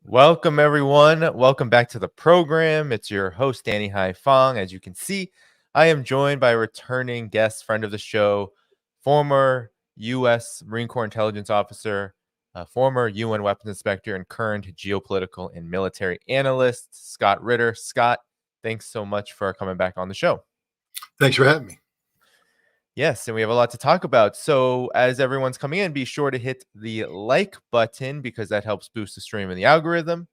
Welcome, everyone. Welcome back to the program. It's your host, Danny Dhaiphong. As you can see, I am joined by a returning guest, friend of the show, former U.S. Marine Corps intelligence officer, former UN weapons inspector, and current geopolitical and military analyst, Scott Ritter. Scott, thanks so much for coming back on the show. Thanks for having me. Yes, and we have a lot to talk about. So as everyone's coming in, be sure to hit the like button because that helps boost the stream and the algorithm.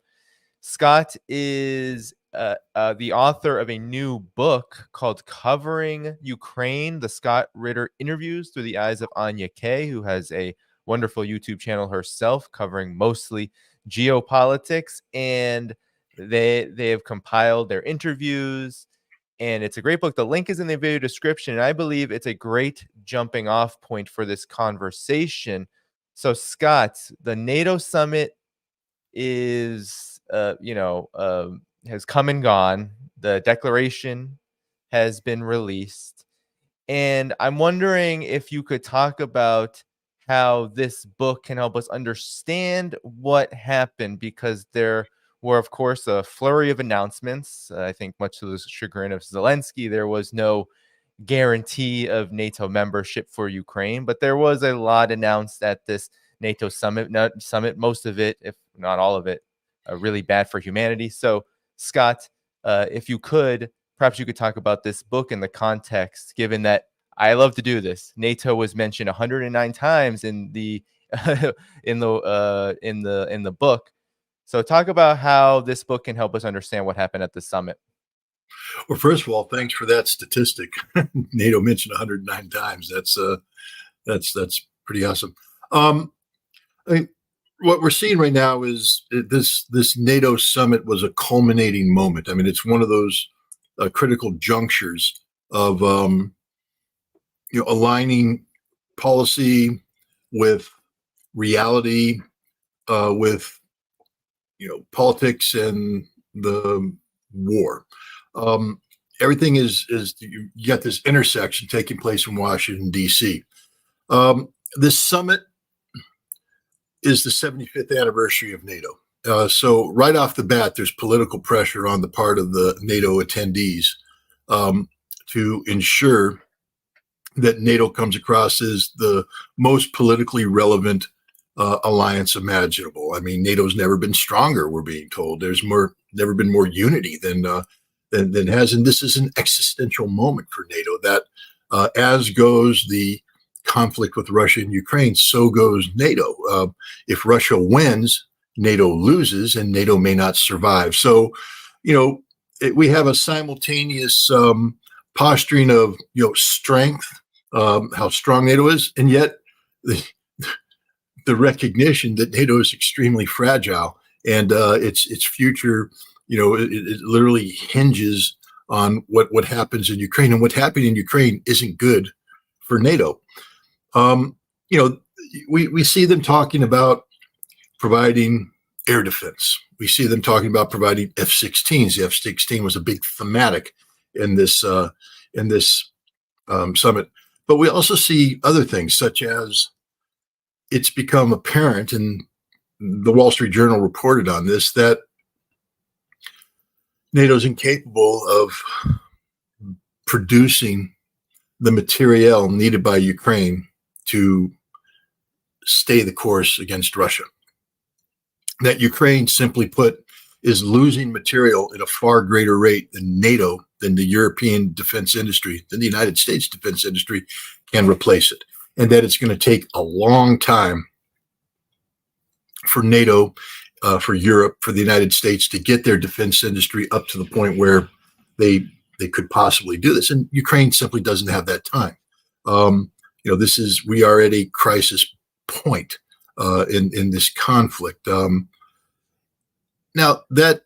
Scott is the author of a new book called Covering Ukraine, the Scott Ritter Interviews Through the Eyes of Anya Kay, who has a wonderful YouTube channel herself covering mostly geopolitics. And they have compiled their interviews. And it's a great book. The link is in the video description. And I believe it's a great jumping off point for this conversation. So, Scott, the NATO summit is, has come and gone. The declaration has been released. And I'm wondering if you could talk about how this book can help us understand what happened, because there were, of course, a flurry of announcements. I think much to the chagrin of Zelensky, there was no guarantee of NATO membership for Ukraine, but there was a lot announced at this NATO summit. Most of it, if not all of it, really bad for humanity. So, Scott, if you could, perhaps you could talk about this book in the context, given that I love to do this. NATO was mentioned 109 times in the in the book. So talk about how this book can help us understand what happened at the summit. Well, first of all, thanks for that statistic. NATO mentioned 109 times. That's pretty awesome. I mean, what we're seeing right now is this NATO summit was a culminating moment. I mean, it's one of those critical junctures of aligning policy with reality, with politics and the war. Everything is you got this intersection taking place in Washington, D.C. This summit is the 75th anniversary of NATO. So right off the bat, there's political pressure on the part of the NATO attendees to ensure that NATO comes across as the most politically relevant alliance imaginable. I mean, NATO's never been stronger, we're being told. There's never been more unity than has, and this is an existential moment for NATO that as goes the conflict with Russia and Ukraine, so goes NATO. If Russia wins, NATO loses, and NATO may not survive. So, we have a simultaneous posturing of strength, how strong NATO is, and yet the recognition that NATO is extremely fragile, and its future, it literally hinges on what happens in Ukraine, and what happened in Ukraine isn't good for NATO. We see them talking about providing air defense. We see them talking about providing F-16s. The F-16 was a big thematic in this summit. But we also see other things, such as it's become apparent, and the Wall Street Journal reported on this, that NATO is incapable of producing the materiel needed by Ukraine to stay the course against Russia. That Ukraine, simply put, is losing material at a far greater rate than NATO, than the European defense industry, than the United States defense industry can replace it. And that it's going to take a long time for NATO, for Europe, for the United States to get their defense industry up to the point where they could possibly do this. And Ukraine simply doesn't have that time. We are at a crisis point in this conflict. Now, that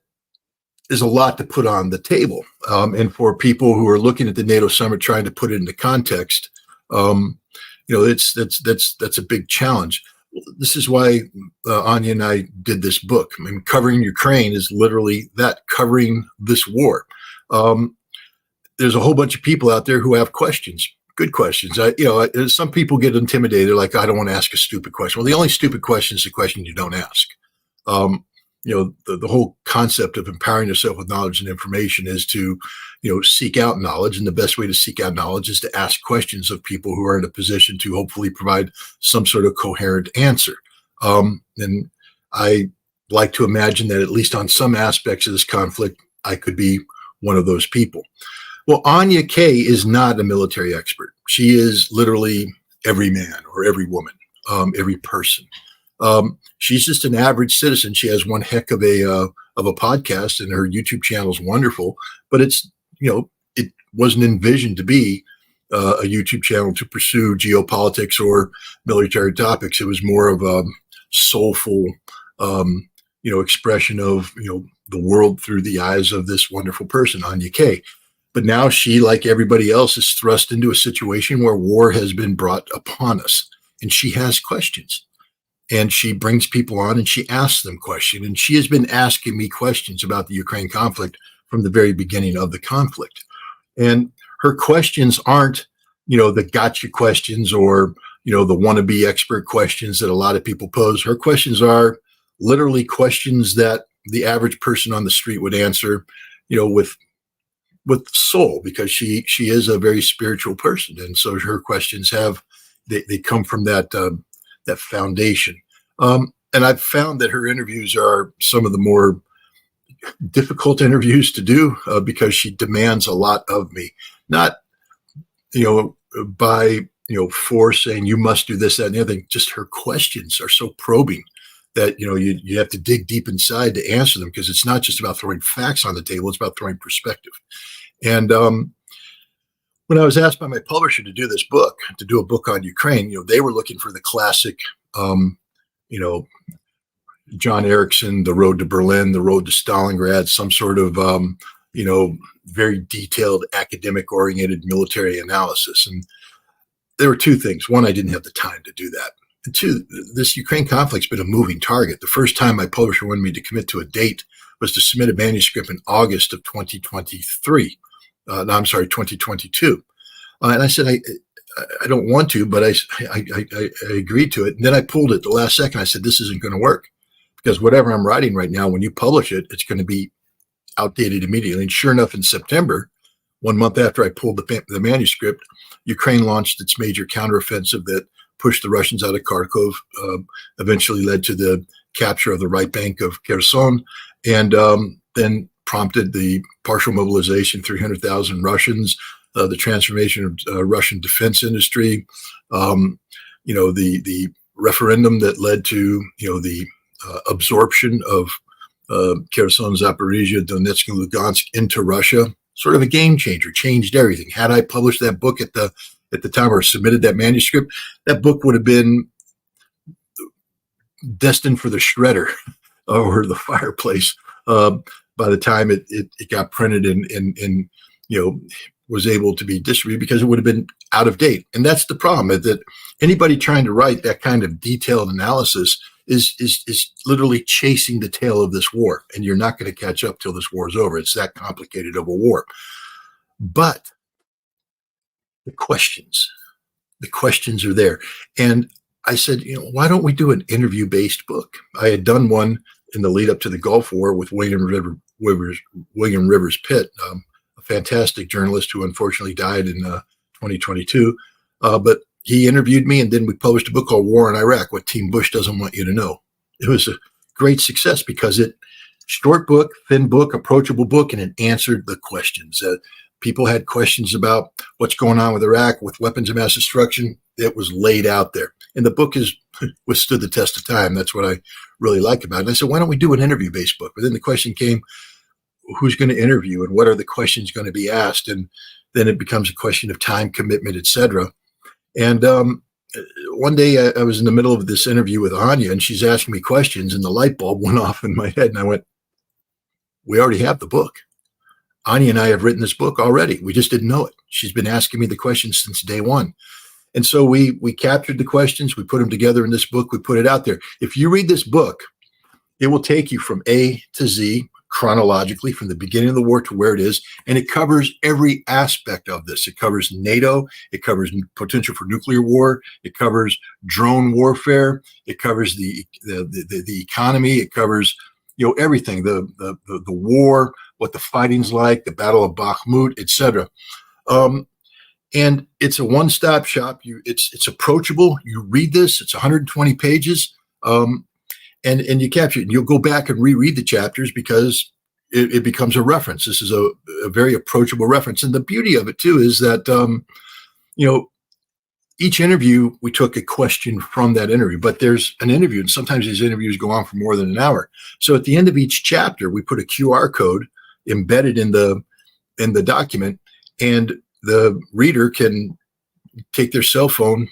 is a lot to put on the table. And for people who are looking at the NATO summit, trying to put it into context, that's a big challenge. This is why Anya and I did this book. I mean, covering Ukraine is literally that, covering this war. There's a whole bunch of people out there who have questions, good questions. Some people get intimidated, They're like, I don't want to ask a stupid question. Well, the only stupid question is the question you don't ask. The whole concept of empowering yourself with knowledge and information is to, seek out knowledge. And the best way to seek out knowledge is to ask questions of people who are in a position to hopefully provide some sort of coherent answer. And I like to imagine that at least on some aspects of this conflict, I could be one of those people. Well, Anya Kay is not a military expert. She is literally every man or every woman, every person. She's just an average citizen. She has one heck of a podcast, and her YouTube channel is wonderful. But it wasn't envisioned to be a YouTube channel to pursue geopolitics or military topics. It was more of a soulful, expression of the world through the eyes of this wonderful person, Anya Kay. But now she, like everybody else, is thrust into a situation where war has been brought upon us, and she has questions. And she brings people on and she asks them questions. And she has been asking me questions about the Ukraine conflict from the very beginning of the conflict. And her questions aren't, the gotcha questions or, the wannabe expert questions that a lot of people pose. Her questions are literally questions that the average person on the street would answer, with soul, because she is a very spiritual person. And so her questions they come from that foundation. And I've found that her interviews are some of the more difficult interviews to do because she demands a lot of me, not, by, force saying you must do this, that, and the other thing. Just her questions are so probing that, you have to dig deep inside to answer them, because it's not just about throwing facts on the table. It's about throwing perspective. And when I was asked by my publisher to do this book, to do a book on Ukraine, they were looking for the classic, John Erickson, The Road to Berlin, The Road to Stalingrad, some sort of, very detailed academic-oriented military analysis. And there were two things. One, I didn't have the time to do that. And two, this Ukraine conflict's been a moving target. The first time my publisher wanted me to commit to a date was to submit a manuscript in August of 2022. And I said, I don't want to, but I agreed to it. And then I pulled it the last second. I said, this isn't going to work, because whatever I'm writing right now, when you publish it, it's going to be outdated immediately. And sure enough, in September, 1 month after I pulled the manuscript, Ukraine launched its major counteroffensive that pushed the Russians out of Kharkov, eventually led to the capture of the right bank of Kherson, and then prompted the partial mobilization, 300,000 Russians, the transformation of Russian defense industry, the referendum that led to, the absorption of Kherson, Zaporizhia, Donetsk, and Lugansk into Russia. Sort of a game changer, changed everything. Had I published that book at the time, or submitted that manuscript, that book would have been destined for the shredder or the fireplace by the time it got printed and was able to be distributed because it would have been out of date. And that's the problem, is that anybody trying to write that kind of detailed analysis is literally chasing the tail of this war. And you're not going to catch up till this war is over. It's that complicated of a war. But the questions are there. And I said, why don't we do an interview-based book? I had done one in the lead up to the Gulf War with William Rivers Pitt, a fantastic journalist who unfortunately died in 2022. But he interviewed me, and then we published a book called War in Iraq, What Team Bush Doesn't Want You to Know. It was a great success because short book, thin book, approachable book, and it answered the questions. People had questions about what's going on with Iraq, with weapons of mass destruction. It was laid out there. And the book has withstood the test of time. That's what I really like about it. And I said, why don't we do an interview-based book? But then the question came, who's going to interview and what are the questions going to be asked? And then it becomes a question of time commitment, et cetera. And one day I was in the middle of this interview with Anya, and she's asking me questions, and the light bulb went off in my head. And I went, we already have the book. Anya and I have written this book already. We just didn't know it. She's been asking me the questions since day one. And so we captured the questions. We put them together in this book. We put it out there. If you read this book, it will take you from A to Z chronologically, from the beginning of the war to where it is. And it covers every aspect of this. It covers NATO. It covers potential for nuclear war. It covers drone warfare. It covers the economy. It covers everything, the war, what the fighting's like, the Battle of Bakhmut, etc. And it's a one-stop shop. It's approachable. You read this. It's 120 pages, and you capture it. And you'll go back and reread the chapters because it becomes a reference. This is a very approachable reference. And the beauty of it too is that each interview, we took a question from that interview, but there's an interview, and sometimes these interviews go on for more than an hour. So at the end of each chapter, we put a QR code embedded in the document, and the reader can take their cell phone,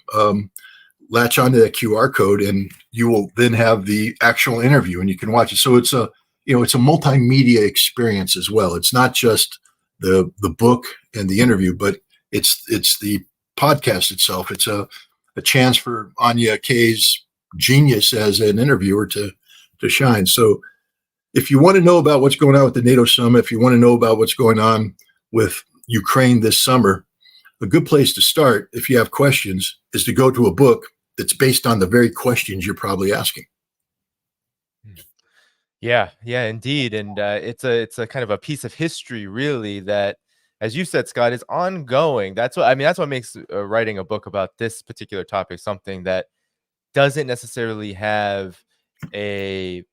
latch onto that QR code, and you will then have the actual interview, and you can watch it. So it's a multimedia experience as well. It's not just the book and the interview, but it's the podcast itself. It's a chance for Anya Kay's genius as an interviewer to shine. So if you want to know about what's going on with the NATO summit, if you want to know about what's going on with Ukraine this summer, a good place to start, if you have questions, is to go to a book that's based on the very questions you're probably asking. Yeah, indeed. And it's a kind of a piece of history, really, that, as you said, Scott, is ongoing. That's what makes writing a book about this particular topic something that doesn't necessarily have a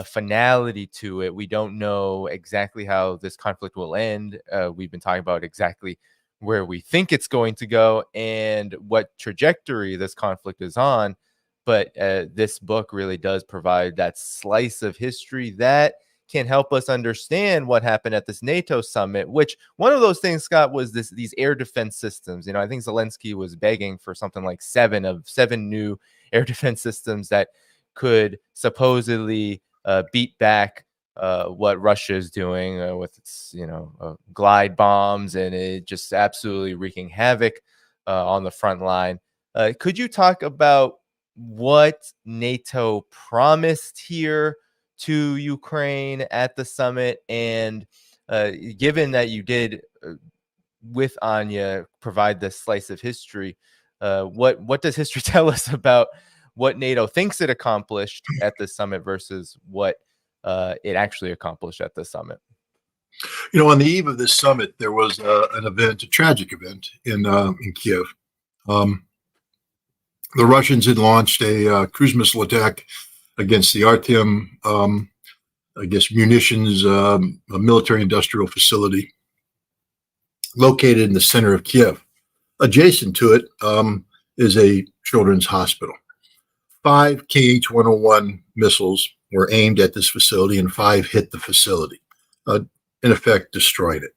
finality to it. We don't know exactly how this conflict will end. We've been talking about exactly where we think it's going to go and what trajectory this conflict is on. But this book really does provide that slice of history that can help us understand what happened at this NATO summit, which one of those things, Scott, was these air defense systems. I think Zelensky was begging for something like seven new air defense systems that could supposedly beat back what Russia is doing with its, glide bombs, and it just absolutely wreaking havoc on the front line. Could you talk about what NATO promised here to Ukraine at the summit? And given that you did, with Anya, provide this slice of history, what does history tell us about what NATO thinks it accomplished at the summit versus what it actually accomplished at the summit? On the eve of this summit, there was an event, a tragic event in Kiev. The Russians had launched a cruise missile attack against the Artem, munitions, a military-industrial facility located in the center of Kiev. Adjacent to it is a children's hospital. 5 Kh-101 missiles were aimed at this facility, and 5 hit the facility, in effect destroyed it.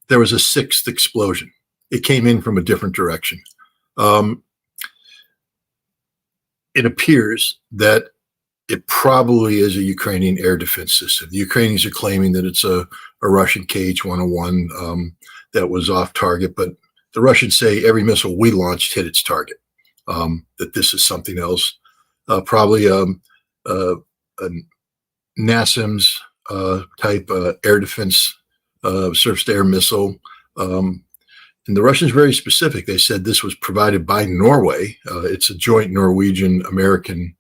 There was a 6th explosion. It came in from a different direction. It appears that it probably is a Ukrainian air defense system. The Ukrainians are claiming that it's a Russian Kh-101. that was off target, but the Russians say every missile we launched hit its target. That this is something else, probably a NASAMS type air defense surface-to-air missile. And the Russians were very specific. They said this was provided by Norway. It's a joint Norwegian-American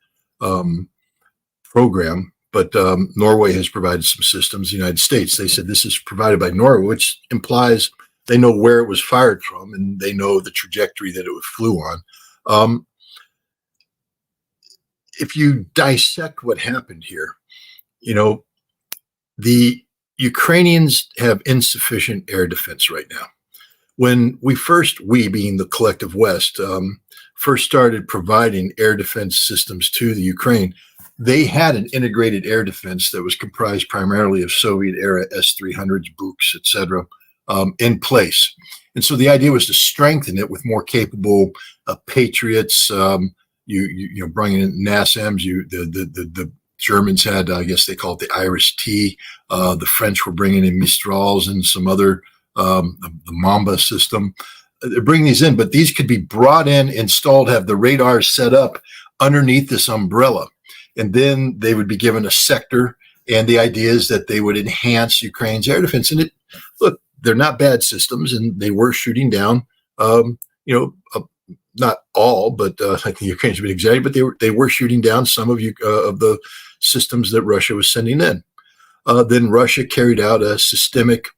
program, but Norway has provided some systems. The United States, they said this is provided by Norway, which implies they know where it was fired from and they know the trajectory that it flew on. If you dissect what happened here, the Ukrainians have insufficient air defense right now. When we being the collective West, first started providing air defense systems to the Ukraine, they had an integrated air defense that was comprised primarily of Soviet-era S-300s, Buks, etc., in place. And so the idea was to strengthen it with more capable Patriots. You bringing in NASAMS. The Germans had, I guess they call it the Iris-T. The French were bringing in Mistrals and some other. The Mamba system. They're bringing these in, but these could be brought in, installed, have the radars set up underneath this umbrella. And then they would be given a sector. And the idea is that they would enhance Ukraine's air defense. And look, they're not bad systems, and they were shooting down, not all, but I think the Ukrainians have been exaggerating, but they were shooting down some of the systems that Russia was sending in. Then Russia carried out a systemic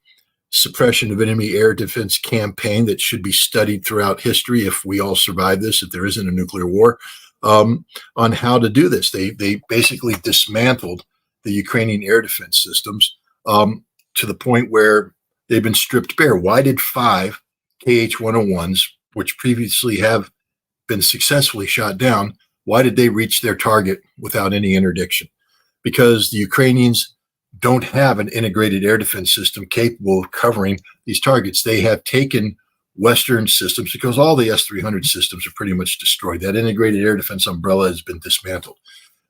suppression of enemy air defense campaign that should be studied throughout history if we all survive this, if there isn't a nuclear war, on how to do this. They basically dismantled the Ukrainian air defense systems to the point where they've been stripped bare. Why did 5 KH-101s, which previously have been successfully shot down, why did they reach their target without any interdiction? Because the Ukrainians don't have an integrated air defense system capable of covering these targets. They have taken Western systems, because all the S-300 systems are pretty much destroyed. That integrated air defense umbrella has been dismantled.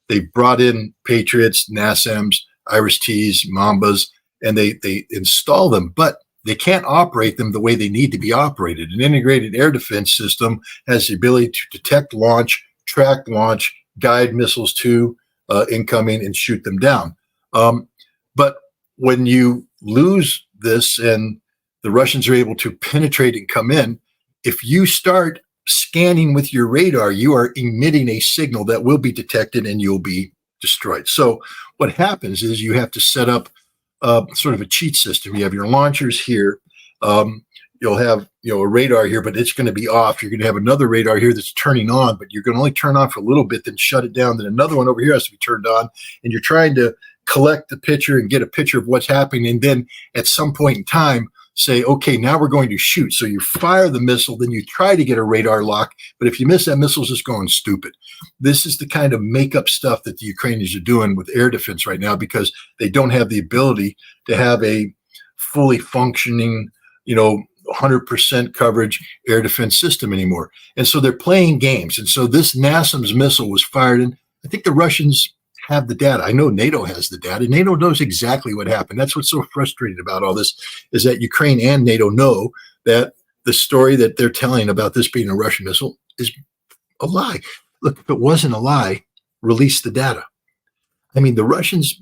They brought in Patriots, NASAMS, Iris-Ts, Mambas, and they install them, but they can't operate them the way they need to be operated. An integrated air defense system has the ability to detect launch, track launch, guide missiles to incoming, and shoot them down. But when you lose this and the Russians are able to penetrate and come in, if you start scanning with your radar, you are emitting a signal that will be detected and you'll be destroyed. So what happens is you have to set up sort of a cheat system. You have your launchers here. You'll have a radar here, but it's going to be off. You're going to have another radar here that's turning on, but you're going to only turn on for a little bit, then shut it down. Then another one over here has to be turned on, and you're trying to collect the picture and get a picture of what's happening. And then at some point in time, say, okay, now we're going to shoot. So you fire the missile, then you try to get a radar lock. But if you miss, that missile's just going stupid. This is the kind of makeup stuff that the Ukrainians are doing with air defense right now, because they don't have the ability to have a fully functioning, 100% coverage air defense system anymore. And so they're playing games. And so this NASAMS missile was fired in. I think the Russians have the data. I know NATO has the data. NATO knows exactly what happened. That's what's so frustrating about all this, is that Ukraine and NATO know that the story that they're telling about this being a Russian missile is a lie. Look, if it wasn't a lie, release the data. I mean, the Russians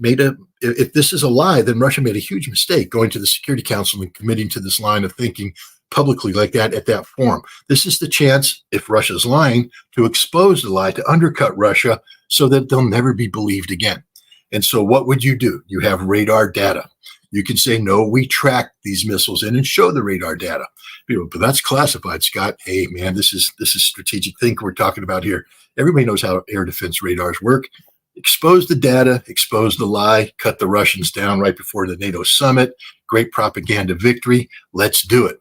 if this is a lie, then Russia made a huge mistake going to the Security Council and committing to this line of thinking publicly like that at that forum. This is the chance, if Russia's lying, to expose the lie, to undercut Russia so that they'll never be believed again. And so what would you do? You have radar data. You can say, no, we track these missiles in and show the radar data. But that's classified, Scott. Hey, man, this is strategic think we're talking about here. Everybody knows how air defense radars work. Expose the data, expose the lie, cut the Russians down right before the NATO summit. Great propaganda victory. Let's do it.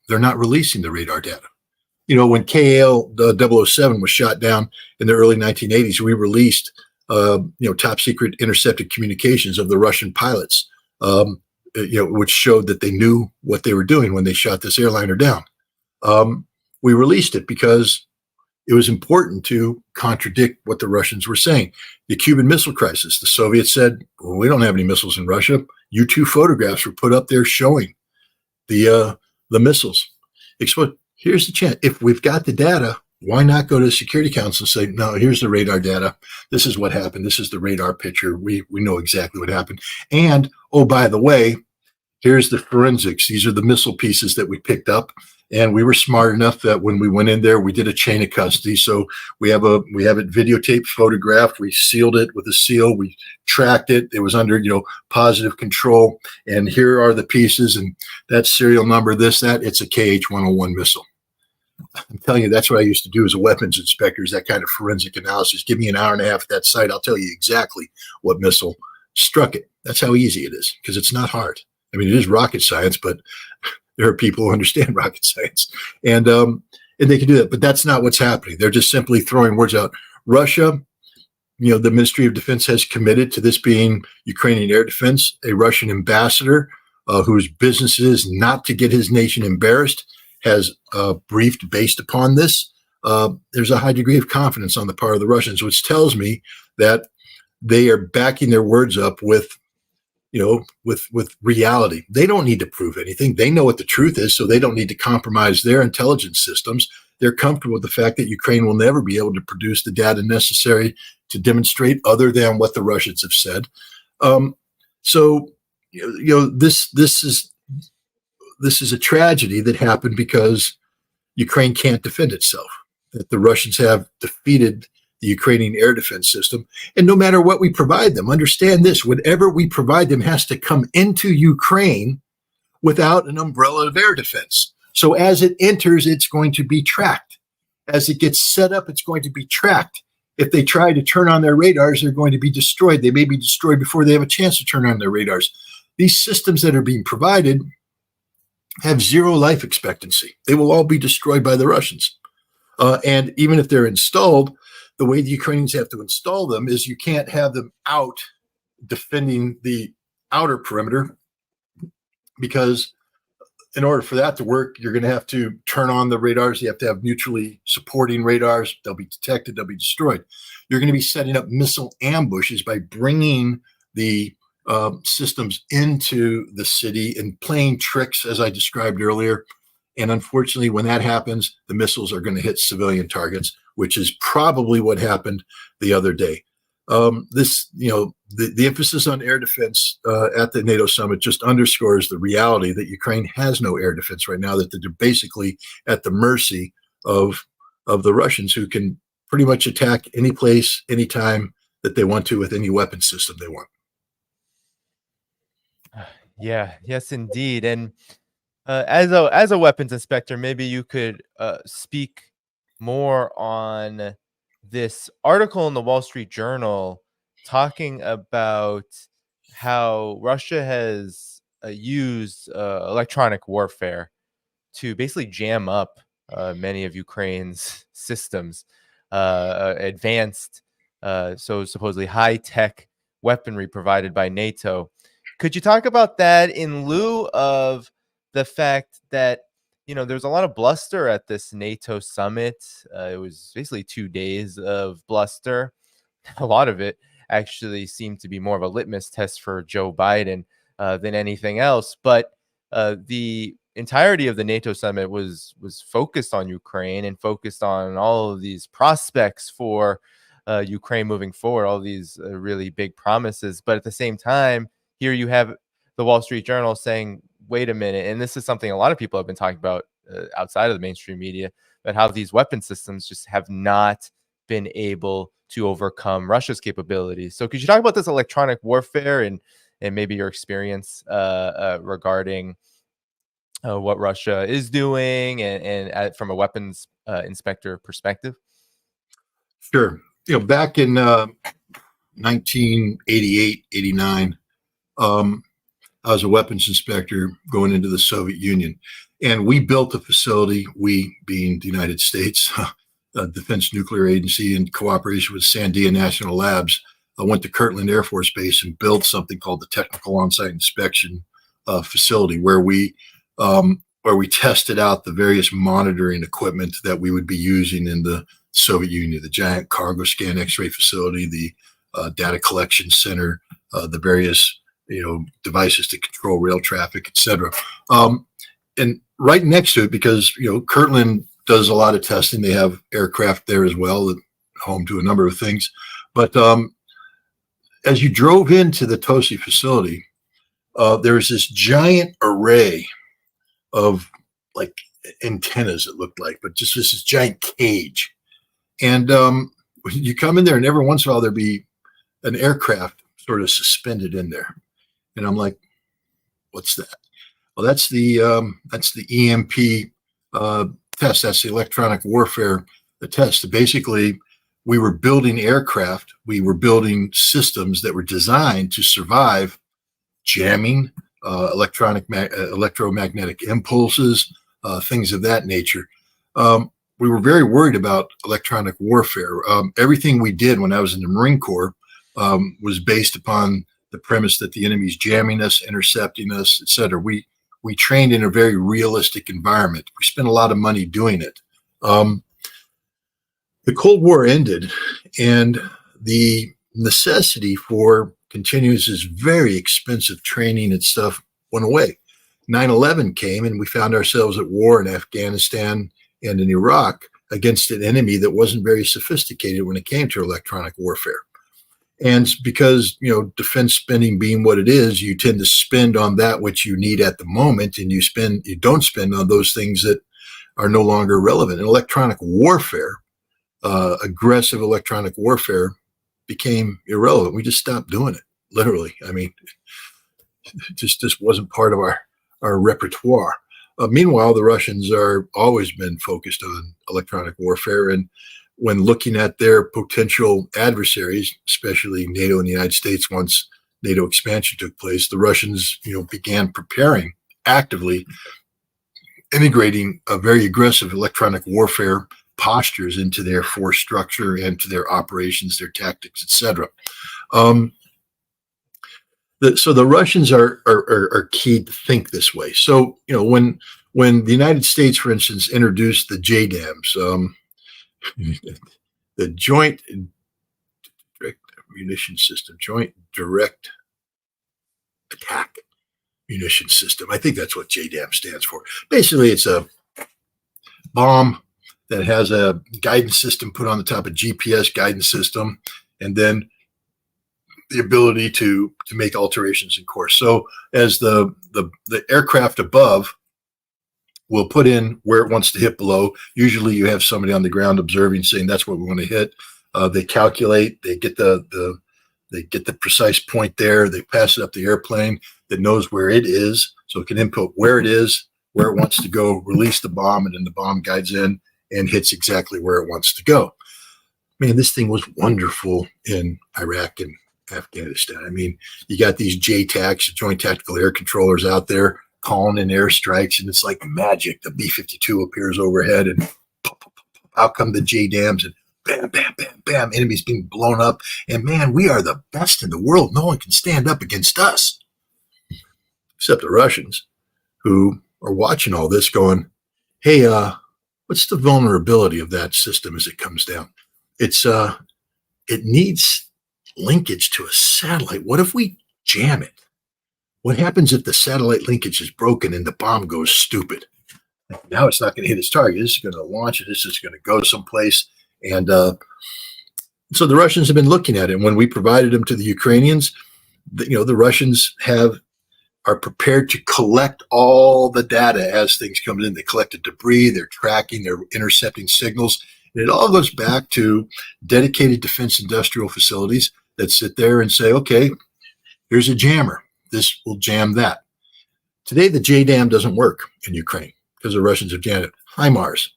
They're not releasing the radar data. When KAL-007 was shot down in the early 1980s, we released, top secret intercepted communications of the Russian pilots, which showed that they knew what they were doing when they shot this airliner down. We released it because it was important to contradict what the Russians were saying. The Cuban Missile Crisis, the Soviets said, well, we don't have any missiles in Russia. U-2 photographs were put up there showing the missiles. Here's the chance. If we've got the data, why not go to the Security Council and say, no, here's the radar data. This is what happened. This is the radar picture. We know exactly what happened. And, oh, by the way, here's the forensics. These are the missile pieces that we picked up. And we were smart enough that when we went in there, we did a chain of custody. So we have it videotaped, photographed. We sealed it with a seal. We tracked it. It was under, positive control. And here are the pieces. And that serial number, this, that, it's a KH-101 missile. I'm telling you, that's what I used to do as a weapons inspector, is that kind of forensic analysis. Give me an hour and a half at that site. I'll tell you exactly what missile struck it. That's how easy it is, because it's not hard. I mean, it is rocket science, but there are people who understand rocket science, and they can do that. But that's not what's happening. They're just simply throwing words out. Russia, the Ministry of Defense has committed to this being Ukrainian air defense. A Russian ambassador whose business is not to get his nation embarrassed has briefed based upon this. There's a high degree of confidence on the part of the Russians, which tells me that they are backing their words up with reality. They don't need to prove anything. They know what the truth is, so they don't need to compromise their intelligence systems. They're comfortable with the fact that Ukraine will never be able to produce the data necessary to demonstrate other than what the Russians have said. This is a tragedy that happened because Ukraine can't defend itself, that the Russians have defeated the Ukrainian air defense system. And no matter what we provide them, understand this, whatever we provide them has to come into Ukraine without an umbrella of air defense. So as it enters, it's going to be tracked. As it gets set up, it's going to be tracked. If they try to turn on their radars, they're going to be destroyed. They may be destroyed before they have a chance to turn on their radars. These systems that are being provided have zero life expectancy. They will all be destroyed by the Russians. And even if they're installed, the way the Ukrainians have to install them is you can't have them out defending the outer perimeter, because in order for that to work, you're going to have to turn on the radars. You have to have mutually supporting radars. They'll be detected. They'll be destroyed. You're going to be setting up missile ambushes by bringing the systems into the city and playing tricks, as I described earlier. And unfortunately, when that happens, the missiles are going to hit civilian targets, which is probably what happened the other day. The emphasis on air defense at the NATO summit just underscores the reality that Ukraine has no air defense right now, that they're basically at the mercy of the Russians, who can pretty much attack any place, anytime that they want to with any weapon system they want. Yeah, yes, indeed. And as a weapons inspector, maybe you could speak more on this article in the Wall Street Journal talking about how Russia has used electronic warfare to basically jam up many of Ukraine's systems, advanced, so supposedly high-tech weaponry provided by NATO. Could you talk about that in lieu of the fact that, there's a lot of bluster at this NATO summit? It was basically 2 days of bluster. A lot of it actually seemed to be more of a litmus test for Joe Biden than anything else. But the entirety of the NATO summit was focused on Ukraine and focused on all of these prospects for Ukraine moving forward, all these really big promises. But at the same time, here you have the Wall Street Journal saying, wait a minute, and this is something a lot of people have been talking about outside of the mainstream media, but how these weapon systems just have not been able to overcome Russia's capabilities. So could you talk about this electronic warfare and maybe your experience regarding what Russia is doing and from a weapons inspector perspective? Sure. Back in 1988, 89, I was a weapons inspector going into the Soviet Union, and we built a facility, we being the United States Defense Nuclear Agency, in cooperation with Sandia National Labs. I went to Kirtland Air Force Base and built something called the Technical On-Site Inspection Facility, where we tested out the various monitoring equipment that we would be using in the Soviet Union, the giant cargo scan X-ray facility, the data collection center, the various devices to control rail traffic, etc. and right next to it, because Kirtland does a lot of testing. They have aircraft there as well, home to a number of things. But as you drove into the Tosi facility, there was this giant array of like antennas, it looked like, but just this giant cage. And you come in there, and every once in a while there'd be an aircraft sort of suspended in there. And I'm like, what's that? Well, that's the EMP test. That's the electronic warfare test. Basically, we were building aircraft. We were building systems that were designed to survive jamming, electromagnetic impulses, things of that nature. We were very worried about electronic warfare. Everything we did when I was in the Marine Corps was based upon the premise that the enemy's jamming us, intercepting us, etc. We trained in a very realistic environment. We spent a lot of money doing it. The Cold War ended, and the necessity for continuous this very expensive training and stuff went away. 9/11 came, and we found ourselves at war in Afghanistan and in Iraq against an enemy that wasn't very sophisticated when it came to electronic warfare. And because, defense spending being what it is, you tend to spend on that which you need at the moment, and you don't spend on those things that are no longer relevant. In electronic warfare, aggressive electronic warfare became irrelevant. We just stopped doing it, literally. I mean, it just wasn't part of our repertoire. Meanwhile, the Russians are always been focused on electronic warfare, and when looking at their potential adversaries, especially NATO and the United States, once NATO expansion took place, the Russians, began preparing actively, integrating a very aggressive electronic warfare postures into their force structure and to their operations, their tactics, etc. So the Russians are key to think this way. So when the United States, for instance, introduced the JDAMs, the Joint Direct Munition System, Joint Direct Attack Munition System. I think that's what JDAM stands for. Basically, it's a bomb that has a guidance system put on the top of GPS guidance system, and then the ability to make alterations in course. So as the aircraft above will put in where it wants to hit below, usually you have somebody on the ground observing, saying that's what we want to hit. They calculate, they get the precise point there, they pass it up the airplane that knows where it is, so it can input where it is, where it wants to go, release the bomb, and then the bomb guides in and hits exactly where it wants to go. Man, this thing was wonderful in Iraq and Afghanistan. I mean, you got these JTACs, Joint Tactical Air Controllers, out there calling in airstrikes, and it's like magic. The B-52 appears overhead, and pop, pop, pop, out come the JDAMs, and bam, bam, bam, bam, enemies being blown up. And man, we are the best in the world. No one can stand up against us, except the Russians, who are watching all this going, hey, what's the vulnerability of that system as it comes down? It needs linkage to a satellite. What if we jam it? What happens if the satellite linkage is broken and the bomb goes stupid? Now it's not going to hit its target. It's going to launch it. It's just going to go someplace. And so the Russians have been looking at it. And when we provided them to the Ukrainians, the Russians are prepared to collect all the data as things come in. They collect the debris, they're tracking, they're intercepting signals. And it all goes back to dedicated defense industrial facilities that sit there and say, okay, here's a jammer. This will jam that. Today, the JDAM doesn't work in Ukraine because the Russians have jammed it. HIMARS,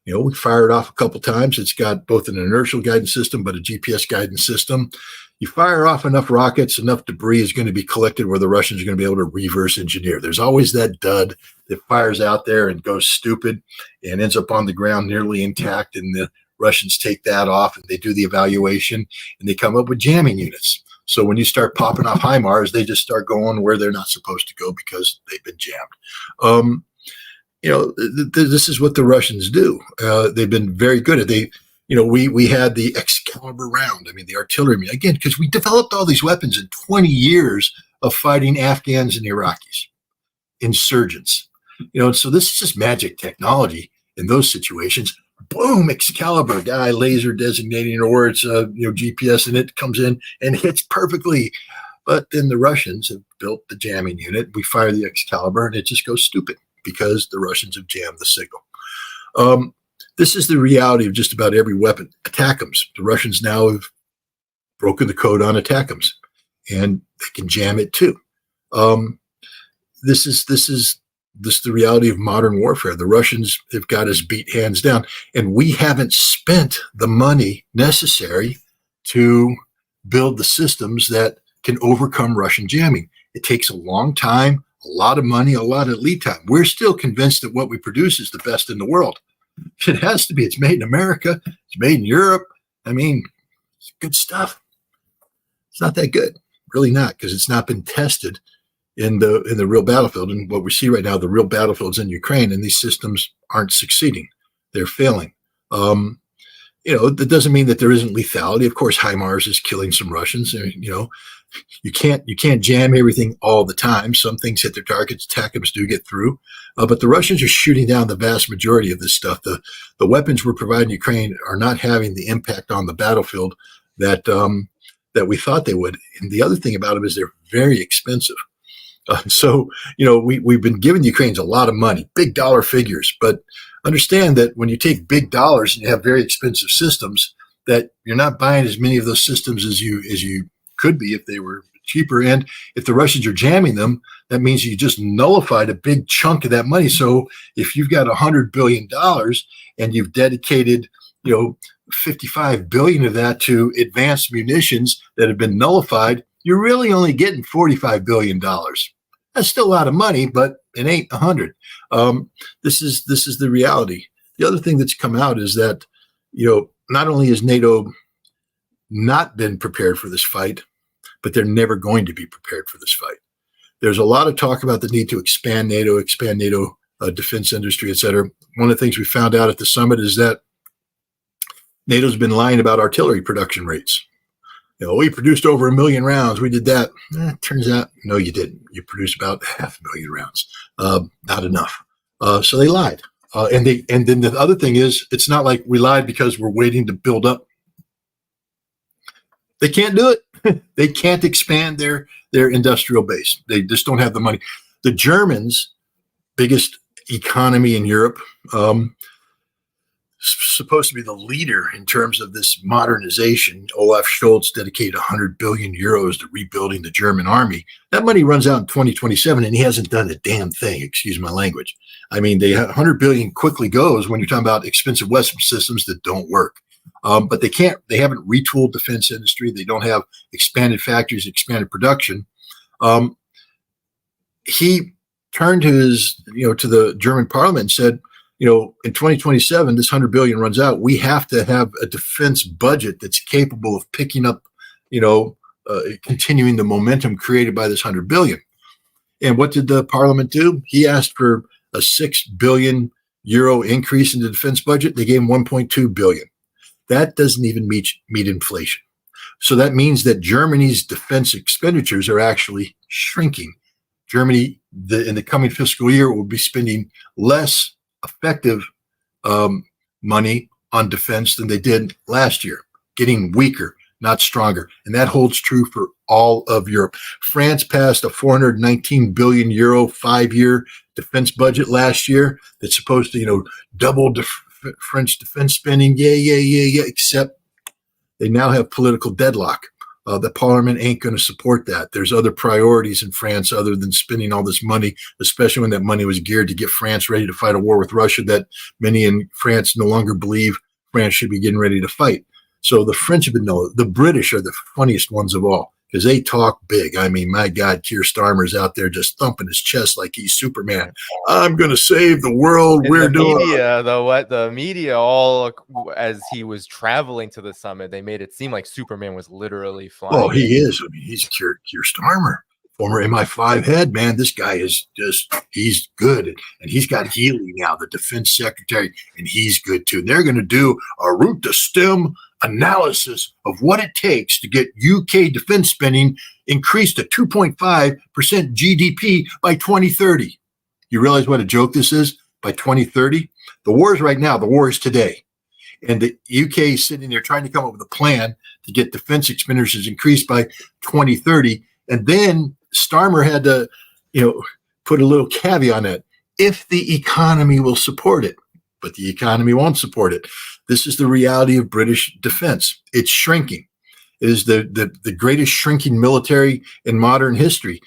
we fired off a couple times. It's got both an inertial guidance system, but a GPS guidance system. You fire off enough rockets, enough debris is going to be collected where the Russians are going to be able to reverse engineer. There's always that dud that fires out there and goes stupid and ends up on the ground nearly intact. And the Russians take that off and they do the evaluation and they come up with jamming units. So when you start popping off HIMARS, they just start going where they're not supposed to go because they've been jammed. This is what the Russians do. They've been very good at it. We had the Excalibur round. I mean, the artillery, again, because we developed all these weapons in 20 years of fighting Afghans and Iraqis, insurgents. So this is just magic technology in those situations. Boom, Excalibur guy, laser designating, or it's GPS, and it comes in and hits perfectly. But then the Russians have built the jamming unit. We fire the Excalibur, and it just goes stupid because the Russians have jammed the signal. This is the reality of just about every weapon. Attackums. The Russians now have broken the code on attackums, and they can jam it too. This is the reality of modern warfare. The Russians have got us beat hands down, and we haven't spent the money necessary to build the systems that can overcome Russian jamming. It takes a long time, a lot of money, a lot of lead time. We're still convinced that what we produce is the best in the world. It has to be. It's made in America. It's made in Europe. I mean, it's good stuff. It's not that good. Really not, because it's not been tested in the real battlefield. And what we see right now, the real battlefield's in Ukraine, and these systems aren't succeeding. They're failing. That doesn't mean that there isn't lethality. Of course, HIMARS is killing some Russians. You can't jam everything all the time. Some things hit their targets. Attackums do get through, but the Russians are shooting down the vast majority of this stuff. The weapons we're providing Ukraine are not having the impact on the battlefield that we thought they would. And the other thing about them is they're very expensive. We've been giving the Ukrainians a lot of money, big dollar figures, but understand that when you take big dollars and you have very expensive systems, that you're not buying as many of those systems as you could be if they were cheaper. And if the Russians are jamming them, that means you just nullified a big chunk of that money. So if you've got $100 billion and you've dedicated, 55 billion of that to advanced munitions that have been nullified, you're really only getting $45 billion. That's still a lot of money, but it ain't 100. This is the reality. The other thing that's come out is that, not only has NATO not been prepared for this fight, but they're never going to be prepared for this fight. There's a lot of talk about the need to expand NATO defense industry, et cetera. One of the things we found out at the summit is that NATO's been lying about artillery production rates. We produced over 1 million rounds. We did that. Turns out, no, you didn't. You produced about 500,000 rounds. Not enough. So they lied. And then the other thing is, it's not like we lied because we're waiting to build up. They can't do it. They can't expand their industrial base. They just don't have the money. The Germans, biggest economy in Europe, supposed to be the leader in terms of this modernization. Olaf Scholz dedicated 100 billion euros to rebuilding the German army. That money runs out in 2027, and he hasn't done a damn thing. Excuse my language. I mean, 100 billion quickly goes when you're talking about expensive weapon systems that don't work. But they haven't retooled defense industry. They don't have expanded factories, expanded production. He turned to the German parliament and said, in 2027, this 100 billion runs out. We have to have a defense budget that's capable of picking up, continuing the momentum created by this 100 billion. And what did the parliament do? He asked for a 6 billion euro increase in the defense budget. They gave him 1.2 billion. That doesn't even meet inflation. So that means that Germany's defense expenditures are actually shrinking. Germany, in the coming fiscal year, will be spending less effective money on defense than they did last year, getting weaker, not stronger. And that holds true for all of Europe. France passed a 419 billion euro 5-year defense budget last year that's supposed to, double French defense spending. Yeah, except they now have political deadlock. The parliament ain't going to support that. There's other priorities in France other than spending all this money, especially when that money was geared to get France ready to fight a war with Russia that many in France no longer believe France should be getting ready to fight. So the French have been the British are the funniest ones of all because they talk big. I mean, my God, Keir Starmer's out there just thumping his chest like he's Superman. I'm going to save the world. The media, all as he was traveling to the summit, they made it seem like Superman was literally flying. Oh, he is. I mean, he's Keir Starmer, former MI5 head, man. This guy is he's good. And he's got Healy now, the defense secretary, and he's good too. They're going to do a root to stem analysis of what it takes to get UK defense spending increased to 2.5% GDP by 2030. You realize what a joke this is? By 2030, the war is right now. The war is today. And the UK is sitting there trying to come up with a plan to get defense expenditures increased by 2030. And then Starmer had to, put a little caveat on it. If the economy will support it, but the economy won't support it. This is the reality of British defense. It's shrinking. It is the greatest shrinking military in modern history.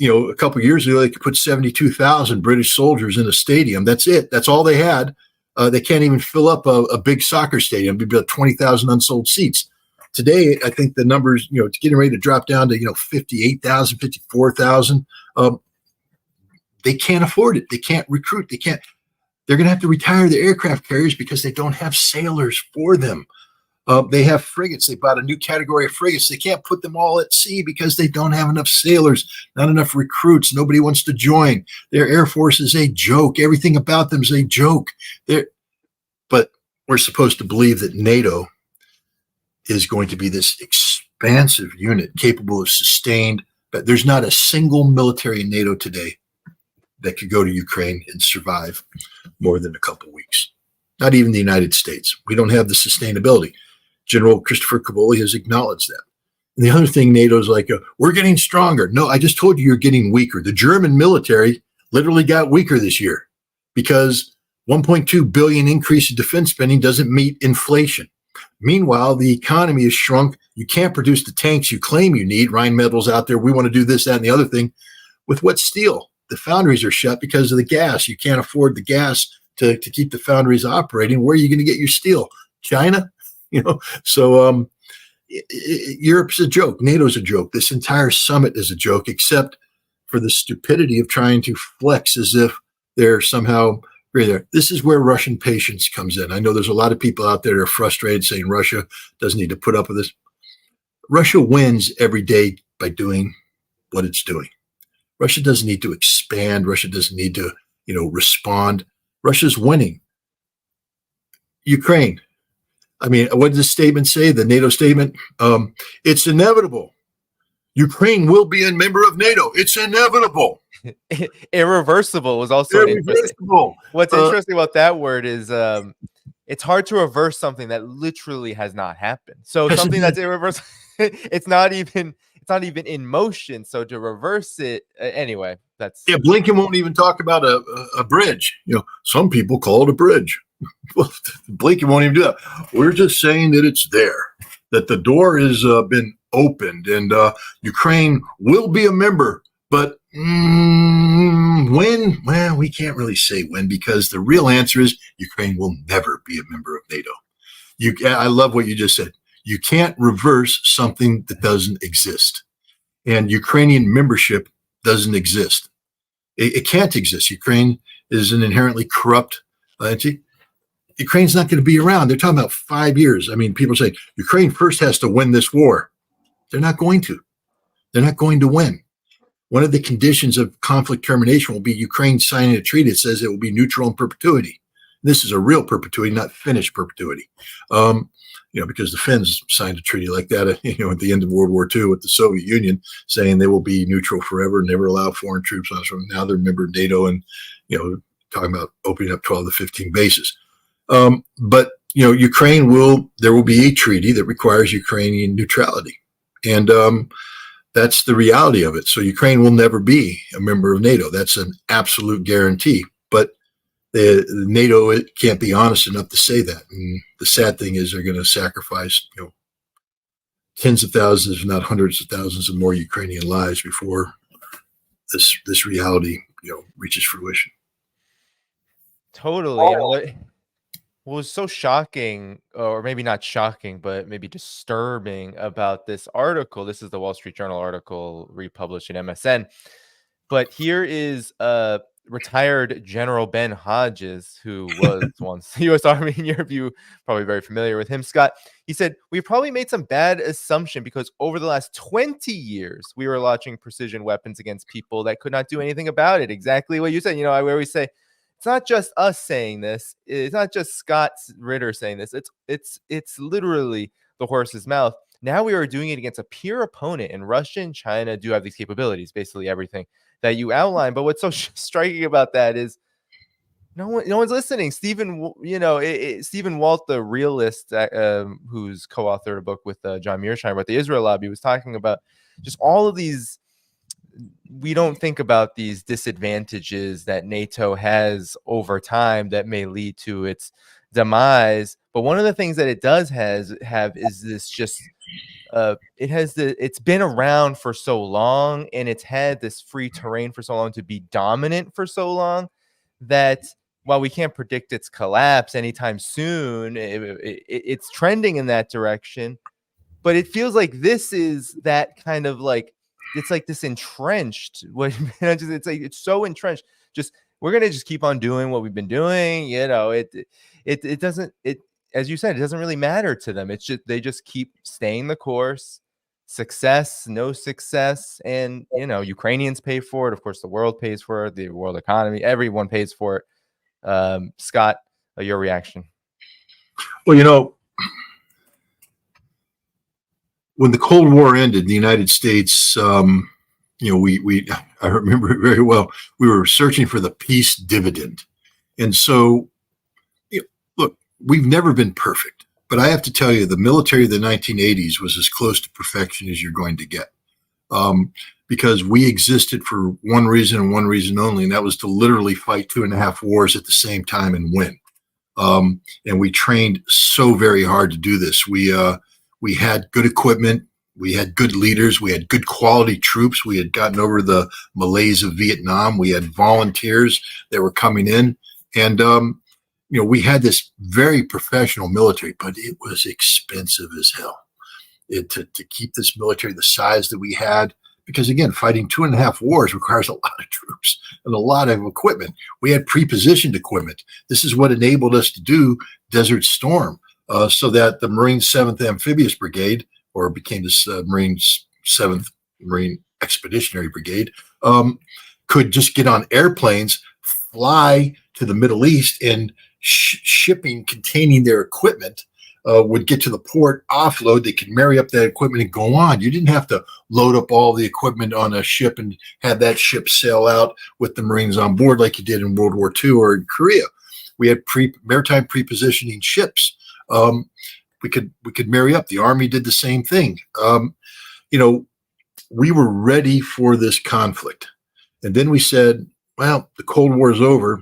A couple of years ago, they could put 72,000 British soldiers in a stadium. That's it. That's all they had. They can't even fill up a big soccer stadium. It'd be about 20,000 unsold seats. Today, I think the numbers, it's getting ready to drop down to, 58,000, 54,000. They can't afford it. They can't recruit. They're going to have to retire the aircraft carriers because they don't have sailors for them. They have frigates. They bought a new category of frigates. They can't put them all at sea because they don't have enough sailors, not enough recruits. Nobody wants to join. Their air force is a joke. Everything about them is a joke. But we're supposed to believe that NATO is going to be this expansive unit capable of sustained, but there's not a single military in NATO today that could go to Ukraine and survive more than a couple of weeks. Not even the United States. We don't have the sustainability. General Christopher Cavoli has acknowledged that. And the other thing, NATO's like, we're getting stronger. No, I just told you you're getting weaker. The German military literally got weaker this year because 1.2 billion increase in defense spending doesn't meet inflation. Meanwhile, the economy has shrunk. You can't produce the tanks you claim you need. Rheinmetall's out there. We want to do this, that, and the other thing. With what steel? The foundries are shut because of the gas. You can't afford the gas to keep the foundries operating. Where are you going to get your steel? China? So Europe's a joke. NATO's a joke. This entire summit is a joke, except for the stupidity of trying to flex as if they're somehow there. This is where Russian patience comes in. I know there's a lot of people out there that are frustrated saying Russia doesn't need to put up with this. Russia wins every day by doing what it's doing. Russia doesn't need to expand. Russia doesn't need to, respond. Russia's winning. Ukraine. I mean, what did the statement say? The NATO statement? It's inevitable. Ukraine will be a member of NATO. It's inevitable. Irreversible was also irreversible. What's interesting about that word is it's hard to reverse something that literally has not happened. So something that's irreversible, it's not even in motion. So to reverse it, anyway, that's Blinken won't even talk about a bridge. Some people call it a bridge. Well, Blinken won't even do that. We're just saying that it's there, that the door has been opened, and Ukraine will be a member. But when? Well, we can't really say when, because the real answer is Ukraine will never be a member of NATO. I love what you just said. You can't reverse something that doesn't exist. And Ukrainian membership doesn't exist. It can't exist. Ukraine is an inherently corrupt entity. Ukraine's not going to be around. They're talking about 5 years. I mean, people say Ukraine first has to win this war. They're not going to. They're not going to win. One of the conditions of conflict termination will be Ukraine signing a treaty that says it will be neutral in perpetuity. This is a real perpetuity, not finished perpetuity. Because the Finns signed a treaty like that, at the end of World War II with the Soviet Union, saying they will be neutral forever, never allow foreign troops on. So now they're a member of NATO, and talking about opening up 12 to 15 bases. But Ukraine there will be a treaty that requires Ukrainian neutrality, and that's the reality of it. So Ukraine will never be a member of NATO. That's an absolute guarantee. But NATO, it can't be honest enough to say that. And the sad thing is they're going to sacrifice, tens of thousands, if not hundreds of thousands of more Ukrainian lives before this reality, reaches fruition. Totally. What was so shocking, or maybe not shocking, but maybe disturbing about this article. This is the Wall Street Journal article republished in MSN. But here is retired General Ben Hodges, who was once U.S. Army. In your view, probably very familiar with him, Scott. He said, "We probably made some bad assumption because over the last 20 years, we were launching precision weapons against people that could not do anything about it." Exactly what you said. I always say, it's not just us saying this. It's not just Scott Ritter saying this. It's literally the horse's mouth. Now we are doing it against a peer opponent, and Russia and China do have these capabilities, basically everything that you outlined. But what's so striking about that is no one's listening. Stephen, Stephen Walt, the realist, who's co-authored a book with John Mearsheimer about the Israel lobby, was talking about just all of these. We don't think about these disadvantages that NATO has over time that may lead to its demise. But one of the things that it does have is this just it's been around for so long, and it's had this free terrain for so long to be dominant for so long that while we can't predict its collapse anytime soon, it's trending in that direction. But it feels like this is that kind of like, it's like this entrenched. It's like it's so entrenched. Just we're gonna just keep on doing what we've been doing. It doesn't, as you said, it doesn't really matter to them. It's just they just keep staying the course. Success, no success, and Ukrainians pay for it. Of course, the world pays for it. The world economy, everyone pays for it. Scott, your reaction? Well, when the Cold War ended, the United States, I remember it very well. We were searching for the peace dividend, and so, look, we've never been perfect, but I have to tell you, the military of the 1980s was as close to perfection as you're going to get, because we existed for one reason and one reason only, and that was to literally fight 2.5 wars at the same time and win. And we trained so very hard to do this. We had good equipment. We had good leaders. We had good quality troops. We had gotten over the malaise of Vietnam. We had volunteers that were coming in. And, we had this very professional military, but it was expensive as hell to keep this military the size that we had. Because, again, fighting 2.5 wars requires a lot of troops and a lot of equipment. We had pre-positioned equipment. This is what enabled us to do Desert Storm. So that the Marine 7th Amphibious Brigade, or became this Marine 7th Marine Expeditionary Brigade, could just get on airplanes, fly to the Middle East, and shipping containing their equipment would get to the port, offload. They could marry up that equipment and go on. You didn't have to load up all the equipment on a ship and have that ship sail out with the Marines on board like you did in World War II or in Korea. We had maritime pre-positioning ships. We could marry up. The Army did the same thing. We were ready for this conflict. And then we said, well, the Cold War is over.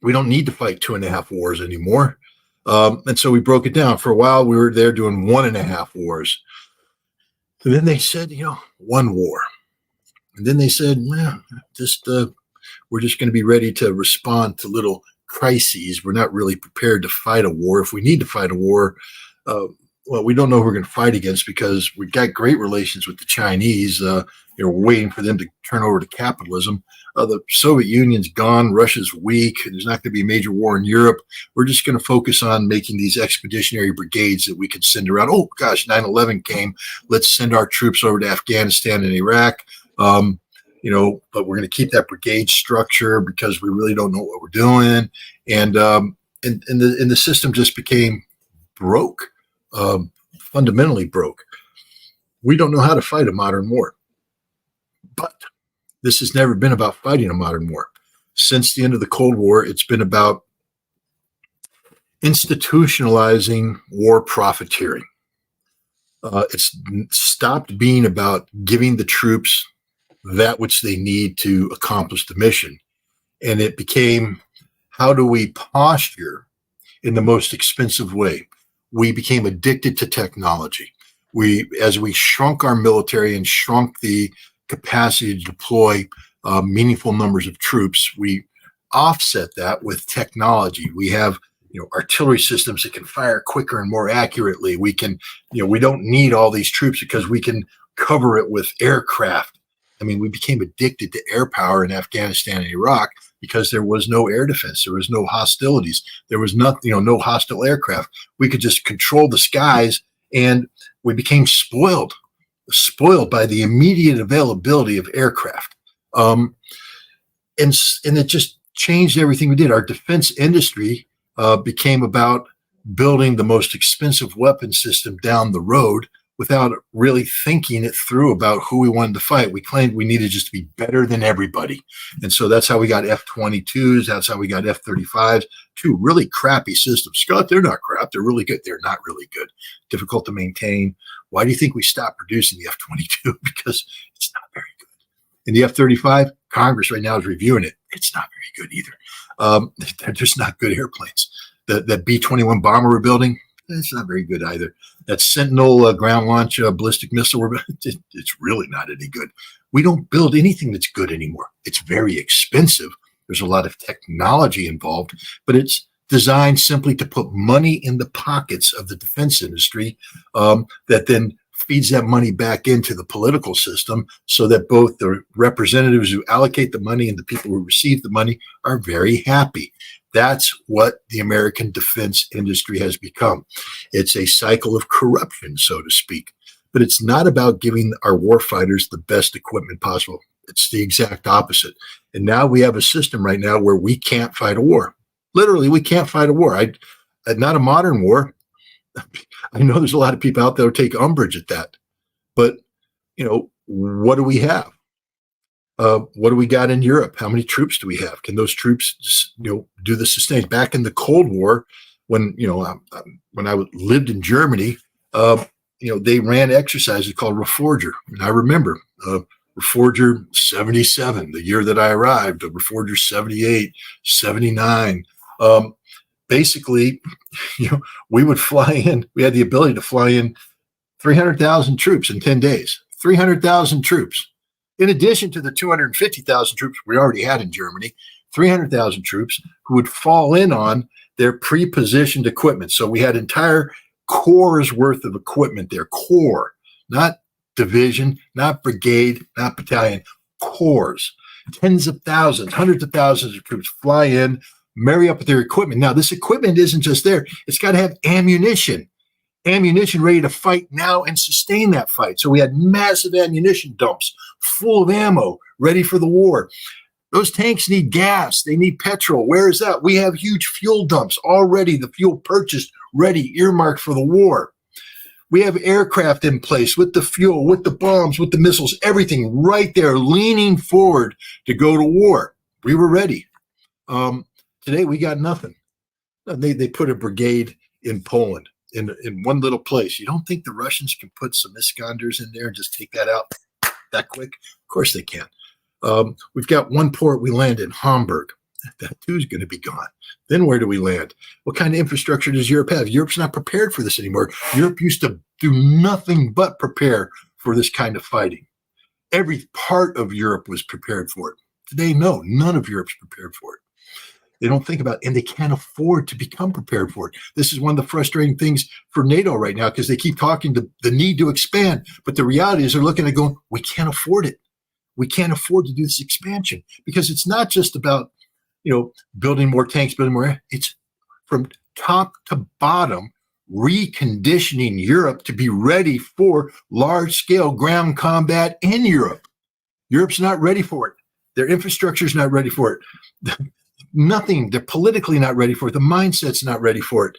We don't need to fight 2.5 wars anymore. And so we broke it down. For a while, we were there doing 1.5 wars. And then they said, 1 war. And then they said, well, we're just going to be ready to respond to little crises. We're not really prepared to fight a war. If we need to fight a war, we don't know who we're going to fight against, because we've got great relations with the Chinese. We're waiting for them to turn over to capitalism. The Soviet Union's gone. Russia's weak. There's not going to be a major war in Europe. We're just going to focus on making these expeditionary brigades that we could send around. Oh, gosh, 9/11 came. Let's send our troops over to Afghanistan and Iraq. But we're going to keep that brigade structure because we really don't know what we're doing. And the system just became broke, fundamentally broke. We don't know how to fight a modern war. But this has never been about fighting a modern war. Since the end of the Cold War, it's been about institutionalizing war profiteering. It's stopped being about giving the troops that which they need to accomplish the mission. And it became, how do we posture in the most expensive way? We became addicted to technology. As we shrunk our military and shrunk the capacity to deploy meaningful numbers of troops, we offset that with technology. We have artillery systems that can fire quicker and more accurately. We can, we don't need all these troops because we can cover it with aircraft. I mean, we became addicted to air power in Afghanistan and Iraq because there was no air defense. There was no hostilities. There was nothing, no hostile aircraft. We could just control the skies, and we became spoiled by the immediate availability of aircraft. And it just changed everything we did. Our defense industry became about building the most expensive weapon system down the road without really thinking it through about who we wanted to fight. We claimed we needed just to be better than everybody. And so that's how we got F-22s. That's how we got F-35s, two really crappy systems. Scott, they're not crap. They're really good. They're not really good. Difficult to maintain. Why do you think we stopped producing the F-22? Because it's not very good. And the F-35, Congress right now is reviewing it. It's not very good either. They're just not good airplanes. That B-21 bomber we're building, it's not very good either. That Sentinel ground launch ballistic missile, it's really not any good. We don't build anything that's good anymore. It's very expensive. There's a lot of technology involved, but it's designed simply to put money in the pockets of the defense industry that then feeds that money back into the political system so that both the representatives who allocate the money and the people who receive the money are very happy. That's what the American defense industry has become. It's a cycle of corruption, so to speak. But it's not about giving our warfighters the best equipment possible. It's the exact opposite. And now we have a system right now where we can't fight a war. Literally, we can't fight a war. Not a modern war. I know there's a lot of people out there who take umbrage at that. But, what do we have? What do we got in Europe? How many troops do we have? Can those troops, do the sustain? Back in the Cold War, when I lived in Germany, they ran exercises called Reforger, and I remember Reforger 77, the year that I arrived, Reforger 78, 79. Basically, we would fly in. We had the ability to fly in 300,000 troops in 10 days. 300,000 troops. In addition to the 250,000 troops we already had in Germany, 300,000 troops who would fall in on their pre-positioned equipment. So we had entire corps worth of equipment there. Corps, not division, not brigade, not battalion, corps. Tens of thousands, hundreds of thousands of troops fly in, marry up with their equipment. Now, this equipment isn't just there. It's got to have ammunition ready to fight now and sustain that fight. So we had massive ammunition dumps full of ammo ready for the war. Those tanks need gas. They need petrol. Where is that? We have huge fuel dumps already, the fuel purchased, ready, earmarked for the war. We have aircraft in place with the fuel, with the bombs, with the missiles, everything right there, leaning forward to go to war. We were ready. Today, we got nothing. They put a brigade in Poland. In one little place. You don't think the Russians can put some Iskanders in there and just take that out that quick? Of course they can. We've got one port we land in, Hamburg. That too is going to be gone. Then where do we land? What kind of infrastructure does Europe have? Europe's not prepared for this anymore. Europe used to do nothing but prepare for this kind of fighting. Every part of Europe was prepared for it. Today, no, none of Europe's prepared for it. They don't think about it, and they can't afford to become prepared for it. This is one of the frustrating things for NATO right now because they keep talking to the need to expand. But the reality is they're looking at going, we can't afford it. We can't afford to do this expansion because it's not just about, building more tanks, building more. It's from top to bottom, reconditioning Europe to be ready for large-scale ground combat in Europe. Europe's not ready for it. Their infrastructure is not ready for it. Nothing. They're politically not ready for it. The mindset's not ready for it.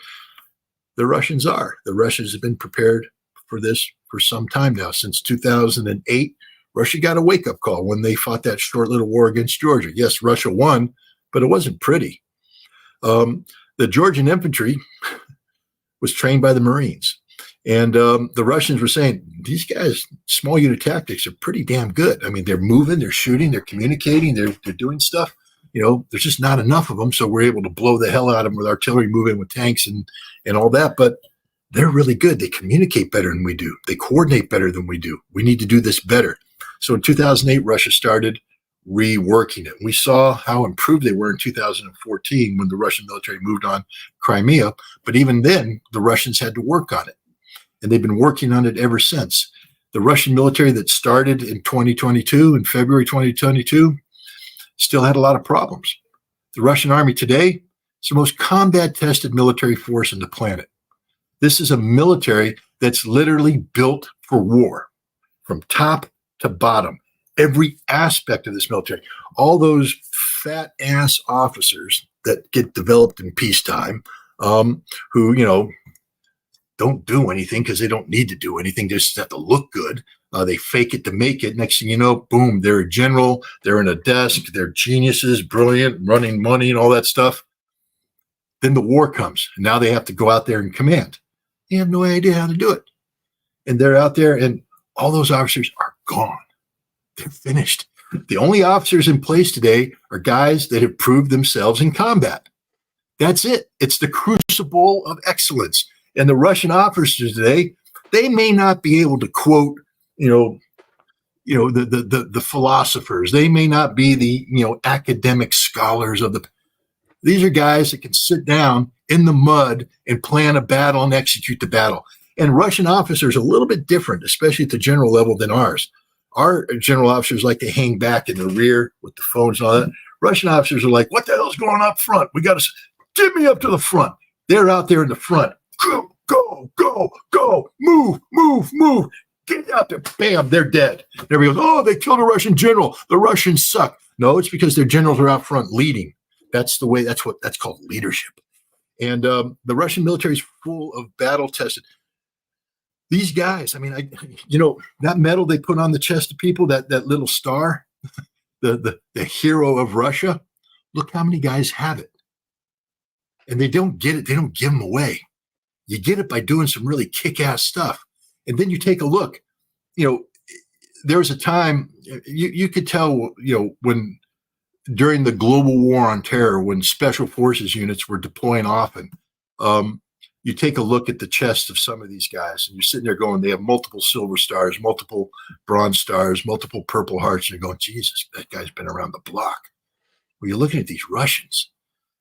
The Russians are. The Russians have been prepared for this for some time now. Since 2008, Russia got a wake-up call when they fought that short little war against Georgia. Yes, Russia won, but it wasn't pretty. The Georgian infantry was trained by the Marines. And the Russians were saying, these guys, small unit tactics are pretty damn good. I mean, they're moving, they're shooting, they're communicating, they're doing stuff. There's just not enough of them, so we're able to blow the hell out of them with artillery, move in with tanks and all that. But they're really good. They communicate better than we do. They coordinate better than we do. We need to do this better. So in 2008, Russia started reworking it. We saw how improved they were in 2014 when the Russian military moved on Crimea. But even then, the Russians had to work on it. And they've been working on it ever since. The Russian military that started in 2022, in February 2022, still had a lot of problems. The Russian army today is the most combat-tested military force on the planet. This is a military that's literally built for war, from top to bottom. Every aspect of this military, all those fat-ass officers that get developed in peacetime, who, don't do anything because they don't need to do anything. They just have to look good. They fake it to make it. Next thing you know, boom, they're a general. They're in a desk. They're geniuses, brilliant, running money and all that stuff. Then the war comes. And now they have to go out there and command. They have no idea how to do it. And they're out there, and all those officers are gone. They're finished. The only officers in place today are guys that have proved themselves in combat. That's it. It's the crucible of excellence. And the Russian officers today, they may not be able to quote, the philosophers. They may not be the, academic scholars of the. These are guys that can sit down in the mud and plan a battle and execute the battle. And Russian officers are a little bit different, especially at the general level, than ours. Our general officers like to hang back in the rear with the phones and all that. Russian officers are like, what the hell's going up front? We got to get me up to the front. They're out there in the front. Go, move. Get out there. Bam, they're dead. Everybody goes, oh, they killed a Russian general. The Russians suck. No, it's because their generals are out front leading. That's the way, that's called leadership. And the Russian military is full of battle tested. These guys, that medal they put on the chest of people, that little star, the hero of Russia, look how many guys have it. And they don't get it. They don't give them away. You get it by doing some really kick-ass stuff. And then you take a look. There was a time you could tell, when during the global war on terror, when special forces units were deploying often, you take a look at the chest of some of these guys, and you're sitting there going, they have multiple silver stars, multiple bronze stars, multiple purple hearts. And you're going, Jesus, that guy's been around the block. Well, you're looking at these Russians,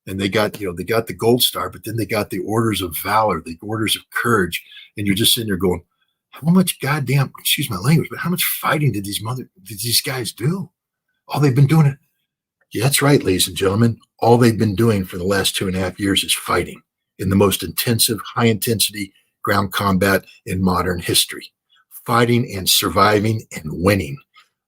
and they got the gold star, but then they got the orders of valor, the orders of courage. And you're just sitting there going, how much goddamn, excuse my language, but how much fighting did these guys do? All they've been doing it. Yeah, that's right, ladies and gentlemen. All they've been doing for the last 2.5 years is fighting in the most intensive, high-intensity ground combat in modern history. Fighting and surviving and winning.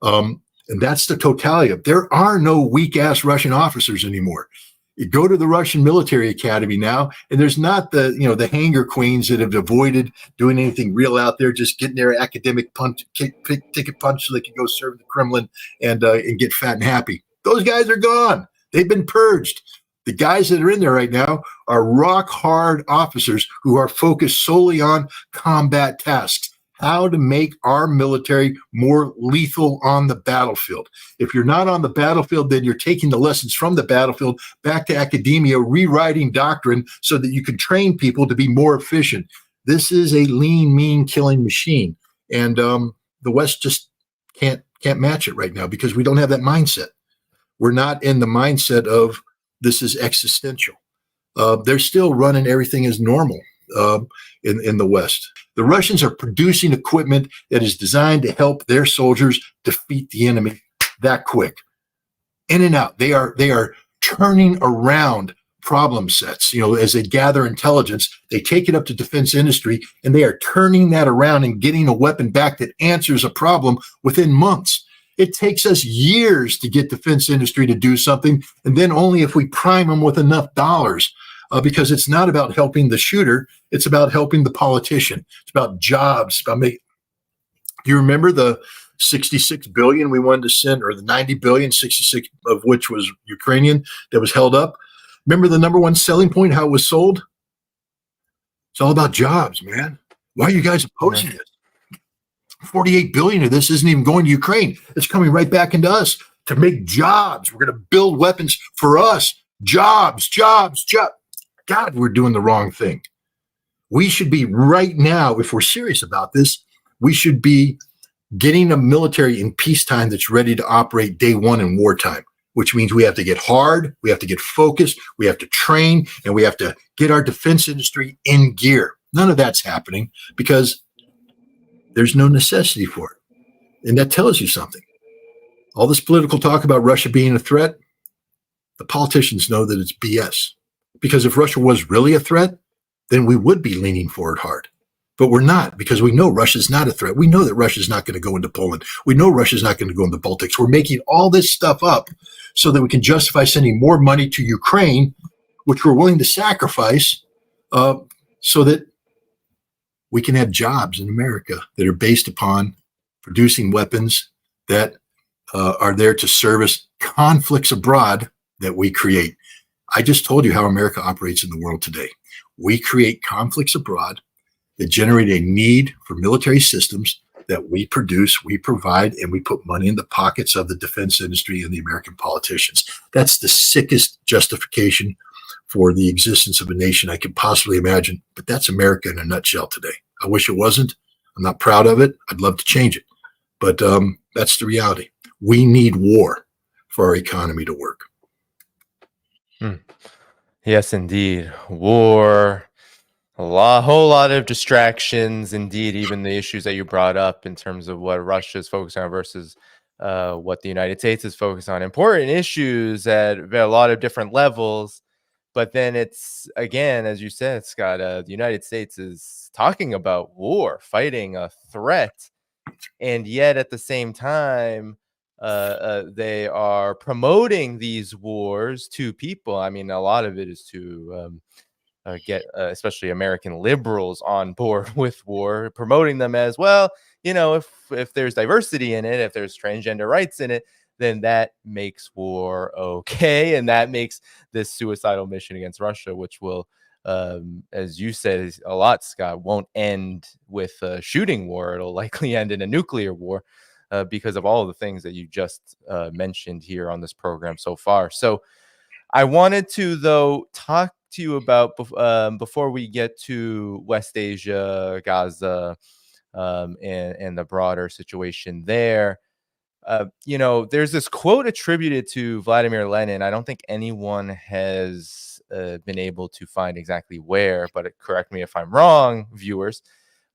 And that's the totality of it. There are no weak-ass Russian officers anymore. You go to the Russian military academy now, and there's not the hanger queens that have avoided doing anything real out there, just getting their academic ticket punch so they can go serve the Kremlin and get fat and happy. Those guys are gone. They've been purged. The guys that are in there right now are rock hard officers who are focused solely on combat tasks, how to make our military more lethal on the battlefield. If you're not on the battlefield, then you're taking the lessons from the battlefield back to academia, rewriting doctrine so that you can train people to be more efficient. This is a lean, mean killing machine. And the West just can't match it right now because we don't have that mindset. We're not in the mindset of this is existential. They're still running everything as normal in the West. The Russians are producing equipment that is designed to help their soldiers defeat the enemy that quick. In and out. They are turning around problem sets. As they gather intelligence, they take it up to defense industry, and they are turning that around and getting a weapon back that answers a problem within months. It takes us years to get defense industry to do something, and then only if we prime them with enough dollars, because it's not about helping the shooter. It's about helping the politician. It's about jobs. Do you remember the 66 billion we wanted to send, or the 90 billion, 66 of which was Ukrainian, that was held up? Remember the number one selling point, how it was sold? It's all about jobs, man. Why are you guys opposing this? 48 billion of this isn't even going to Ukraine. It's coming right back into us to make jobs. We're going to build weapons for us. Jobs. God, we're doing the wrong thing. We should be right now, if we're serious about this, we should be getting a military in peacetime that's ready to operate day one in wartime, which means we have to get hard, we have to get focused, we have to train, and we have to get our defense industry in gear. None of that's happening because there's no necessity for it. And that tells you something. All this political talk about Russia being a threat, the politicians know that it's BS. Because if Russia was really a threat, then we would be leaning forward hard. But we're not, because we know Russia's not a threat. We know that Russia's not going to go into Poland. We know Russia's not going to go into the Baltics. We're making all this stuff up so that we can justify sending more money to Ukraine, which we're willing to sacrifice so that we can have jobs in America that are based upon producing weapons that are there to service conflicts abroad that we create. I just told you how America operates in the world today. We create conflicts abroad that generate a need for military systems that we produce, we provide, and we put money in the pockets of the defense industry and the American politicians. That's the sickest justification for the existence of a nation I could possibly imagine. But that's America in a nutshell today. I wish it wasn't. I'm not proud of it. I'd love to change it. But that's the reality. We need war for our economy to work. Yes, indeed. War, whole lot of distractions. Indeed, even the issues that you brought up in terms of what Russia is focused on versus what the United States is focused on. Important issues at a lot of different levels. But then it's, again, as you said, Scott, the United States is talking about war, fighting a threat. And yet at the same time, they are promoting these wars to people. I mean, a lot of it is to get especially American liberals on board with war, promoting them as, well, you know, if there's diversity in it, if there's transgender rights in it, then that makes war okay. And that makes this suicidal mission against Russia, which will, as you said a lot, Scott, won't end with a shooting war. It'll likely end in a nuclear war because of all of the things that you just mentioned here on this program so far. So I wanted to, though, talk to you about before we get to West Asia, Gaza, and the broader situation there. You know, there's this quote attributed to Vladimir Lenin. I don't think anyone has been able to find exactly where, but correct me if I'm wrong, viewers.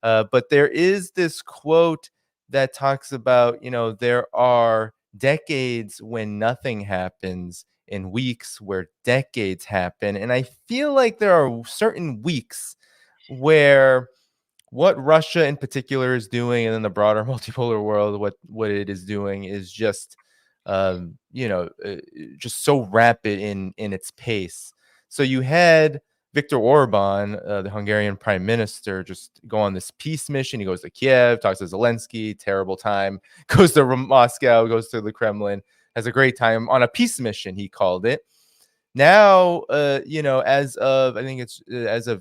But there is this quote that talks about, you know, there are decades when nothing happens and weeks where decades happen. And I feel like there are certain weeks where what Russia in particular is doing, and then the broader multipolar world, what it is doing is just, just so rapid in its pace. So you had Viktor Orban, the Hungarian prime minister, just go on this peace mission. He goes to Kiev, talks to Zelensky, terrible time, goes to Moscow, goes to the Kremlin, has a great time on a peace mission, he called it. Now, as of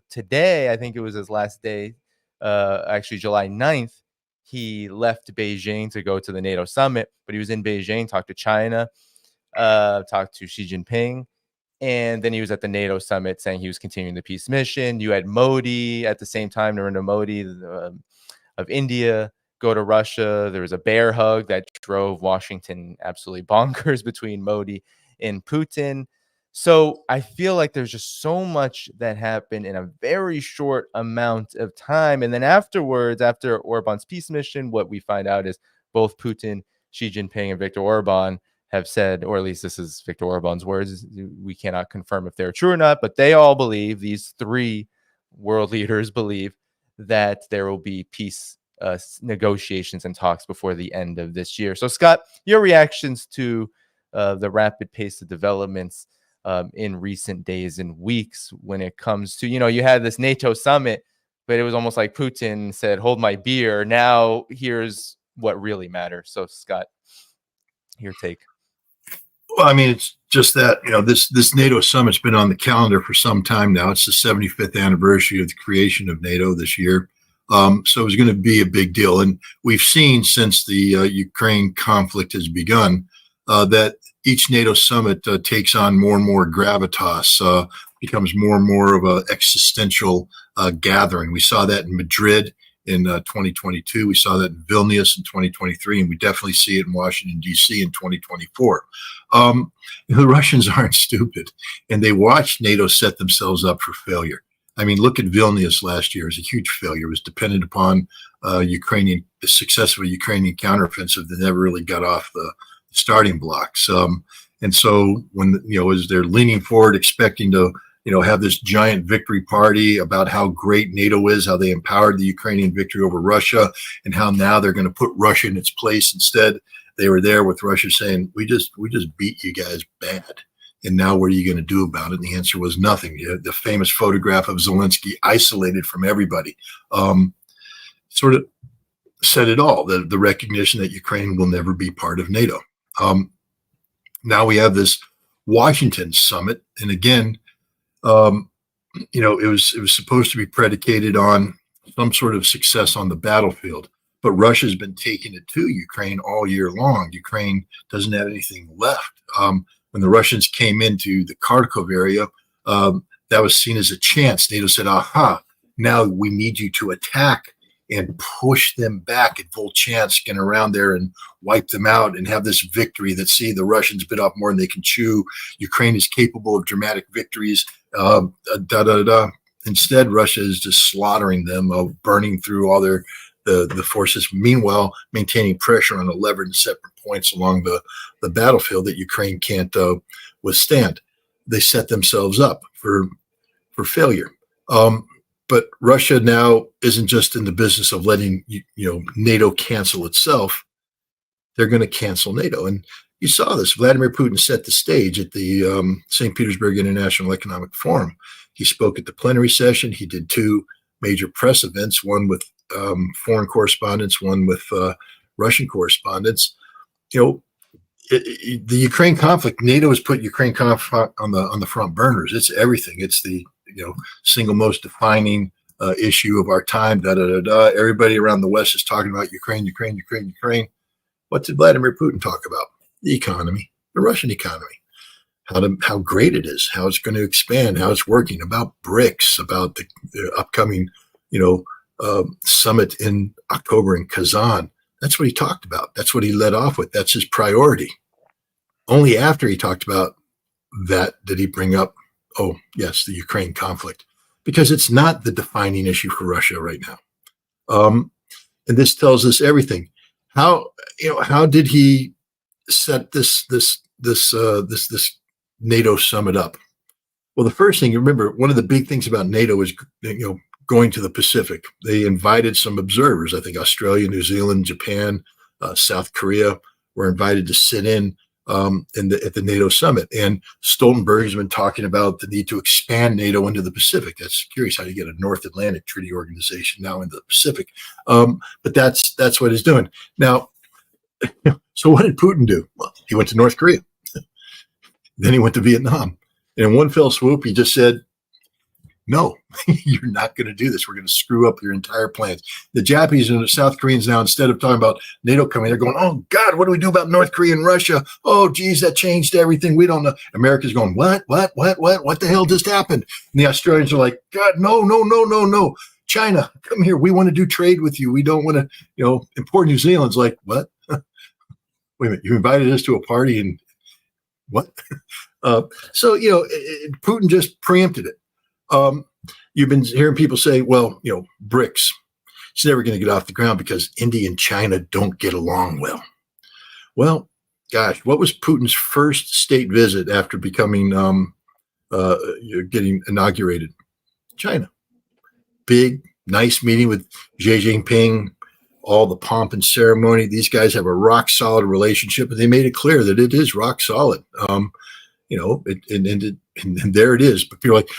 today, I think it was his last day, actually July 9th, he left Beijing to go to the NATO summit, but he was in Beijing, talked to China, talked to Xi Jinping, and then he was at the NATO summit saying he was continuing the peace mission. You had Modi at the same time, Narendra Modi of India, go to Russia. There was a bear hug that drove Washington absolutely bonkers between Modi and Putin. So I feel like there's just so much that happened in a very short amount of time. And then afterwards, after Orban's peace mission, what we find out is both Putin, Xi Jinping, and Viktor Orban have said, or at least this is Viktor Orban's words, we cannot confirm if they're true or not, but they all believe, these three world leaders believe, that there will be peace negotiations and talks before the end of this year. So, Scott, your reactions to the rapid pace of developments in recent days and weeks when it comes to, you had this NATO summit, but it was almost like Putin said, hold my beer. Now here's what really matters. So, Scott, your take. Well, I mean, it's just that, this NATO summit's been on the calendar for some time now. It's the 75th anniversary of the creation of NATO this year. So it's going to be a big deal. And we've seen since the Ukraine conflict has begun that each NATO summit takes on more and more gravitas, becomes more and more of an existential gathering. We saw that in Madrid in 2022. We saw that in Vilnius in 2023, and we definitely see it in Washington, D.C. in 2024. The Russians aren't stupid, and they watched NATO set themselves up for failure. I mean, look at Vilnius last year. It was a huge failure. It was dependent upon the successful Ukrainian counteroffensive that never really got off the starting blocks. And so when, as they're leaning forward, expecting to, have this giant victory party about how great NATO is, how they empowered the Ukrainian victory over Russia, and how now they're going to put Russia in its place. Instead, they were there with Russia saying, we just beat you guys bad. And now what are you going to do about it? And the answer was nothing. The famous photograph of Zelensky isolated from everybody. sort of said it all, the recognition that Ukraine will never be part of NATO. Now we have this Washington summit. And again, it was supposed to be predicated on some sort of success on the battlefield. But Russia's been taking it to Ukraine all year long. Ukraine doesn't have anything left. When the Russians came into the Kharkov area, that was seen as a chance. NATO said, aha, now we need you to attack and push them back at Volchansk and around there and wipe them out and have this victory that, see, the Russians bit off more than they can chew. Ukraine is capable of dramatic victories. Instead, Russia is just slaughtering them, burning through all the forces. Meanwhile, maintaining pressure on 11 separate points along the battlefield that Ukraine can't withstand. They set themselves up for failure. But Russia now isn't just in the business of letting NATO cancel itself. They're going to cancel NATO. And you saw this. Vladimir Putin set the stage at the St. Petersburg International Economic Forum. He spoke at the plenary session. He did 2 major press events, one with foreign correspondents, one with Russian correspondents. The Ukraine conflict, NATO has put Ukraine conflict on the front burners. It's everything. It's the single most defining issue of our time. Everybody around the West is talking about Ukraine, Ukraine, Ukraine, Ukraine. What did Vladimir Putin talk about? The economy, the Russian economy, how great it is, how it's going to expand, how it's working, about BRICS, about the upcoming, summit in October in Kazan. That's what he talked about. That's what he led off with. That's his priority. Only after he talked about that did he bring up, oh, yes, the Ukraine conflict, because it's not the defining issue for Russia right now. And this tells us everything. How did he set this NATO summit up? Well, the first thing, you remember, one of the big things about NATO is, going to the Pacific. They invited some observers. I think Australia, New Zealand, Japan, South Korea were invited to sit in at the NATO summit. And Stoltenberg has been talking about the need to expand NATO into the Pacific. That's curious how you get a North Atlantic Treaty Organization now into the Pacific. But that's what he's doing. Now, so what did Putin do? Well, he went to North Korea. Then he went to Vietnam. And in one fell swoop, he just said, no, you're not going to do this. We're going to screw up your entire plans. The Japanese and the South Koreans now, instead of talking about NATO coming, they're going, oh, God, what do we do about North Korea and Russia? Oh, geez, that changed everything. We don't know. America's going, what the hell just happened? And the Australians are like, God, no. China, come here. We want to do trade with you. We don't want to, import New Zealand's like, what? Wait a minute. You invited us to a party and what? So, Putin just preempted it. You've been hearing people say, well, BRICS, it's never going to get off the ground because India and China don't get along well. Well, gosh, what was Putin's first state visit after becoming, getting inaugurated? China. Big, nice meeting with Xi Jinping, all the pomp and ceremony. These guys have a rock solid relationship, and they made it clear that it is rock solid. And there it is. But people are like,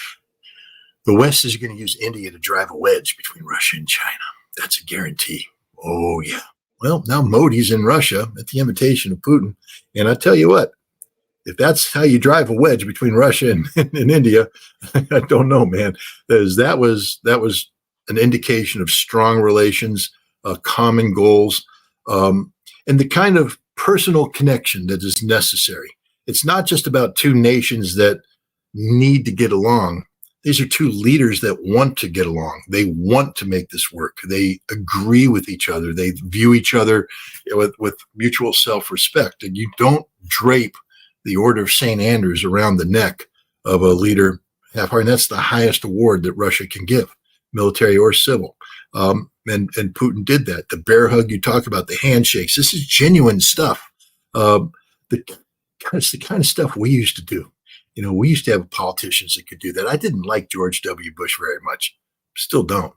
the West is going to use India to drive a wedge between Russia and China. That's a guarantee. Oh, yeah. Well, now Modi's in Russia at the invitation of Putin. And I tell you what, if that's how you drive a wedge between Russia and India, I don't know, man. That was an indication of strong relations, common goals, and the kind of personal connection that is necessary. It's not just about two nations that need to get along. These are two leaders that want to get along. They want to make this work. They agree with each other. They view each other with mutual self-respect. And you don't drape the Order of St. Andrews around the neck of a leader half-hearted. And that's the highest award that Russia can give, military or civil. And Putin did that. The bear hug you talk about, the handshakes. This is genuine stuff. It's the kind of stuff we used to do. We used to have politicians that could do that. I didn't like George W. Bush very much. Still don't.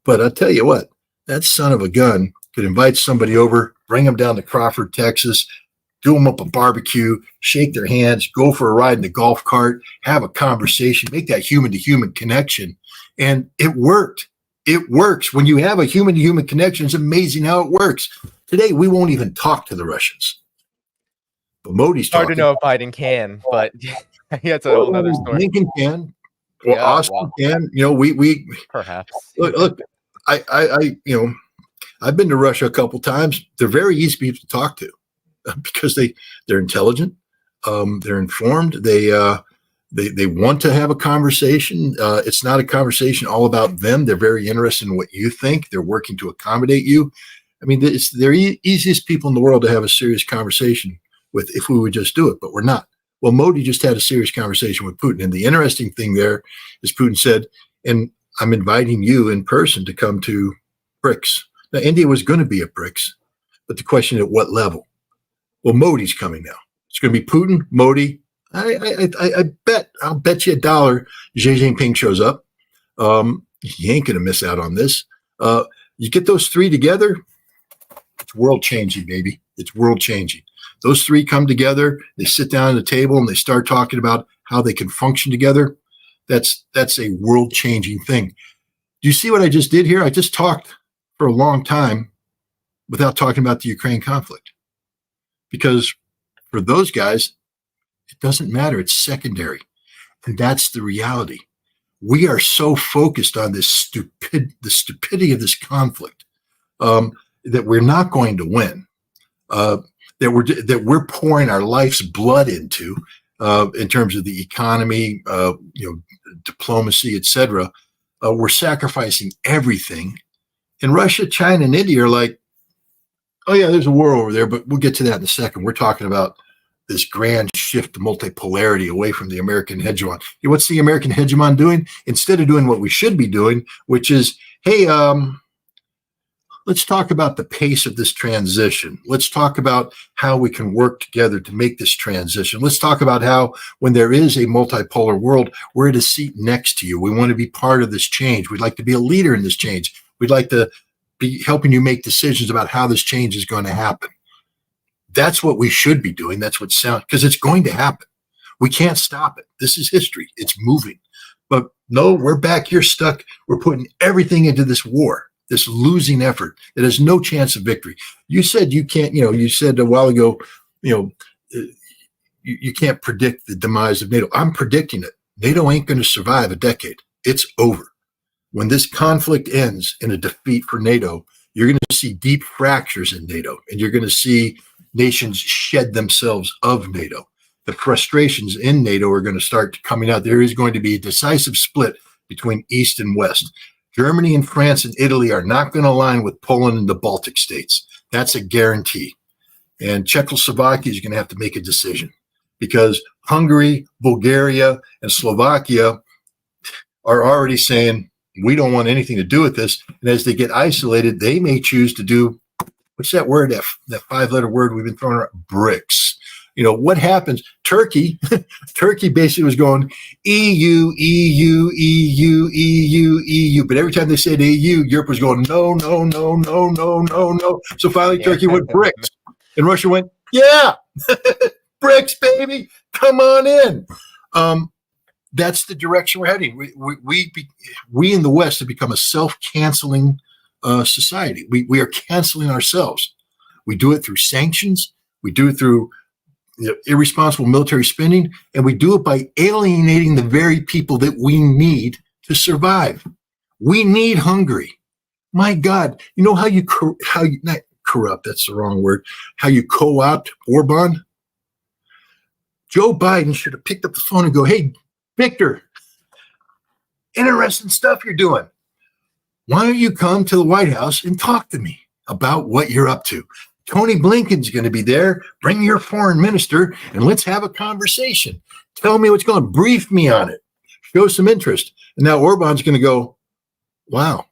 But I'll tell you what, that son of a gun could invite somebody over, bring them down to Crawford, Texas, do them up a barbecue, shake their hands, go for a ride in the golf cart, have a conversation, make that human-to-human connection. And it worked. It works. When you have a human-to-human connection, it's amazing how it works. Today, we won't even talk to the Russians. But Modi's Hard to talking. know if Biden can, but that's a whole other story. Lincoln can, or Yeah, Austin well, can. we perhaps. look. I've been to Russia a couple times. They're very easy people to talk to because they're intelligent, they're informed, they want to have a conversation. It's not a conversation all about them. They're very interested in what you think. They're working to accommodate you. I mean, they're easiest people in the world to have a serious conversation with if we would just do it, but we're not. Well, Modi just had a serious conversation with Putin. And the interesting thing there is Putin said, and I'm inviting you in person to come to BRICS. Now, India was going to be at BRICS, but the question at what level? Well, Modi's coming now. It's going to be Putin, Modi. I'll bet you $1 Xi Jinping shows up. You ain't going to miss out on this. You get those three together, it's world changing, baby. It's world changing. Those three come together, they sit down at a table and they start talking about how they can function together. That's a world changing thing. Do you see what I just did here? I just talked for a long time without talking about the Ukraine conflict. Because for those guys, it doesn't matter. It's secondary. And that's the reality. We are so focused on the stupidity of this conflict that we're not going to win. That we're pouring our life's blood into in terms of the economy, diplomacy, etc. We're sacrificing everything. And Russia, China, and India are like, oh yeah, there's a war over there, but we'll get to that in a second. We're talking about this grand shift to multipolarity away from the American hegemon. What's the American hegemon doing? Instead of doing what we should be doing, which is, hey, let's talk about the pace of this transition. Let's talk about how we can work together to make this transition. Let's talk about how when there is a multipolar world, we're at a seat next to you. We want to be part of this change. We'd like to be a leader in this change. We'd like to be helping you make decisions about how this change is going to happen. That's what we should be doing. That's what sounds, because it's going to happen. We can't stop it. This is history. It's moving. But no, we're back here stuck. We're putting everything into this war, this losing effort that has no chance of victory. You said you can't, you said a while ago, you can't predict the demise of NATO. I'm predicting it. NATO ain't going to survive a decade. It's over. When this conflict ends in a defeat for NATO, you're going to see deep fractures in NATO, and you're going to see nations shed themselves of NATO. The frustrations in NATO are going to start coming out. There is going to be a decisive split between East and West. Germany and France and Italy are not going to align with Poland and the Baltic states. That's a guarantee. And Czechoslovakia is going to have to make a decision because Hungary, Bulgaria, and Slovakia are already saying, we don't want anything to do with this. And as they get isolated, they may choose to do, what's that word, that five-letter word we've been throwing around? BRICS. What happens? Turkey basically was going EU, EU, EU, EU, EU. But every time they said EU, Europe was going, no, no, no, no, no, no, no. So finally, Turkey went BRICS. And Russia went, yeah, BRICS, baby, come on in. That's the direction we're heading. We in the West have become a self-canceling society. We are canceling ourselves. We do it through sanctions. We do it through irresponsible military spending, and we do it by alienating the very people that we need to survive. We need Hungary. My God, you know how you not corrupt? That's the wrong word. How you co-opt Orban? Joe Biden should have picked up the phone and go, "Hey, Victor, interesting stuff you're doing. Why don't you come to the White House and talk to me about what you're up to? Tony Blinken's going to be there. Bring your foreign minister and let's have a conversation. Tell me what's going on. Brief me on it. Show some interest." And now Orban's going to go, wow,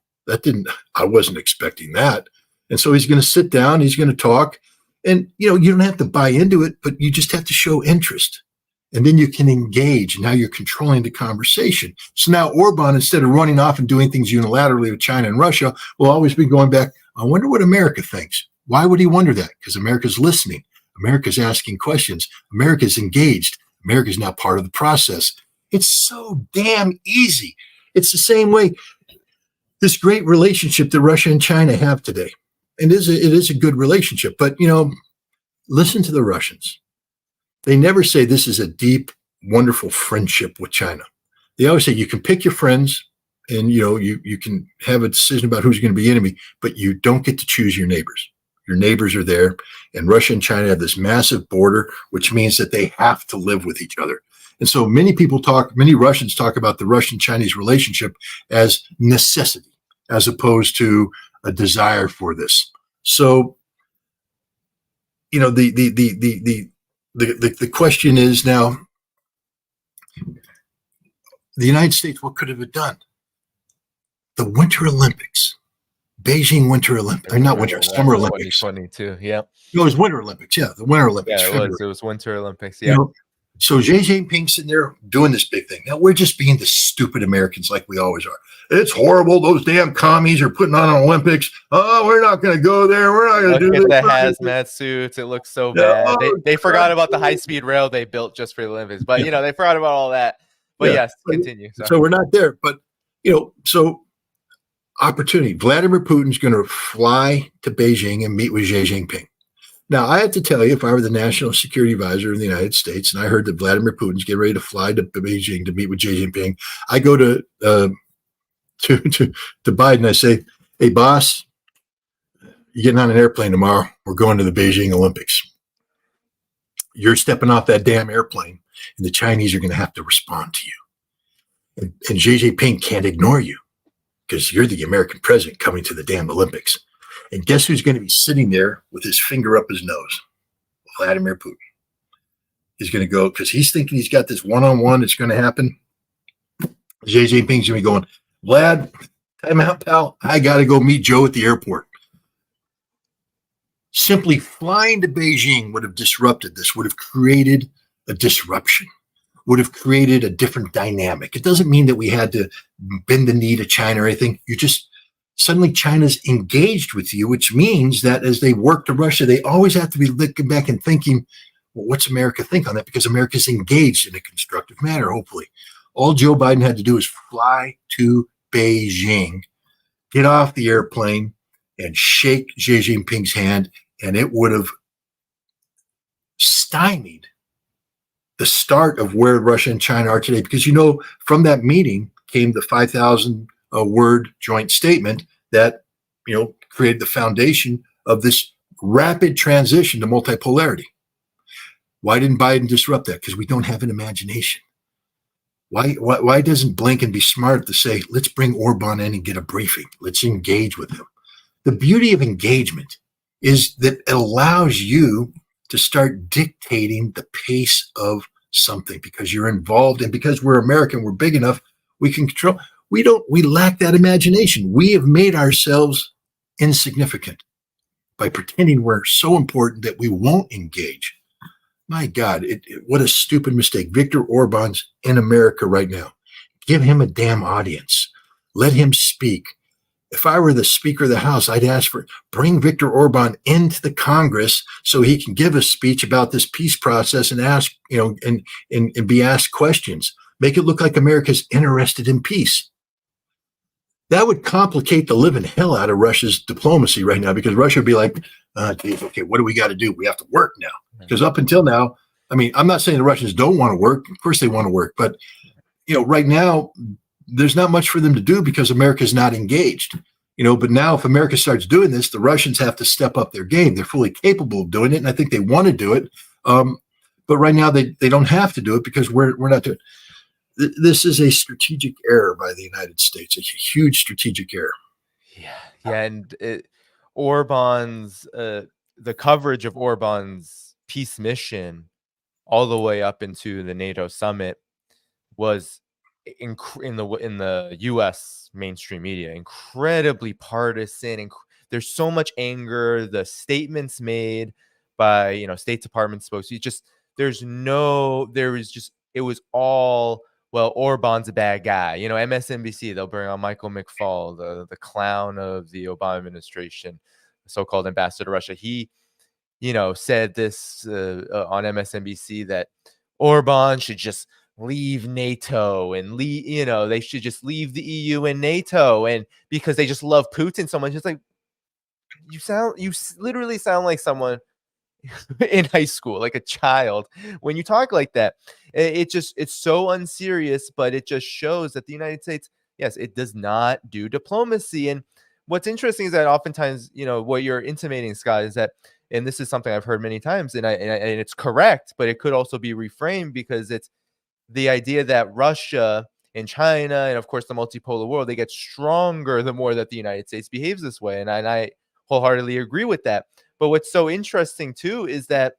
I wasn't expecting that. And so he's going to sit down. He's going to talk. And, you don't have to buy into it, but you just have to show interest. And then you can engage. Now you're controlling the conversation. So now Orban, instead of running off and doing things unilaterally with China and Russia, will always be going back, I wonder what America thinks. Why would he wonder that? Because America's listening. America's asking questions. America's engaged. America's now part of the process. It's so damn easy. It's the same way. this great relationship that Russia and China have today. And it is a good relationship. But, listen to the Russians. They never say this is a deep, wonderful friendship with China. They always say you can pick your friends and, you can have a decision about who's going to be enemy, but you don't get to choose your neighbors. Your neighbors are there. And Russia and China have this massive border, which means that they have to live with each other. And so many Russians talk about the Russian-Chinese relationship as necessity, as opposed to a desire for this. So, the question is now, the United States, what could have it done? The Winter Olympics, Beijing Winter Olympics, or not winter, Summer Olympics. 2022, yeah. No, it was Winter Olympics, yeah, the Winter Olympics. Yeah, it was Winter Olympics, yeah. So Xi Jinping sitting there doing this big thing. Now we're just being the stupid Americans like we always are. It's horrible. Those damn commies are putting on an Olympics. Oh, we're not going to go there. We're not going to do this. Look at the hazmat suits. It looks so bad. They forgot about the high-speed rail they built just for the Olympics. But, they forgot about all that. But yes, continue. Sorry. So we're not there. But, so opportunity. Vladimir Putin's going to fly to Beijing and meet with Xi Jinping. Now, I have to tell you, if I were the national security advisor in the United States and I heard that Vladimir Putin's getting ready to fly to Beijing to meet with Xi Jinping, I go to Biden. I say, "Hey, boss, you're getting on an airplane tomorrow. We're going to the Beijing Olympics. You're stepping off that damn airplane, and the Chinese are going to have to respond to you. And Xi Jinping can't ignore you because you're the American president coming to the damn Olympics." And guess who's going to be sitting there with his finger up his nose? Vladimir Putin. He's going to go because he's thinking he's got this one-on-one that's going to happen. Xi Jinping's going to be going, "Vlad, time out, pal. I got to go meet Joe at the airport." Simply flying to Beijing would have disrupted this, would have created a disruption, would have created a different dynamic. It doesn't mean that we had to bend the knee to China or anything. Suddenly China's engaged with you, which means that as they work to Russia, they always have to be looking back and thinking, well, what's America think on that? Because America's engaged in a constructive manner, hopefully. All Joe Biden had to do is fly to Beijing, get off the airplane, and shake Xi Jinping's hand, and it would have stymied the start of where Russia and China are today. Because, from that meeting came the 5,000 word joint statement that created the foundation of this rapid transition to multipolarity. Why didn't Biden disrupt that? Because we don't have an imagination. Why doesn't Blinken be smart to say, let's bring Orban in and get a briefing? Let's engage with him. The beauty of engagement is that it allows you to start dictating the pace of something because you're involved, and because we're American, we're big enough, we can control. We lack that imagination. We have made ourselves insignificant by pretending we're so important that we won't engage. My God, what a stupid mistake. Viktor Orban's in America right now. Give him a damn audience. Let him speak. If I were the Speaker of the House, I'd ask bring Viktor Orban into the Congress so he can give a speech about this peace process and ask, and be asked questions. Make it look like America's interested in peace. That would complicate the living hell out of Russia's diplomacy right now, because Russia would be like, okay, what do we got to do? We have to work now. Because up until now, I'm not saying the Russians don't want to work. Of course they want to work. But, right now, there's not much for them to do because America's not engaged. But now if America starts doing this, the Russians have to step up their game. They're fully capable of doing it, and I think they want to do it. But right now they don't have to do it because we're not doing it. This is a strategic error by the United States, a huge strategic error. Yeah, and Orban's the coverage of Orban's peace mission all the way up into the NATO summit was in the U.S. mainstream media incredibly partisan. There's so much anger. The statements made by State Department spokespeople, it was all, well, Orban's a bad guy. MSNBC, they'll bring on Michael McFaul, the clown of the Obama administration, the so-called ambassador to Russia. He, said this on MSNBC that Orban should just leave NATO and leave, they should just leave the EU and NATO, and because they just love Putin so much. It's like, you literally sound like someone in high school, like a child, when you talk like that. It's so unserious, but it just shows that the United States, yes, it does not do diplomacy. And what's interesting is that oftentimes, what you're intimating, Scott, is that, and this is something I've heard many times, and it's correct, but it could also be reframed, because it's the idea that Russia and China, and of course the multipolar world, they get stronger the more that the United States behaves this way. And I wholeheartedly agree with that. But what's so interesting too is that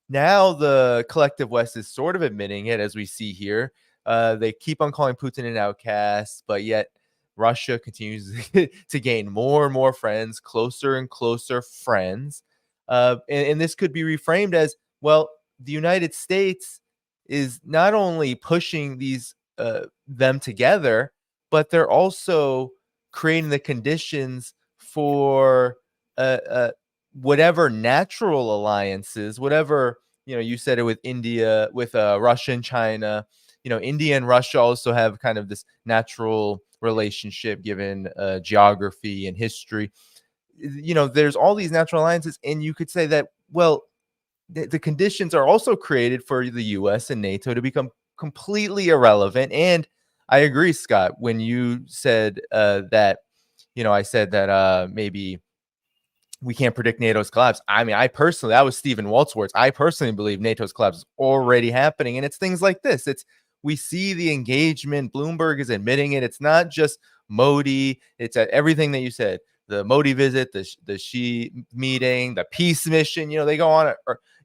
now the collective West is sort of admitting it, as we see here. They keep on calling Putin an outcast, but yet Russia continues to gain more and more friends, closer and closer friends. And this could be reframed as, well, the United States is not only pushing them together, but they're also creating the conditions for whatever natural alliances, whatever, you said it with India, with Russia and China. India and Russia also have kind of this natural relationship, given geography and history. There's all these natural alliances, and you could say that, well, the conditions are also created for the US and NATO to become completely irrelevant. And I agree, Scott, when you said that, I said that maybe we can't predict NATO's collapse. I mean, that was Stephen Walt's words. I personally believe NATO's collapse is already happening. And it's things like this. We see the engagement. Bloomberg is admitting it. It's not just Modi. It's at everything that you said. The Modi visit, the Xi meeting, the peace mission, they go on,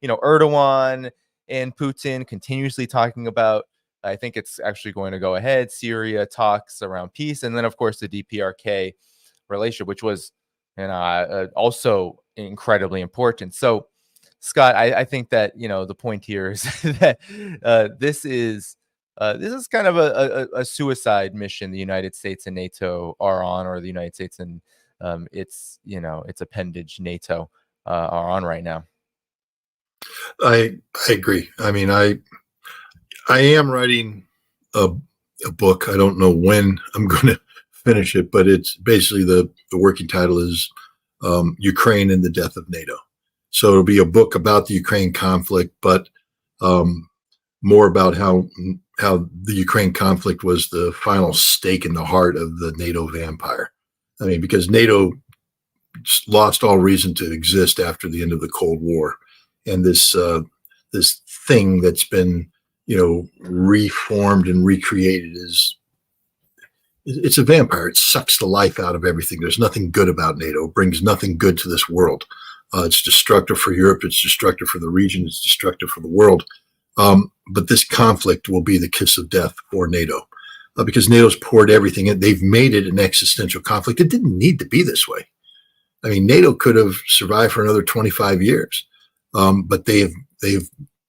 Erdogan and Putin continuously talking about, I think it's actually going to go ahead, Syria talks around peace. And then, of course, the DPRK relationship, which was also incredibly important. So, Scott, I think that, the point here is that this is kind of a suicide mission the United States and NATO are on, or the United States and its appendage NATO are on right now. I agree. I mean, I am writing a book. I don't know when I'm going to finish it, but it's basically the working title is Ukraine and the Death of NATO. So it'll be a book about the Ukraine conflict, but more about how the Ukraine conflict was the final stake in the heart of the NATO vampire. I mean, because NATO lost all reason to exist after the end of the Cold War, and this thing that's been reformed and recreated it's a vampire. It sucks the life out of everything. There's nothing good about NATO. It brings nothing good to this world. It's destructive for Europe. It's destructive for the region. It's destructive for the world. But this conflict will be the kiss of death for NATO, because NATO's poured everything in. They've made it an existential conflict. It didn't need to be this way. I mean, NATO could have survived for another 25 years, but they've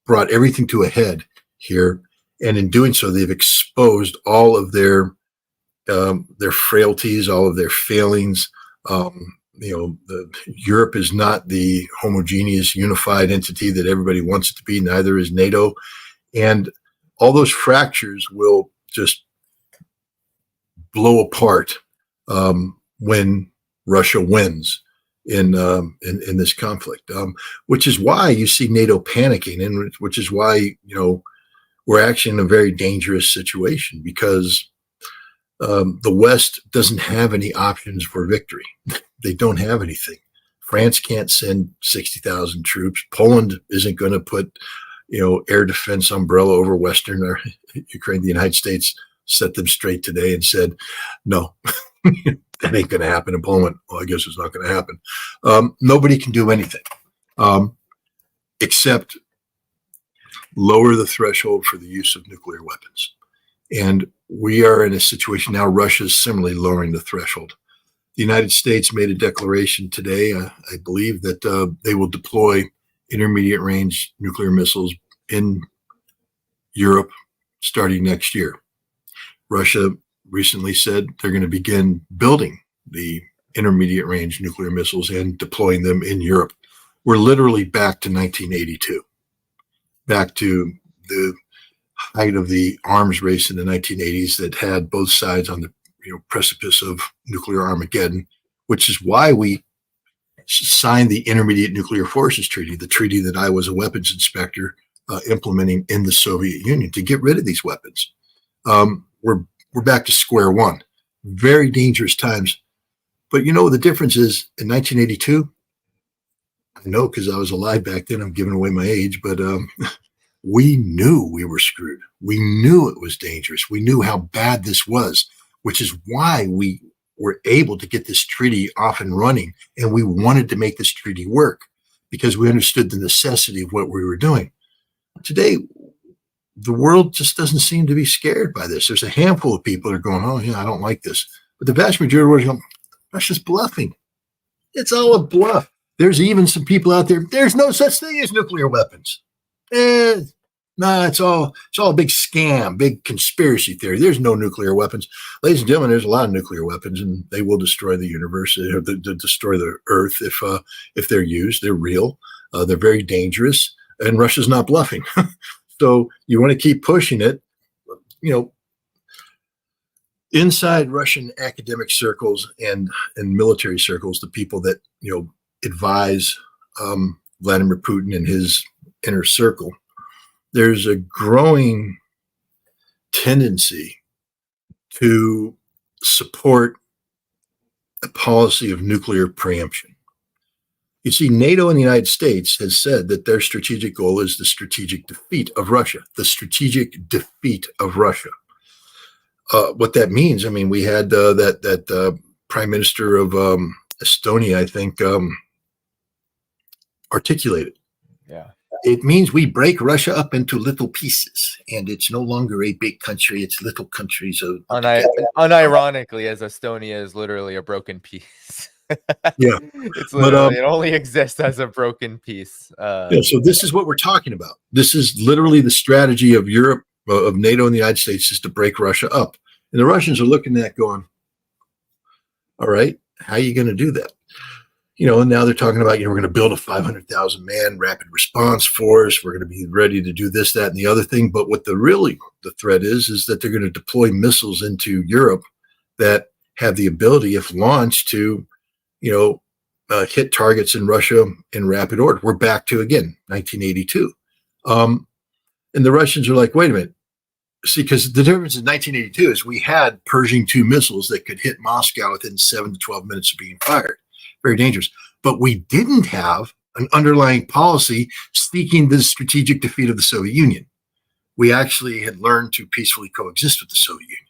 brought everything to a head here, and in doing so, they've exposed all of their frailties, all of their failings. Europe is not the homogeneous, unified entity that everybody wants it to be. Neither is NATO, and all those fractures will just blow apart when Russia wins in this conflict. Which is why you see NATO panicking, and which is why we're actually in a very dangerous situation, because the West doesn't have any options for victory. They don't have anything. France can't send 60,000 troops. Poland isn't going to put, air defense umbrella over Western or Ukraine. The United States set them straight today and said, no, that ain't going to happen. And Poland went, well, I guess it's not going to happen. Nobody can do anything except lower the threshold for the use of nuclear weapons. And we are in a situation now, Russia is similarly lowering the threshold. The United States made a declaration today, I believe, that they will deploy intermediate range nuclear missiles in Europe starting next year. Russia recently said they're going to begin building the intermediate range nuclear missiles and deploying them in Europe. We're literally back to 1982, back to the height of the arms race in the 1980s that had both sides on the precipice of nuclear Armageddon, which is why we signed the Intermediate Nuclear Forces Treaty, the treaty that I was a weapons inspector implementing in the Soviet Union to get rid of these weapons. We're back to square one. Very dangerous times. But the difference is in 1982, I know because I was alive back then, I'm giving away my age, but we knew we were screwed. We knew it was dangerous. We knew how bad this was, which is why we were able to get this treaty off and running. And we wanted to make this treaty work because we understood the necessity of what we were doing. Today, the world just doesn't seem to be scared by this. There's a handful of people that are going, oh, yeah, I don't like this. But the vast majority of the world is going, Russia's bluffing. It's all a bluff. There's even some people out there, there's no such thing as nuclear weapons. No, it's all a big scam, big conspiracy theory. There's no nuclear weapons. Ladies and gentlemen, there's a lot of nuclear weapons, and they will destroy the universe, or destroy the earth if they're used. They're real. They're very dangerous, and Russia's not bluffing. So you want to keep pushing it. Inside Russian academic circles and military circles, the people that advise Vladimir Putin and his inner circle, there's a growing tendency to support a policy of nuclear preemption. You see, NATO and the United States has said that their strategic goal is the strategic defeat of Russia, the strategic defeat of Russia. What that means, I mean, we had that Prime Minister of Estonia, I think, articulated. Yeah. It means we break Russia up into little pieces, and it's no longer a big country; it's little countries. Unironically, as Estonia is literally a broken piece. Yeah, it's literally it only exists as a broken piece. Yeah, so this is what we're talking about. This is literally the strategy of Europe, of NATO, and the United States is to break Russia up, and the Russians are looking at that, going, "All right, how are you going to do that?" And now they're talking about, we're going to build a 500,000 man rapid response force. We're going to be ready to do this, that, and the other thing. But what the threat is that they're going to deploy missiles into Europe that have the ability, if launched, to, hit targets in Russia in rapid order. We're back to, again, 1982. And the Russians are like, wait a minute. See, because the difference in 1982 is we had Pershing 2 missiles that could hit Moscow within 7 to 12 minutes of being fired. Very dangerous. But we didn't have an underlying policy seeking the strategic defeat of the Soviet Union. We actually had learned to peacefully coexist with the Soviet Union.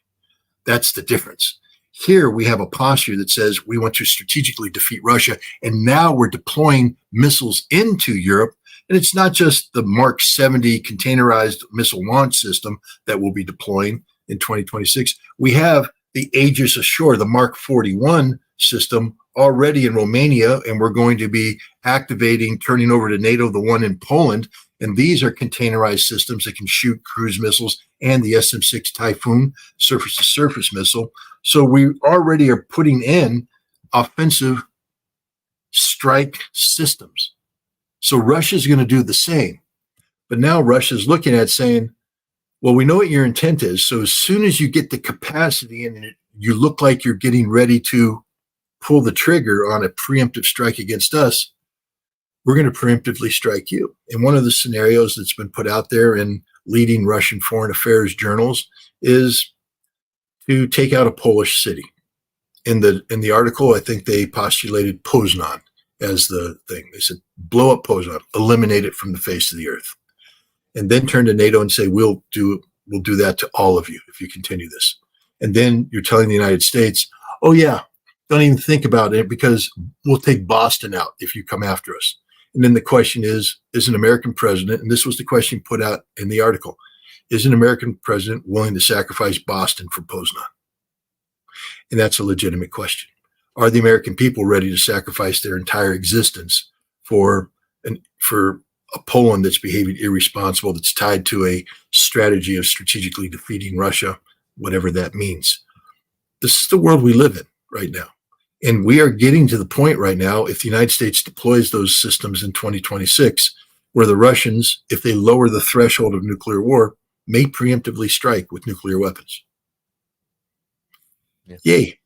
That's the difference. Here we have a posture that says we want to strategically defeat Russia, and now we're deploying missiles into Europe. And it's not just the Mark 70 containerized missile launch system that we'll be deploying in 2026. We have the Aegis Ashore, the Mark 41 system already in Romania, and we're going to be turning over to NATO, the one in Poland. And these are containerized systems that can shoot cruise missiles and the SM-6 Dhaiphong surface-to-surface missile. So we already are putting in offensive strike systems. So Russia's going to do the same. But now Russia's looking at saying, well, we know what your intent is. So as soon as you get the capacity and you look like you're getting ready to pull the trigger on a preemptive strike against us, we're going to preemptively strike you. And one of the scenarios that's been put out there in leading Russian foreign affairs journals is to take out a Polish city. In the article, I think they postulated Poznan as the thing. They said, blow up Poznan, eliminate it from the face of the earth. And then turn to NATO and say, we'll do that to all of you if you continue this. And then you're telling the United States, oh yeah, don't even think about it because we'll take Boston out if you come after us. And then the question is an American president, and this was the question put out in the article, is an American president willing to sacrifice Boston for Poznan? And that's a legitimate question. Are the American people ready to sacrifice their entire existence for a Poland that's behaving irresponsible, that's tied to a strategy of strategically defeating Russia, whatever that means? This is the world we live in right now. And we are getting to the point right now, if the United States deploys those systems in 2026, where the Russians, if they lower the threshold of nuclear war, may preemptively strike with nuclear weapons. Yeah. Yay.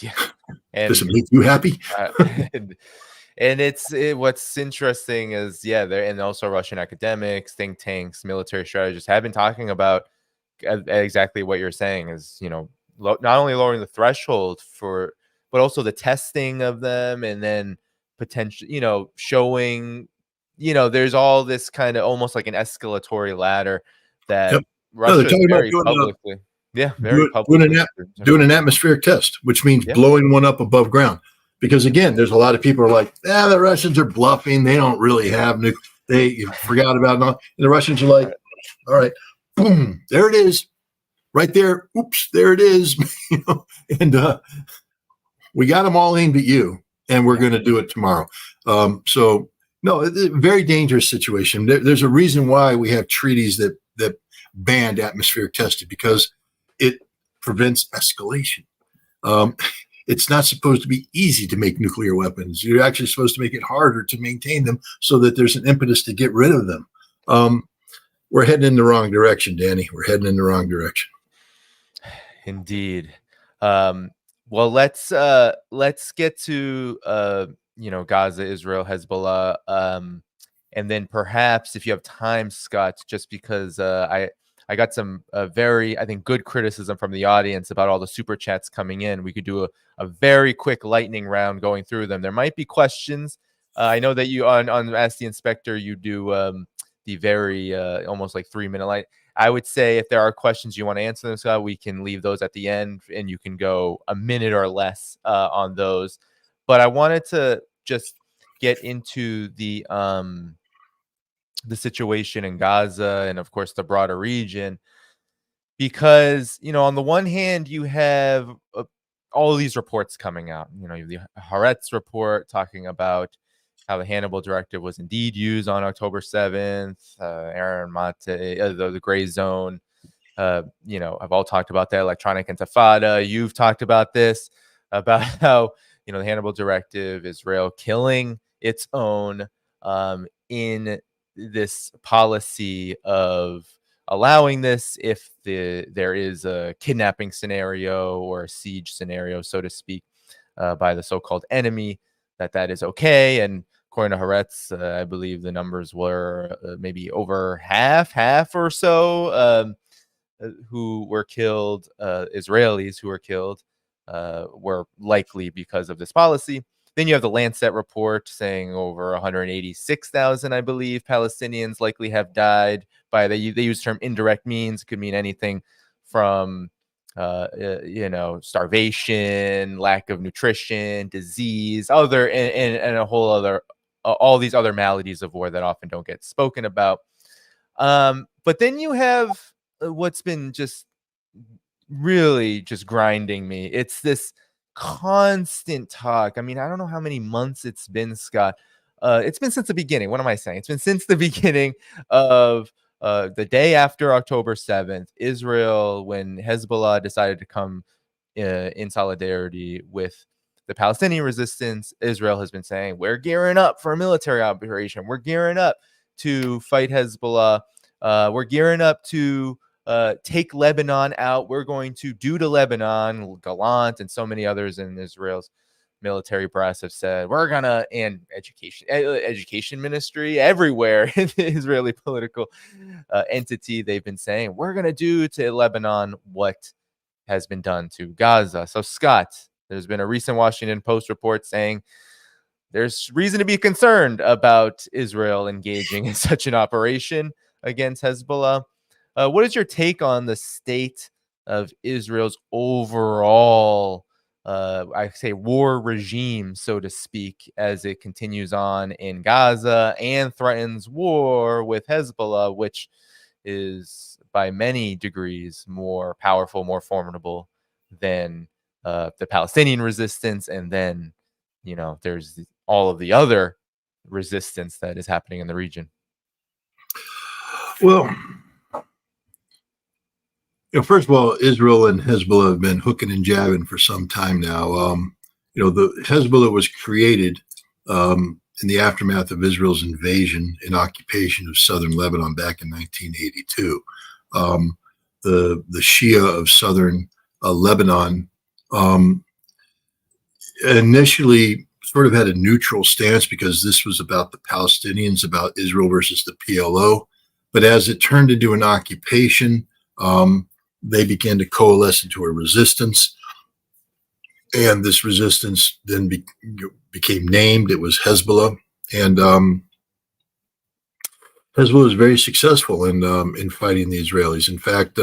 Yeah. Does it And make you happy? uh, and, what's interesting is, yeah, there, and also Russian academics, think tanks, military strategists have been talking about exactly what you're saying is, not only lowering the threshold for, but also the testing of them, and then potential, showing, there's all this kind of almost like an escalatory ladder that Yep. No, they're Russia is talking about very publicly, yeah, very doing, doing, publicly. doing an atmospheric test, which means Yeah. blowing one up above ground. Because again, there's a lot of people who are like, the Russians are bluffing. They don't really have nuke. They forgot about it. And the Russians are like, all right, boom, there it is, right there. Oops, there it is. And we got them all aimed at you, and we're going to do it tomorrow. So no, it's a very dangerous situation. There's a reason why we have treaties that banned atmospheric testing, because it prevents escalation. It's not supposed to be easy to make nuclear weapons. You're actually supposed to make it harder to maintain them so that there's an impetus to get rid of them. We're heading in the wrong direction, Danny. We're heading in the wrong direction. Indeed. Well, let's get to Gaza, Israel, Hezbollah, and then perhaps if you have time, Scott, just because I got some very, I think, good criticism from the audience about all the super chats coming in. We could do a very quick lightning round going through them. There might be questions. I know that you on Ask the Inspector, you do the very almost like 3-minute light. I would say if there are questions you want to answer them, Scott, we can leave those at the end, and you can go a minute or less on those. But I wanted to just get into the situation in Gaza and, of course, the broader region, because, on the one hand, you have all these reports coming out. You have the Haaretz report talking about how the Hannibal Directive was indeed used on October 7th, Aaron Mate, the gray zone. I've all talked about that electronic intifada. You've talked about this, about how, the Hannibal Directive, Israel killing its own in this policy of allowing this if there is a kidnapping scenario or a siege scenario, so to speak, by the so-called enemy, that is okay. And according to Haaretz, I believe the numbers were maybe over half or so who were killed, Israelis who were killed, were likely because of this policy. Then you have the Lancet report saying over 186,000, I believe, Palestinians likely have died by, they use the term indirect means. It could mean anything from starvation, lack of nutrition, disease, other, and a whole other, all these other maladies of war that often don't get spoken about. But then you have what's been just really just grinding me. It's this constant talk. I mean, I don't know how many months it's been, Scott. It's been since the beginning. What am I saying? It's been since the beginning of the day after October 7th, Israel, when Hezbollah decided to come in solidarity with the Palestinian resistance. Israel has been saying, we're gearing up for a military operation. We're gearing up to fight Hezbollah. We're gearing up to take Lebanon out. We're going to do to Lebanon. Gallant and so many others in Israel's military brass have said, we're gonna, and education ministry everywhere in the Israeli political entity, they've been saying, we're gonna do to Lebanon what has been done to Gaza. So, Scott, there's been a recent Washington Post report saying there's reason to be concerned about Israel engaging in such an operation against Hezbollah. What is your take on the state of Israel's overall, I say, war regime, so to speak, as it continues on in Gaza and threatens war with Hezbollah, which is by many degrees more powerful, more formidable than the Palestinian resistance, and then there's all of the other resistance that is happening in the region? Well, first of all, Israel and Hezbollah have been hooking and jabbing for some time now. The Hezbollah was created in the aftermath of Israel's invasion and occupation of southern Lebanon back in 1982. the Shia of southern Lebanon, initially sort of had a neutral stance because this was about the Palestinians, about Israel versus the PLO. But as it turned into an occupation, they began to coalesce into a resistance. And this resistance then became named. It was Hezbollah. And Hezbollah was very successful in fighting the Israelis. In fact,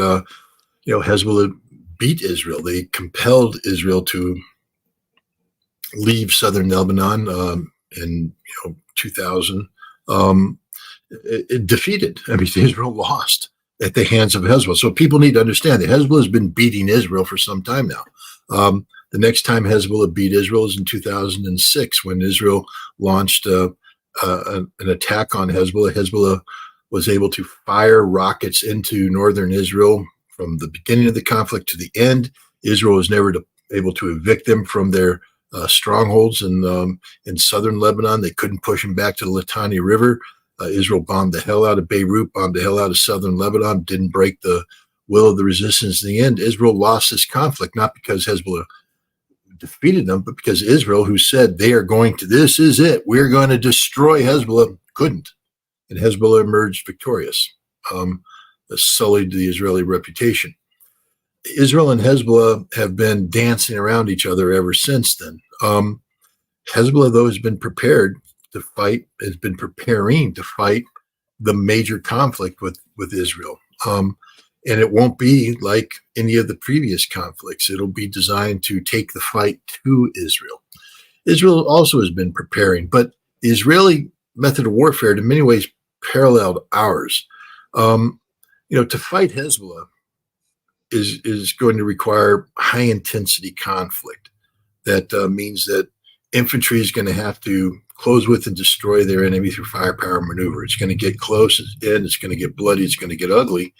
Hezbollah beat Israel. They compelled Israel to leave southern Lebanon in 2000. It defeated. I mean, Israel lost at the hands of Hezbollah. So people need to understand that Hezbollah has been beating Israel for some time now. The next time Hezbollah beat Israel is in 2006 when Israel launched an attack on Hezbollah. Hezbollah was able to fire rockets into northern Israel from the beginning of the conflict to the end. Israel was never able to evict them from their strongholds in southern Lebanon. They couldn't push them back to the Litani River. Israel bombed the hell out of Beirut, bombed the hell out of southern Lebanon, didn't break the will of the resistance in the end. Israel lost this conflict, not because Hezbollah defeated them, but because Israel, who said they are going to, this is it, we're going to destroy Hezbollah, couldn't. And Hezbollah emerged victorious, sullied the Israeli reputation. Israel and Hezbollah have been dancing around each other ever since then. Hezbollah, though, has been preparing to fight the major conflict with Israel. And it won't be like any of the previous conflicts. It'll be designed to take the fight to Israel. Israel also has been preparing, but the Israeli method of warfare, in many ways, paralleled ours. To fight Hezbollah is going to require high intensity conflict. That means that infantry is going to have to close with and destroy their enemy through firepower maneuver. It's going to get close, it's going to get bloody, it's going to get ugly,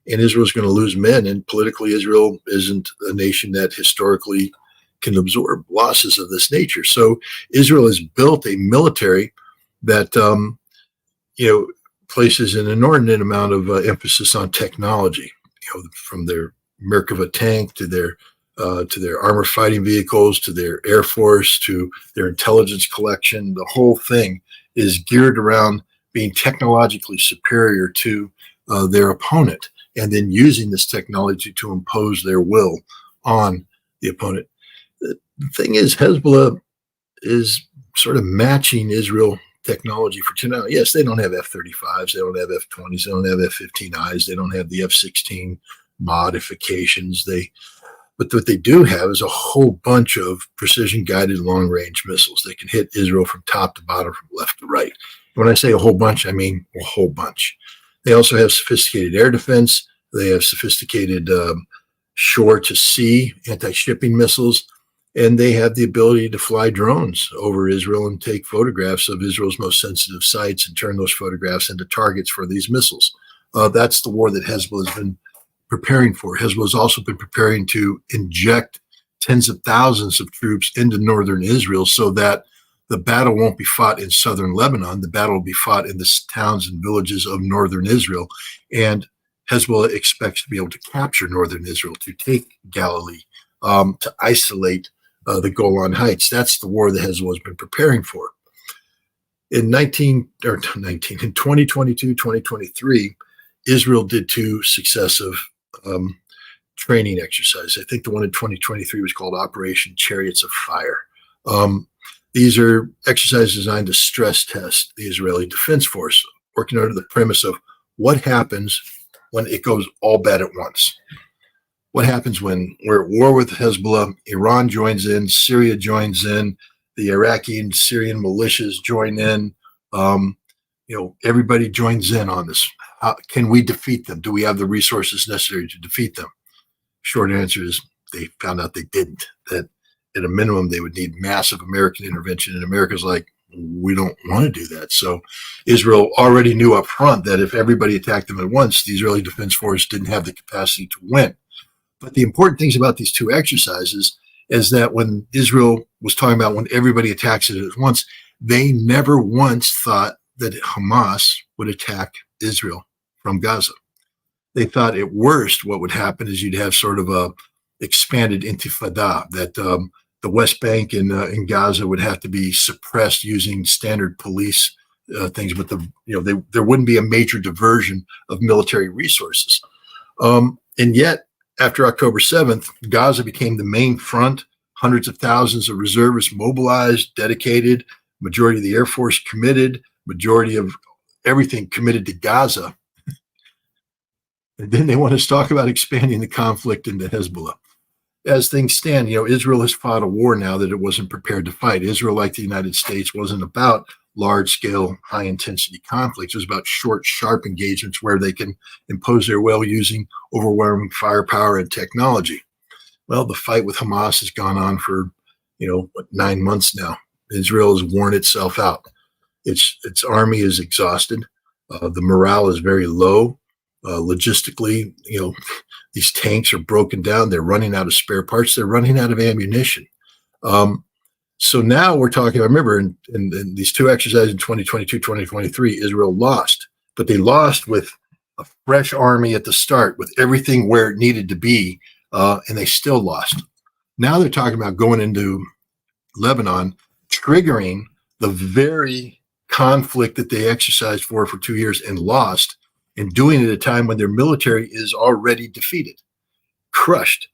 and Israel's going to lose men. And politically, Israel isn't a nation that historically can absorb losses of this nature. So Israel has built a military that places an inordinate amount of emphasis on technology. From their Merkava tank to their armored fighting vehicles, to their Air Force, to their intelligence collection. The whole thing is geared around being technologically superior to their opponent, and then using this technology to impose their will on the opponent. The thing is, Hezbollah is sort of matching Israel technology for now. Yes, they don't have F-35s, they don't have F-20s, they don't have F-15Is, they don't have the F-16 modifications. But what they do have is a whole bunch of precision-guided long-range missiles. They can hit Israel from top to bottom, from left to right. When I say a whole bunch, I mean a whole bunch. They also have sophisticated air defense. They have sophisticated shore-to-sea anti-shipping missiles. And they have the ability to fly drones over Israel and take photographs of Israel's most sensitive sites and turn those photographs into targets for these missiles. That's the war that Hezbollah has been preparing for. Hezbollah has also been preparing to inject tens of thousands of troops into northern Israel so that the battle won't be fought in southern Lebanon. The battle will be fought in the towns and villages of northern Israel. And Hezbollah expects to be able to capture northern Israel, to take Galilee, to isolate the Golan Heights. That's the war that Hezbollah has been preparing for. In 2022, 2023, Israel did two successive training exercises. I think the one in 2023 was called Operation Chariots of Fire. These are exercises designed to stress test the Israeli Defense Force, working under the premise of what happens when it goes all bad at once. What happens when we're at war with Hezbollah, Iran joins in, Syria joins in, the Iraqi and Syrian militias join in, everybody joins in on this. How can we defeat them? Do we have the resources necessary to defeat them? Short answer is they found out they didn't, that at a minimum they would need massive American intervention, and America's like, we don't want to do that. So Israel already knew up front that if everybody attacked them at once, the Israeli Defense Force didn't have the capacity to win. But the important things about these two exercises is that when Israel was talking about when everybody attacks it at once, they never once thought that Hamas would attack Israel from Gaza. they thought at worst what would happen is you'd have sort of a expanded intifada, that the West Bank and in Gaza would have to be suppressed using standard police things, but there wouldn't be a major diversion of military resources. And yet, after October 7th, Gaza became the main front. Hundreds of thousands of reservists mobilized, dedicated, majority of the Air Force committed, majority of everything committed to Gaza. And then they want us to talk about expanding the conflict into Hezbollah. As things stand, Israel has fought a war now that it wasn't prepared to fight. Israel, like the United States, wasn't about large-scale, high-intensity conflicts. It was about short, sharp engagements where they can impose their will using overwhelming firepower and technology. Well, the fight with Hamas has gone on for, 9 months now. Israel has worn itself out. Its army is exhausted. The morale is very low. Logistically, these tanks are broken down. They're running out of spare parts. They're running out of ammunition. So now we're talking, I remember in these two exercises in 2022, 2023, Israel lost, but they lost with a fresh army at the start, with everything where it needed to be, and they still lost. Now they're talking about going into Lebanon, triggering the very conflict that they exercised for 2 years and lost, and doing it at a time when their military is already defeated, crushed,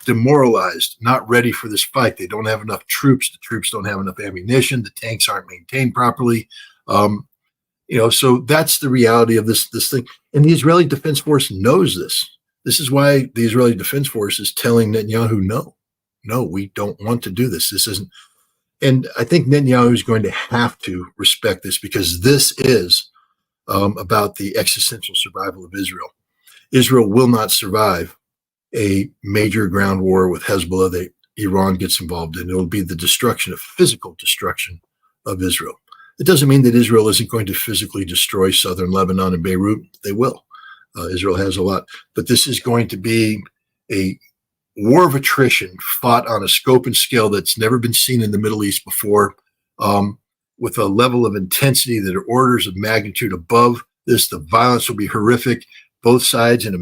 demoralized, not ready for this fight. They don't have enough troops. The troops don't have enough ammunition. The tanks aren't maintained properly. So that's the reality of this thing. And the Israeli Defense Force knows this. This is why the Israeli Defense Force is telling Netanyahu, no, we don't want to do this. This isn't. And I think Netanyahu is going to have to respect this, because this is about the existential survival of Israel. Israel will not survive a major ground war with Hezbollah that Iran gets involved in. It will be the physical destruction of Israel. It doesn't mean that Israel isn't going to physically destroy southern Lebanon and Beirut. They will. Israel has a lot. But this is going to be a war of attrition fought on a scope and scale that's never been seen in the Middle East before, with a level of intensity that are orders of magnitude above this. The violence will be horrific. Both sides in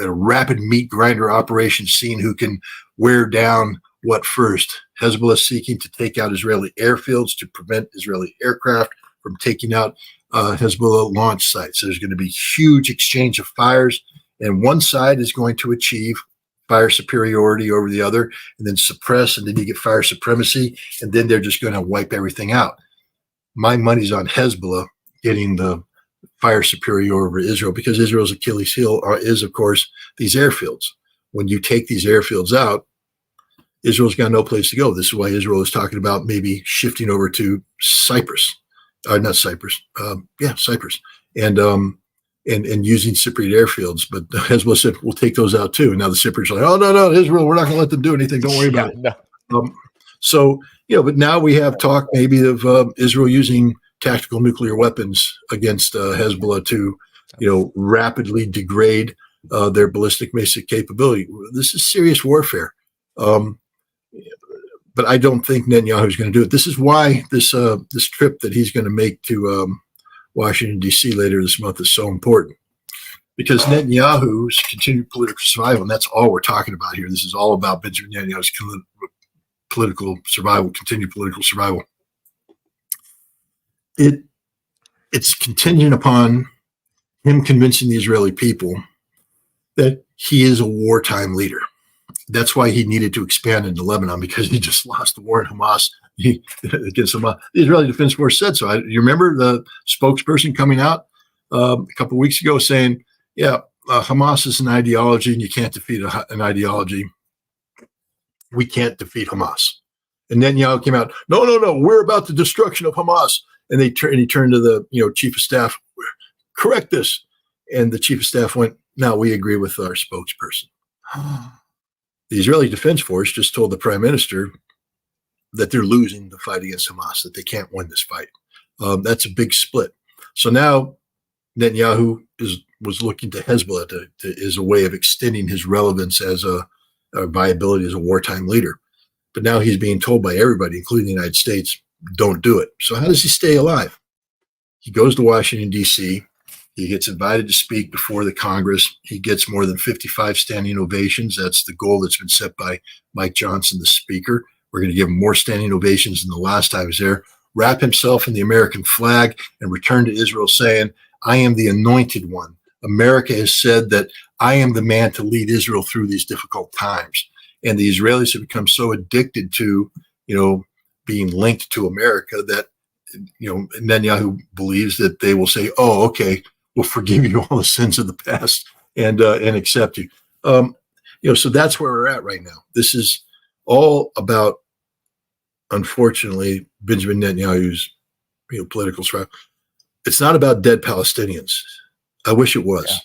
a rapid meat grinder operation, seeing who can wear down what first. Hezbollah seeking to take out Israeli airfields to prevent Israeli aircraft from taking out Hezbollah launch sites. So there's going to be huge exchange of fires, and one side is going to achieve fire superiority over the other, and then suppress, and then you get fire supremacy, and then they're just going to wipe everything out. My money's on Hezbollah getting the fire superiority over Israel, because Israel's Achilles heel is, of course, these airfields. When you take these airfields out, Israel's got no place to go. This is why Israel is talking about maybe shifting over to Cyprus, Cyprus, and using Cypriot airfields. But Hezbollah said, we'll take those out too. And now the Cypriots are like, oh, no, Israel, we're not going to let them do anything. Don't worry about it. No. But now we have talk maybe of Israel using tactical nuclear weapons against Hezbollah to, rapidly degrade their ballistic missile capability. This is serious warfare. But I don't think Netanyahu is going to do it. This is why this trip that he's going to make to Washington, D.C. later this month is so important, because Netanyahu's continued political survival, and that's all we're talking about here. This is all about Benjamin Netanyahu's political survival, continued political survival. It's contingent upon him convincing the Israeli people that he is a wartime leader. That's why he needed to expand into Lebanon, because he just lost the war in Hamas against Hamas. The Israeli Defense Force said so. You remember the spokesperson coming out a couple of weeks ago saying, Hamas is an ideology, and you can't defeat an ideology. We can't defeat Hamas. And Netanyahu came out, no, we're about the destruction of Hamas. And he turned to the chief of staff, correct this. And the chief of staff went, no, we agree with our spokesperson. The Israeli Defense Force just told the prime minister that they're losing the fight against Hamas, that they can't win this fight. That's a big split. So now Netanyahu was looking to Hezbollah as a way of extending his relevance as a viability as a wartime leader. But now he's being told by everybody, including the United States, don't do it. So how does he stay alive? He goes to Washington, D.C. He gets invited to speak before the Congress. He gets more than 55 standing ovations. That's the goal that's been set by Mike Johnson, the speaker. We're going to give him more standing ovations than the last time he was there. Wrap himself in the American flag and return to Israel saying, I am the anointed one. America has said that I am the man to lead Israel through these difficult times. And the Israelis have become so addicted to, being linked to America that, Netanyahu believes that they will say, oh, okay, we'll forgive you all the sins of the past and accept you. So that's where we're at right now. This is all about, unfortunately, Benjamin Netanyahu's political strife. It's not about dead Palestinians. I wish it was.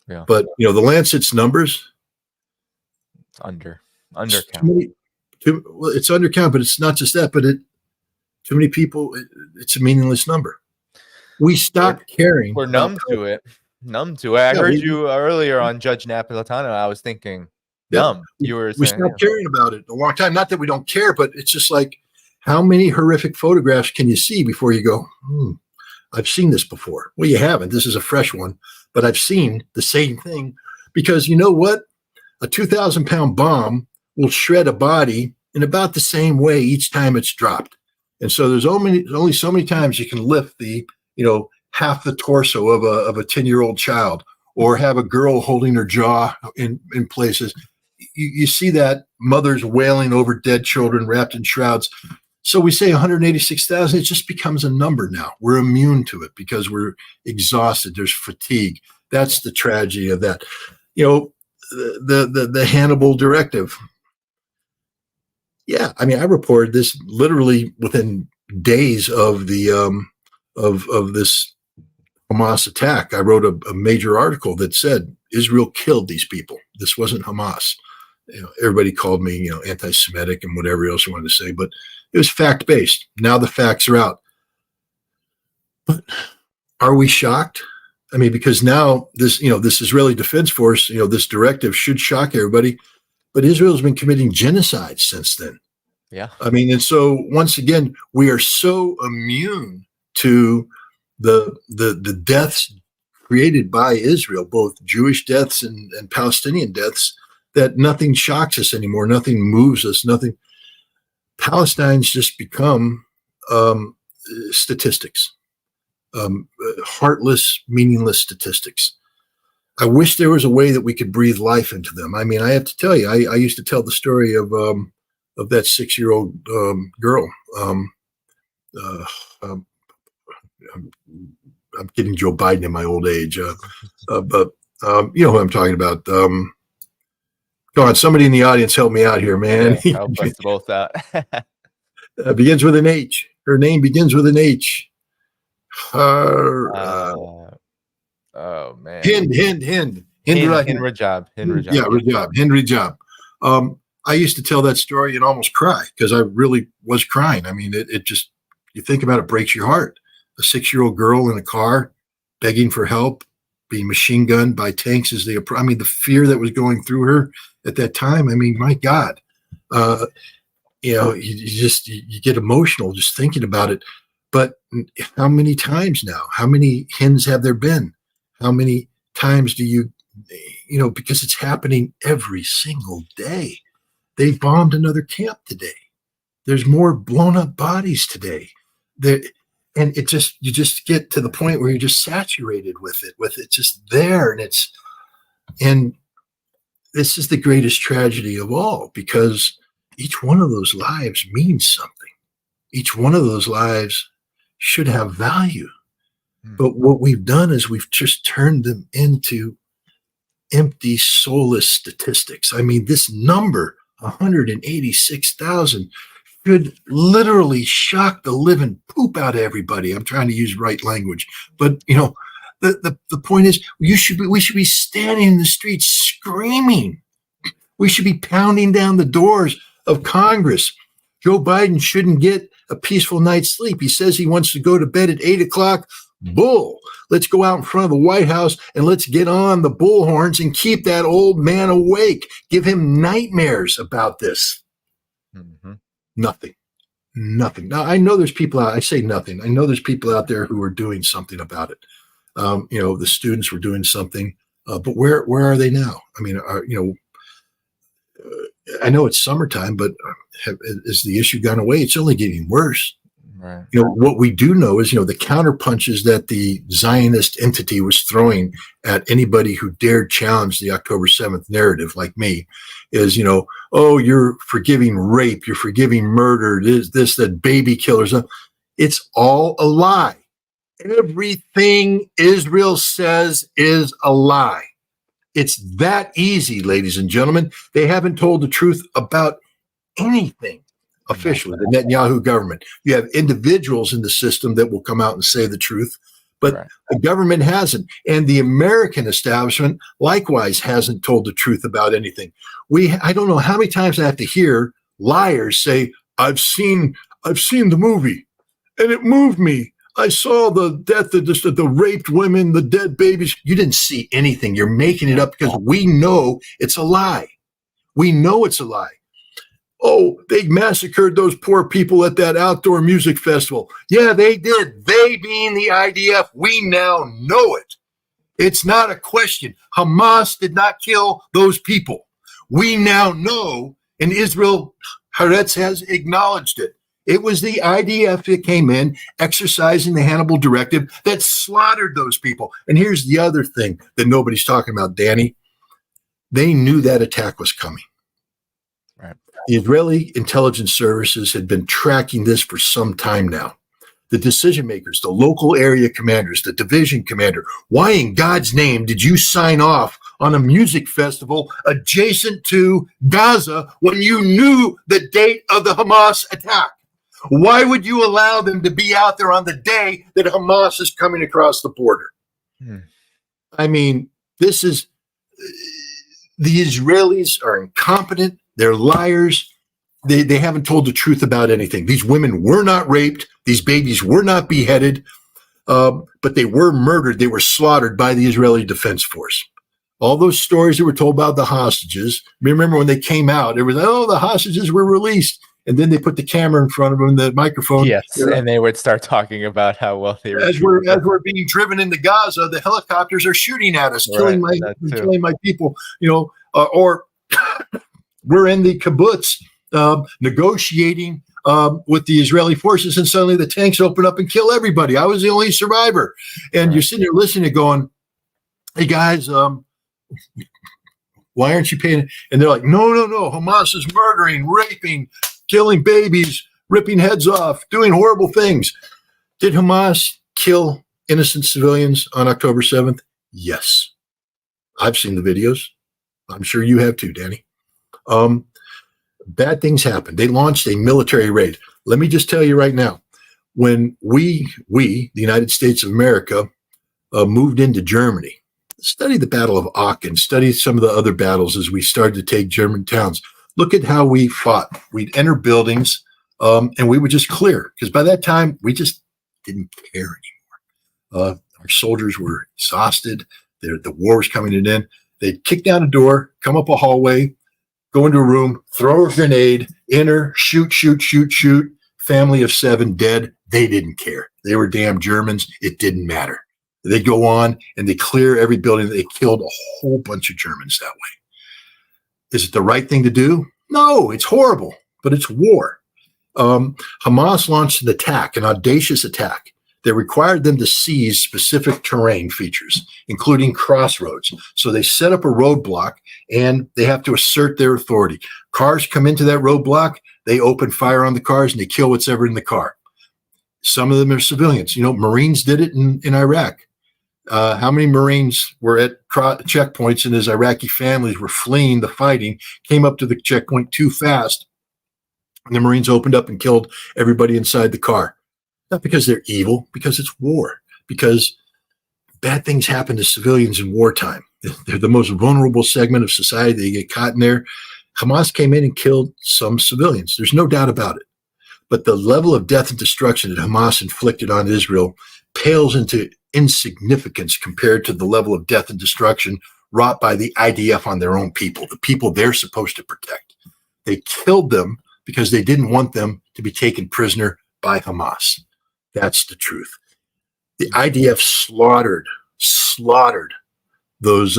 Yeah. But the Lancet's numbers, it's undercount. It's undercount, but it's not just that. But too many people. It's a meaningless number. We stopped caring. We're numb to it. I heard you earlier on Judge Napolitano. I was thinking, numb. You were saying, we stopped caring about it a long time. Not that we don't care, but it's just like, how many horrific photographs can you see before you go, I've seen this before? Well, you haven't. This is a fresh one, but I've seen the same thing. Because you know what? A 2,000-pound bomb will shred a body in about the same way each time it's dropped. And so there's only so many times you can lift the, half the torso of a 10-year-old child, or have a girl holding her jaw in places. You see that mothers wailing over dead children wrapped in shrouds. So we say 186,000, it just becomes a number now. We're immune to it because we're exhausted. There's fatigue. That's the tragedy of that. The Hannibal directive. Yeah, I mean, I reported this literally within days of the of this Hamas attack. I wrote a major article that said Israel killed these people. This wasn't Hamas. Everybody called me, anti-Semitic and whatever else you wanted to say, but it was fact-based. Now the facts are out. But are we shocked? I mean, because now this Israeli Defense Force, this directive should shock everybody. But Israel's been committing genocide since then. Yeah. I mean, and so once again, we are so immune to the deaths created by Israel, both Jewish deaths and Palestinian deaths, that nothing shocks us anymore. Nothing moves us. Nothing. Palestine's just become statistics, heartless, meaningless statistics. I wish there was a way that we could breathe life into them. I mean, I have to tell you, I used to tell the story of that 6-year-old girl. I'm getting Joe Biden in my old age, but you know who I'm talking about. Come on, somebody in the audience, help me out here, man. Yeah, help us both out. Begins with an H. Her name begins with an H. Oh man. Hind Rajab. Yeah, Rajab. Hind Rajab. I used to tell that story and almost cry because I really was crying. I mean, it just, you think about it, breaks your heart. A 6-year-old girl in a car begging for help, being machine gunned by tanks as the fear that was going through her at that time. I mean, my God, you get emotional just thinking about it. But how many times now? How many Hinds have there been? How many times do because it's happening every single day. They bombed another camp today. There's more blown up bodies today. And you just get to the point where you're just saturated with it just there. And this is the greatest tragedy of all, because each one of those lives means something. Each one of those lives should have value. But what we've done is we've just turned them into empty, soulless statistics. I mean, this number, 186,000, should literally shock the living poop out of everybody. I'm trying to use right language. But, the point is, we should be standing in the streets screaming. We should be pounding down the doors of Congress. Joe Biden shouldn't get a peaceful night's sleep. He says he wants to go to bed at 8 o'clock. Bull. Let's go out in front of the White House and let's get on the bullhorns and keep that old man awake. Give him nightmares about this. Mm-hmm. Nothing. Now, I know there's people out. I say nothing. I know there's people out there who are doing something about it. The students were doing something, but where are they now? I mean, I know it's summertime, but has the issue gone away? It's only getting worse. Right. What we do know is, the counter punches that the Zionist entity was throwing at anybody who dared challenge the October 7th narrative, like me, is, oh, you're forgiving rape, you're forgiving murder, this, that, baby killers. It's all a lie. Everything Israel says is a lie. It's that easy, ladies and gentlemen. They haven't told the truth about anything officially, the Netanyahu government. You have individuals in the system that will come out and say the truth, but the government hasn't. And the American establishment likewise hasn't told the truth about anything. I don't know how many times I have to hear liars say, I've seen the movie and it moved me. I saw the death of the raped women, the dead babies. You didn't see anything. You're making it up because we know it's a lie. We know it's a lie. Oh, they massacred those poor people at that outdoor music festival. Yeah, they did. They being the IDF, we now know it. It's not a question. Hamas did not kill those people. We now know, and Israel Haaretz has acknowledged it. It was the IDF that came in, exercising the Hannibal Directive, that slaughtered those people. And here's the other thing that nobody's talking about, Danny. They knew that attack was coming. Right. The Israeli intelligence services had been tracking this for some time now. The decision makers, the local area commanders, the division commander, why in God's name did you sign off on a music festival adjacent to Gaza when you knew the date of the Hamas attack? Why would you allow them to be out there on the day that Hamas is coming across the border? I mean, this is, the Israelis are incompetent. They're liars. They haven't told the truth about anything. These women were not raped. These babies were not beheaded, but they were murdered. They were slaughtered by the Israeli Defense Force. All those stories that were told about the hostages, remember when they came out, it was, oh, the hostages were released. And then they put the camera in front of them, the microphone. Yes, and they would start talking about how well they were. As we're being driven into Gaza, the helicopters are shooting at us, killing my people. Or we're in the kibbutz negotiating with the Israeli forces, and suddenly the tanks open up and kill everybody. I was the only survivor, and you're sitting there listening, going, "Hey guys, why aren't you paying?" And they're like, "No, Hamas is murdering, raping, killing babies, ripping heads off, doing horrible things." Did Hamas kill innocent civilians on October 7th? Yes. I've seen the videos. I'm sure you have too, Danny. Bad things happened. They launched a military raid. Let me just tell you right now, when we, the United States of America, moved into Germany, study the Battle of Aachen, study some of the other battles as we started to take German towns. Look at how we fought. We'd enter buildings and we would just clear, because by that time, we just didn't care anymore. Our soldiers were exhausted. The war was coming to an end. They'd kick down a door, come up a hallway, go into a room, throw a grenade, enter, shoot. Family of 7 dead. They didn't care. They were damn Germans. It didn't matter. They go on and they clear every building. They killed a whole bunch of Germans that way. Is it the right thing to do? No, it's horrible, but it's war. Hamas launched an attack, an audacious attack that required them to seize specific terrain features, including crossroads. So they set up a roadblock and they have to assert their authority. Cars come into that roadblock, they open fire on the cars and they kill what's ever in the car. Some of them are civilians. Marines did it in Iraq. How many Marines were at checkpoints and as Iraqi families were fleeing the fighting, came up to the checkpoint too fast, and the Marines opened up and killed everybody inside the car? Not because they're evil, because it's war, because bad things happen to civilians in wartime. They're the most vulnerable segment of society. They get caught in there. Hamas came in and killed some civilians. There's no doubt about it. But the level of death and destruction that Hamas inflicted on Israel pales into insignificance compared to the level of death and destruction wrought by the IDF on their own people, the people they're supposed to protect. They killed them because they didn't want them to be taken prisoner by Hamas. That's the truth. The IDF slaughtered slaughtered those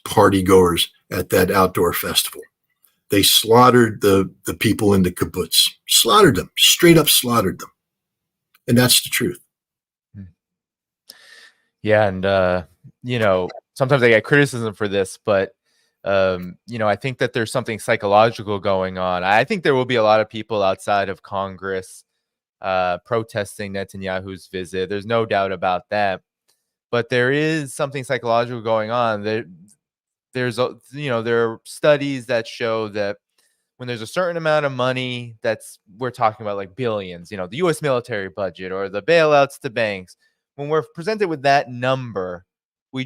party goers at that outdoor festival. They slaughtered the people in the kibbutz, slaughtered them, straight up slaughtered them. And that's the truth. Yeah. And, sometimes I get criticism for this, but, I think that there's something psychological going on. I think there will be a lot of people outside of Congress protesting Netanyahu's visit. There's no doubt about that. But there is something psychological going on. There are studies that show that when there's a certain amount of money, we're talking about like billions, the U.S. military budget or the bailouts to banks, when we're presented with that number, we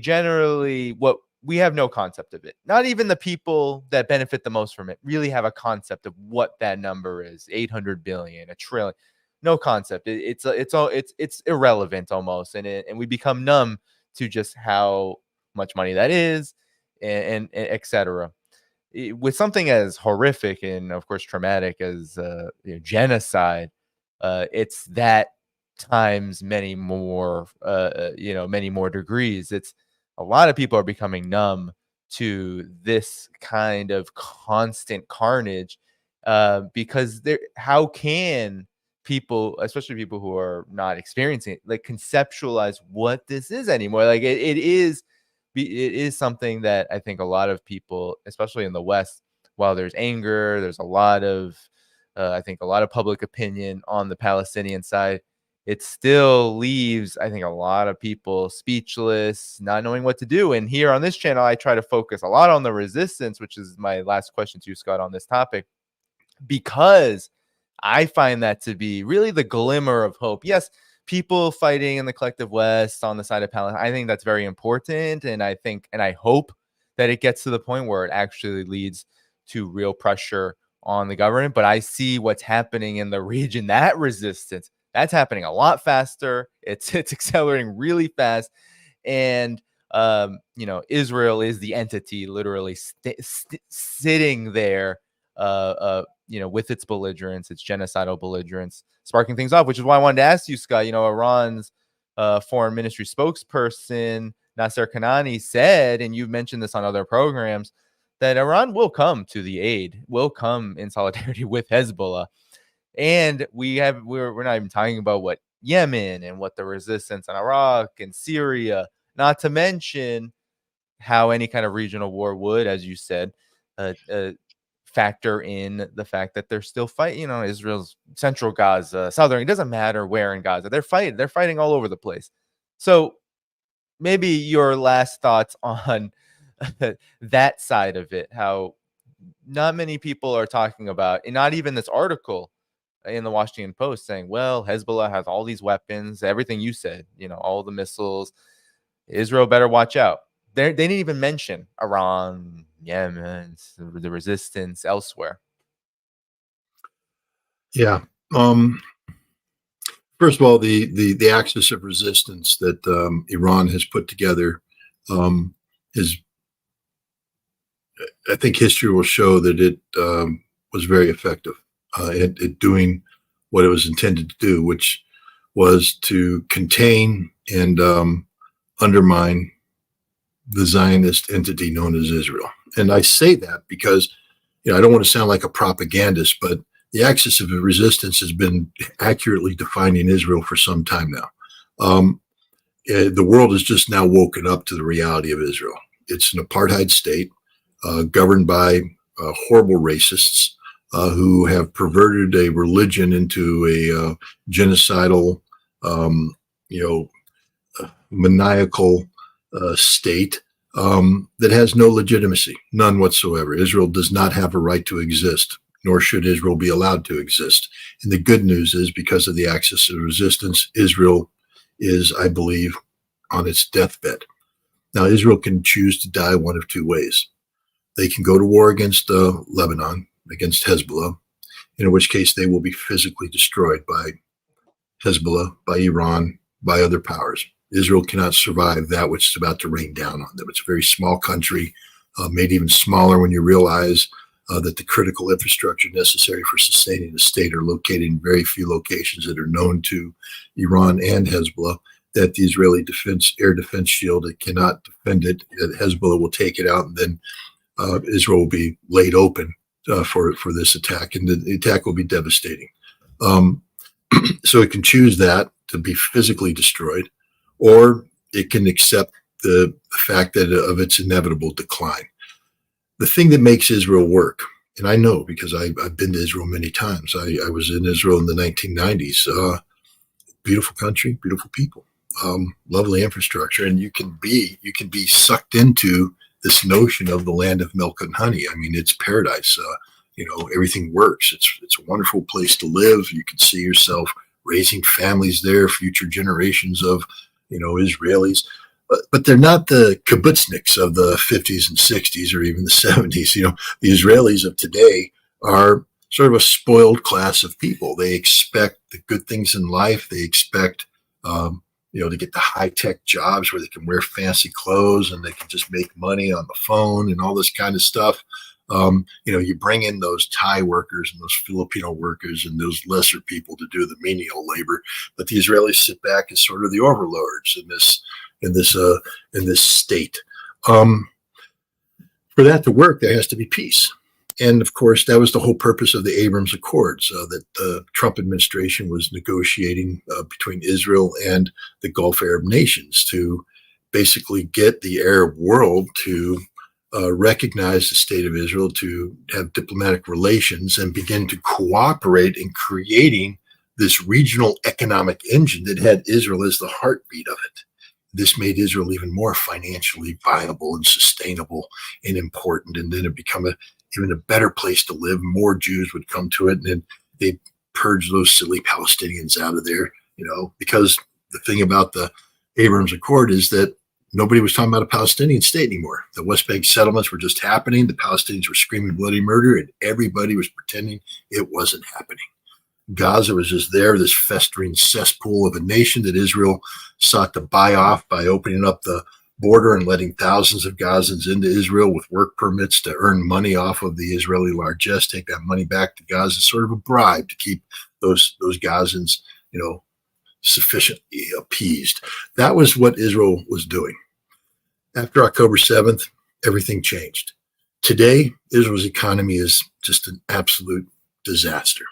have no concept of it. Not even the people that benefit the most from it really have a concept of what that number is. 800 billion, a trillion. No concept. It's irrelevant almost, and we become numb to just how much money that is, and et cetera. With something as horrific and of course traumatic as genocide, it's that times many more. Many more degrees. It's a lot of people are becoming numb to this kind of constant carnage, because how can people, especially people who are not experiencing it, like conceptualize what this is anymore? Like it is something that I think a lot of people, especially in the West, while there's anger, there's a lot of I think a lot of public opinion on the Palestinian side, it still leaves, I think, a lot of people speechless, not knowing what to do. And here on this channel, I try to focus a lot on the resistance, which is my last question to you, Scott, on this topic, because I find that to be really the glimmer of hope. Yes, people fighting in the collective West on the side of Palestine, I think that's very important. And I hope that it gets to the point where it actually leads to real pressure on the government. But I see what's happening in the region, that resistance, that's happening a lot faster. It's accelerating really fast. And, Israel is the entity literally sitting there, with its belligerence, its genocidal belligerence, sparking things off, which is why I wanted to ask you, Scott. Iran's foreign ministry spokesperson, Nasser Kanani, said, and you've mentioned this on other programs, that Iran will come to the aid, will come in solidarity with Hezbollah. And we're not even talking about what Yemen and what the resistance in Iraq and Syria, not to mention how any kind of regional war would, as you said, factor in the fact that they're still fighting, Israel's central Gaza, southern, it doesn't matter where in Gaza, they're fighting all over the place. So maybe your last thoughts on that side of it, how not many people are talking about, and not even this article in the Washington Post saying, well, Hezbollah has all these weapons, everything you said, all the missiles, Israel better watch out. They didn't even mention Iran, Yemen, the resistance elsewhere. Yeah. First of all, the axis of resistance that Iran has put together is, I think history will show that it was very effective at doing what it was intended to do, which was to contain and undermine the Zionist entity known as Israel. And I say that because, I don't want to sound like a propagandist, but the axis of resistance has been accurately defining Israel for some time now. The world has just now woken up to the reality of Israel. It's an apartheid state governed by horrible racists who have perverted a religion into a genocidal, maniacal state that has no legitimacy, none whatsoever. Israel does not have a right to exist, nor should Israel be allowed to exist. And the good news is, because of the axis of resistance, Israel is, I believe, on its deathbed. Now, Israel can choose to die one of two ways. They can go to war against Lebanon, against Hezbollah, in which case they will be physically destroyed by Hezbollah, by Iran, by other powers. Israel cannot survive that which is about to rain down on them. It's a very small country, made even smaller when you realize that the critical infrastructure necessary for sustaining the state are located in very few locations that are known to Iran and Hezbollah. that the Israeli air defense shield, it cannot defend it. Hezbollah will take it out, and then Israel will be laid open for this attack, and the attack will be devastating. So it can choose that to be physically destroyed, or it can accept the fact that of its inevitable decline. The thing that makes Israel work, and I know because I've been to Israel many times. I was in Israel in the 1990s. Beautiful country, beautiful people, lovely infrastructure, and you can be sucked into this notion of the land of milk and honey. I mean, it's paradise. Everything works. It's a wonderful place to live. You can see yourself raising families there, future generations of, Israelis. But they're not the kibbutzniks of the 50s and 60s or even the 70s. The Israelis of today are sort of a spoiled class of people. They expect the good things in life. They expect, to get the high-tech jobs where they can wear fancy clothes and they can just make money on the phone and all this kind of stuff. You bring in those Thai workers and those Filipino workers and those lesser people to do the menial labor, but the Israelis sit back as sort of the overlords in this state. For that to work, there has to be peace. And of course, that was the whole purpose of the Abrams Accords that the Trump administration was negotiating between Israel and the Gulf Arab nations to basically get the Arab world to recognize the state of Israel, to have diplomatic relations and begin to cooperate in creating this regional economic engine that had Israel as the heartbeat of it. This made Israel even more financially viable and sustainable and important. And then it became even a better place to live. More Jews would come to it, and then they purge those silly Palestinians out of there, because the thing about the Abrams Accord is that nobody was talking about a Palestinian state anymore. The West Bank settlements were just happening. The Palestinians were screaming bloody murder, and everybody was pretending it wasn't happening. Gaza was just there, this festering cesspool of a nation that Israel sought to buy off by opening up the border and letting thousands of Gazans into Israel with work permits to earn money off of the Israeli largesse, take that money back to Gaza, sort of a bribe to keep those Gazans, sufficiently appeased. That was what Israel was doing. After October 7th, everything changed. Today, Israel's economy is just an absolute disaster.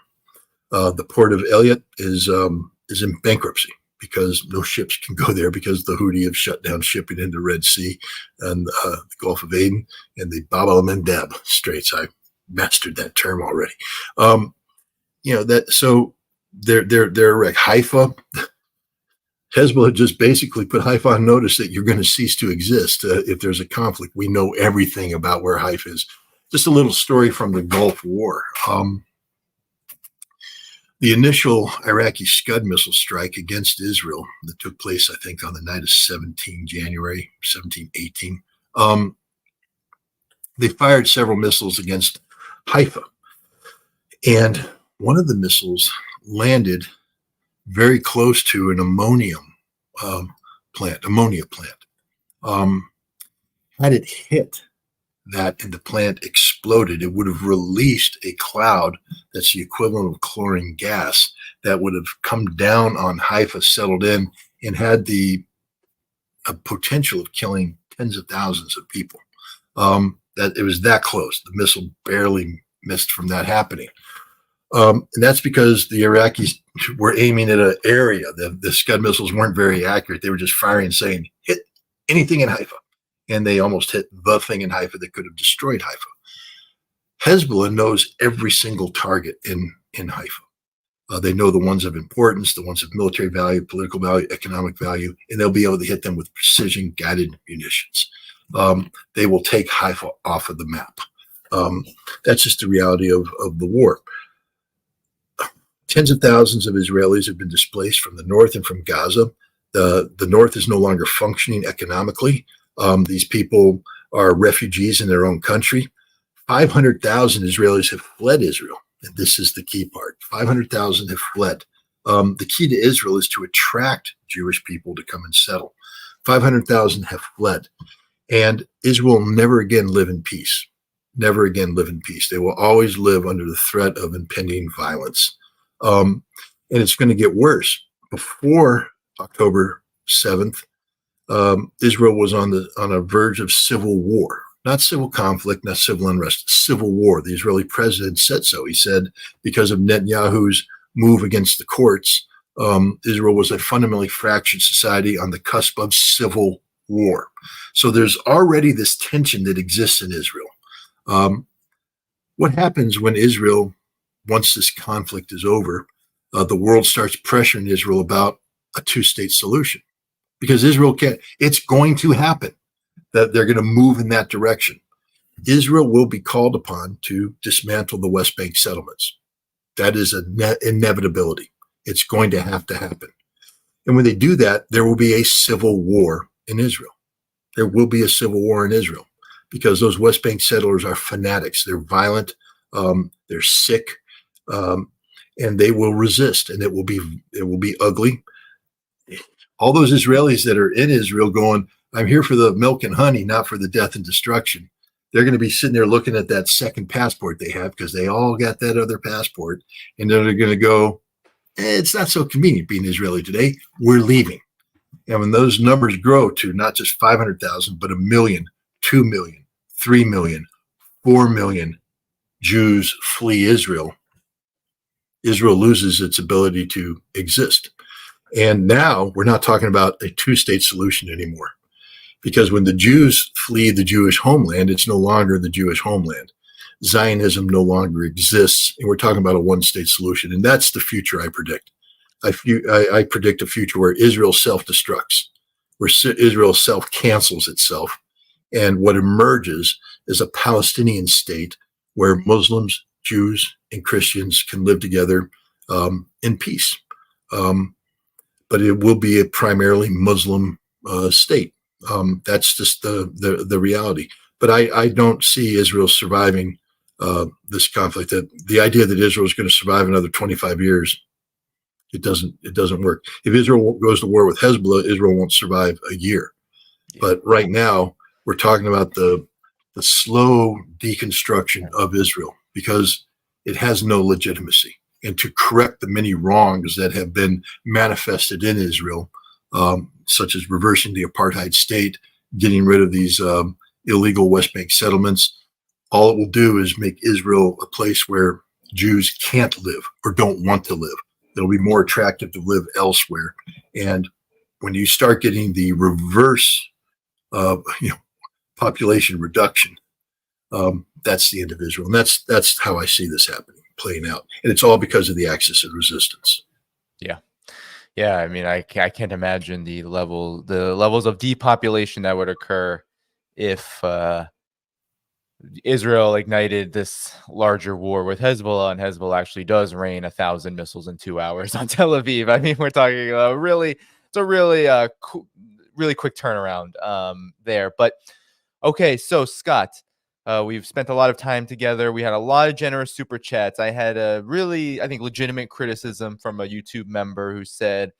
The port of Eilat is in bankruptcy because no ships can go there because the Houthi have shut down shipping into the Red Sea and the Gulf of Aden and the Bab el-Mandeb Straits. I mastered that term already. So they're wrecked. Haifa, Hezbollah just basically put Haifa on notice that you're going to cease to exist if there's a conflict. We know everything about where Haifa is. Just a little story from the Gulf War. The initial Iraqi Scud missile strike against Israel that took place, I think, on the night of January 17, 18, they fired several missiles against Haifa. And one of the missiles landed very close to an ammonia plant. Had it hit that and the plant exploded, it would have released a cloud that's the equivalent of chlorine gas that would have come down on Haifa, settled in, and had the potential of killing tens of thousands of people. That it was that close. The missile barely missed from that happening. And that's because the Iraqis were aiming at an area. The Scud missiles weren't very accurate. They were just firing, saying, hit anything in Haifa. And they almost hit the thing in Haifa that could have destroyed Haifa. Hezbollah knows every single target in Haifa. They know the ones of importance, the ones of military value, political value, economic value, and they'll be able to hit them with precision-guided munitions. They will take Haifa off of the map. That's just the reality of the war. Tens of thousands of Israelis have been displaced from the north and from Gaza. The north is no longer functioning economically. These people are refugees in their own country. 500,000 Israelis have fled Israel. And this is the key part. 500,000 have fled. The key to Israel is to attract Jewish people to come and settle. 500,000 have fled. And Israel will never again live in peace. Never again live in peace. They will always live under the threat of impending violence. And it's going to get worse. Before October 7th, Israel was on a verge of civil war, not civil conflict, not civil unrest, civil war. The Israeli president said so. He said because of Netanyahu's move against the courts, Israel was a fundamentally fractured society on the cusp of civil war. So there's already this tension that exists in Israel. What happens when Israel, once this conflict is over, the world starts pressuring Israel about a two-state solution? Because Israel can't, it's going to happen that they're going to move in that direction. Israel will be called upon to dismantle the West Bank settlements. That is an inevitability. It's going to happen. And when they do that, there will be a civil war in Israel. There will be a civil war in Israel because those West Bank settlers are fanatics. They're violent. They're sick. And they will resist, and it will be ugly. All those Israelis that are in Israel going, I'm here for the milk and honey, not for the death and destruction. They're going to be sitting there looking at that second passport they have because they all got that other passport. And then they're going to go, it's not so convenient being Israeli today. We're leaving. And when those numbers grow to not just 500,000, but 1 million, 2 million, 3 million, 4 million Jews flee Israel, Israel loses its ability to exist. And now we're not talking about a two-state solution anymore. Because when the Jews flee the Jewish homeland, it's no longer the Jewish homeland. Zionism no longer exists, and we're talking about a one-state solution. And that's the future I predict. I predict a future where Israel self-destructs, where Israel self-cancels itself. And what emerges is a Palestinian state where Muslims, Jews, and Christians can live together in peace. But it will be a primarily Muslim state. That's just the reality. But I don't see Israel surviving this conflict. That the idea that Israel is going to survive another 25 years, it doesn't work. If Israel goes to war with Hezbollah, Israel won't survive a year. Yeah. But right now, we're talking about the slow deconstruction of Israel because it has no legitimacy. And to correct the many wrongs that have been manifested in Israel, such as reversing the apartheid state, getting rid of these illegal West Bank settlements, all it will do is make Israel a place where Jews can't live or don't want to live. It'll be more attractive to live elsewhere. And when you start getting the reverse population reduction, that's the end of Israel. And that's how I see this happening, playing out. And it's all because of the axis of resistance. Yeah. I mean, I can't imagine the levels of depopulation that would occur if Israel ignited this larger war with Hezbollah, and Hezbollah actually does rain 1,000 missiles in 2 hours on Tel Aviv. I mean, we're talking it's a really quick turnaround there. But okay, so Scott, we've spent a lot of time together. We had a lot of generous super chats. I had a really, I think, legitimate criticism from a YouTube member who said,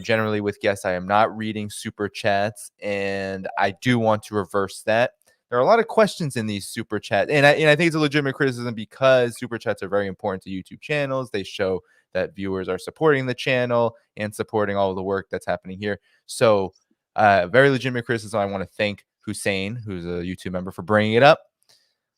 generally with guests, I am not reading super chats, and I do want to reverse that. There are a lot of questions in these super chats, and I think it's a legitimate criticism because super chats are very important to YouTube channels. They show that viewers are supporting the channel and supporting all of the work that's happening here. So very legitimate criticism. I want to thank Hussein, who's a YouTube member, for bringing it up.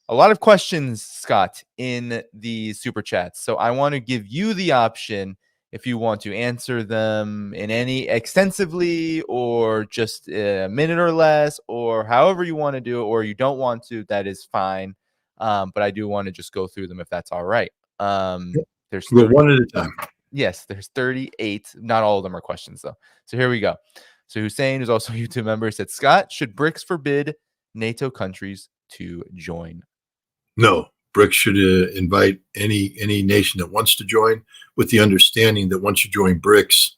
A lot of questions, Scott, in the super chats. So I want to give you the option if you want to answer them in any extensively or just a minute or less, or however you want to do it, or you don't want to, that is fine. But I do want to just go through them if that's all right. There's one at a time. Yes, there's 38. Not all of them are questions, though. So here we go. So Hussein, who's also a YouTube member, said, Scott, should BRICS forbid NATO countries to join? No, BRICS should invite any nation that wants to join, with the understanding that once you join BRICS,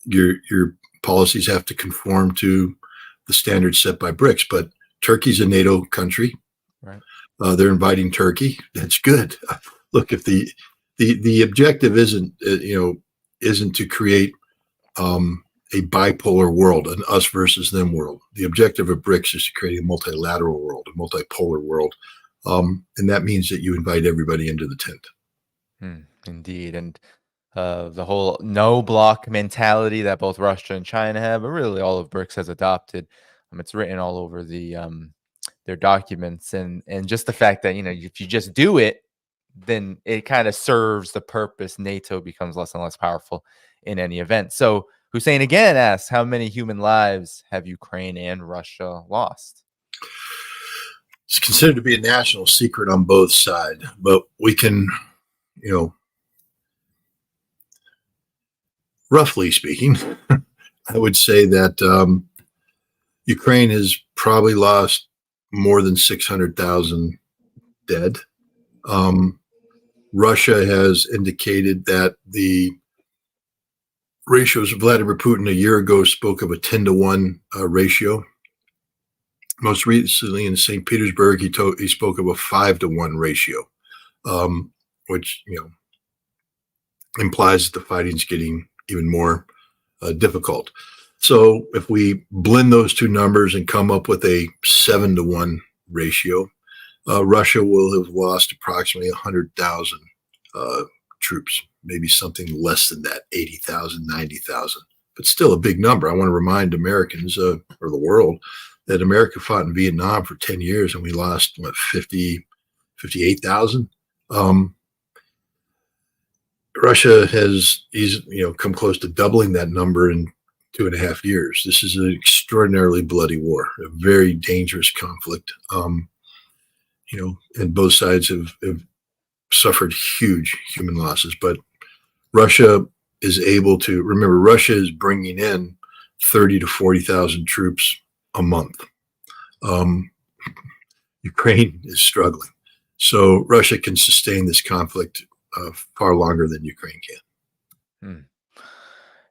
your policies have to conform to the standards set by BRICS. But Turkey's a NATO country. Right. They're inviting Turkey. That's good. Look, if the objective isn't to create a bipolar world, an us versus them world. The objective of BRICS is to create a multilateral world, a multipolar world. And that means that you invite everybody into the tent. Indeed. And the whole no block mentality that both Russia and China have, but really all of BRICS has adopted. It's written all over their documents, and just the fact that if you just do it, then it kind of serves the purpose. NATO becomes less and less powerful in any event. So Hussein again asks, how many human lives have Ukraine and Russia lost? It's considered to be a national secret on both sides, but we can, roughly speaking, I would say that Ukraine has probably lost more than 600,000 dead. Russia has indicated that the ratios, Vladimir Putin a year ago spoke of a 10-to-1 ratio. Most recently in St. Petersburg, he spoke of a 5-to-1 ratio, which implies that the fighting's getting even more difficult. So if we blend those two numbers and come up with a 7-to-1 ratio, Russia will have lost approximately 100,000 troops, maybe something less than that, 80,000, 90,000, but still a big number. I want to remind Americans or the world that America fought in Vietnam for 10 years and we lost, 58,000. Russia has come close to doubling that number in 2.5 years. This is an extraordinarily bloody war, a very dangerous conflict. And both sides have suffered huge human losses, but Russia is able to, remember, Russia is bringing in 30 to 40,000 troops a month. Ukraine is struggling. So Russia can sustain this conflict far longer than Ukraine can.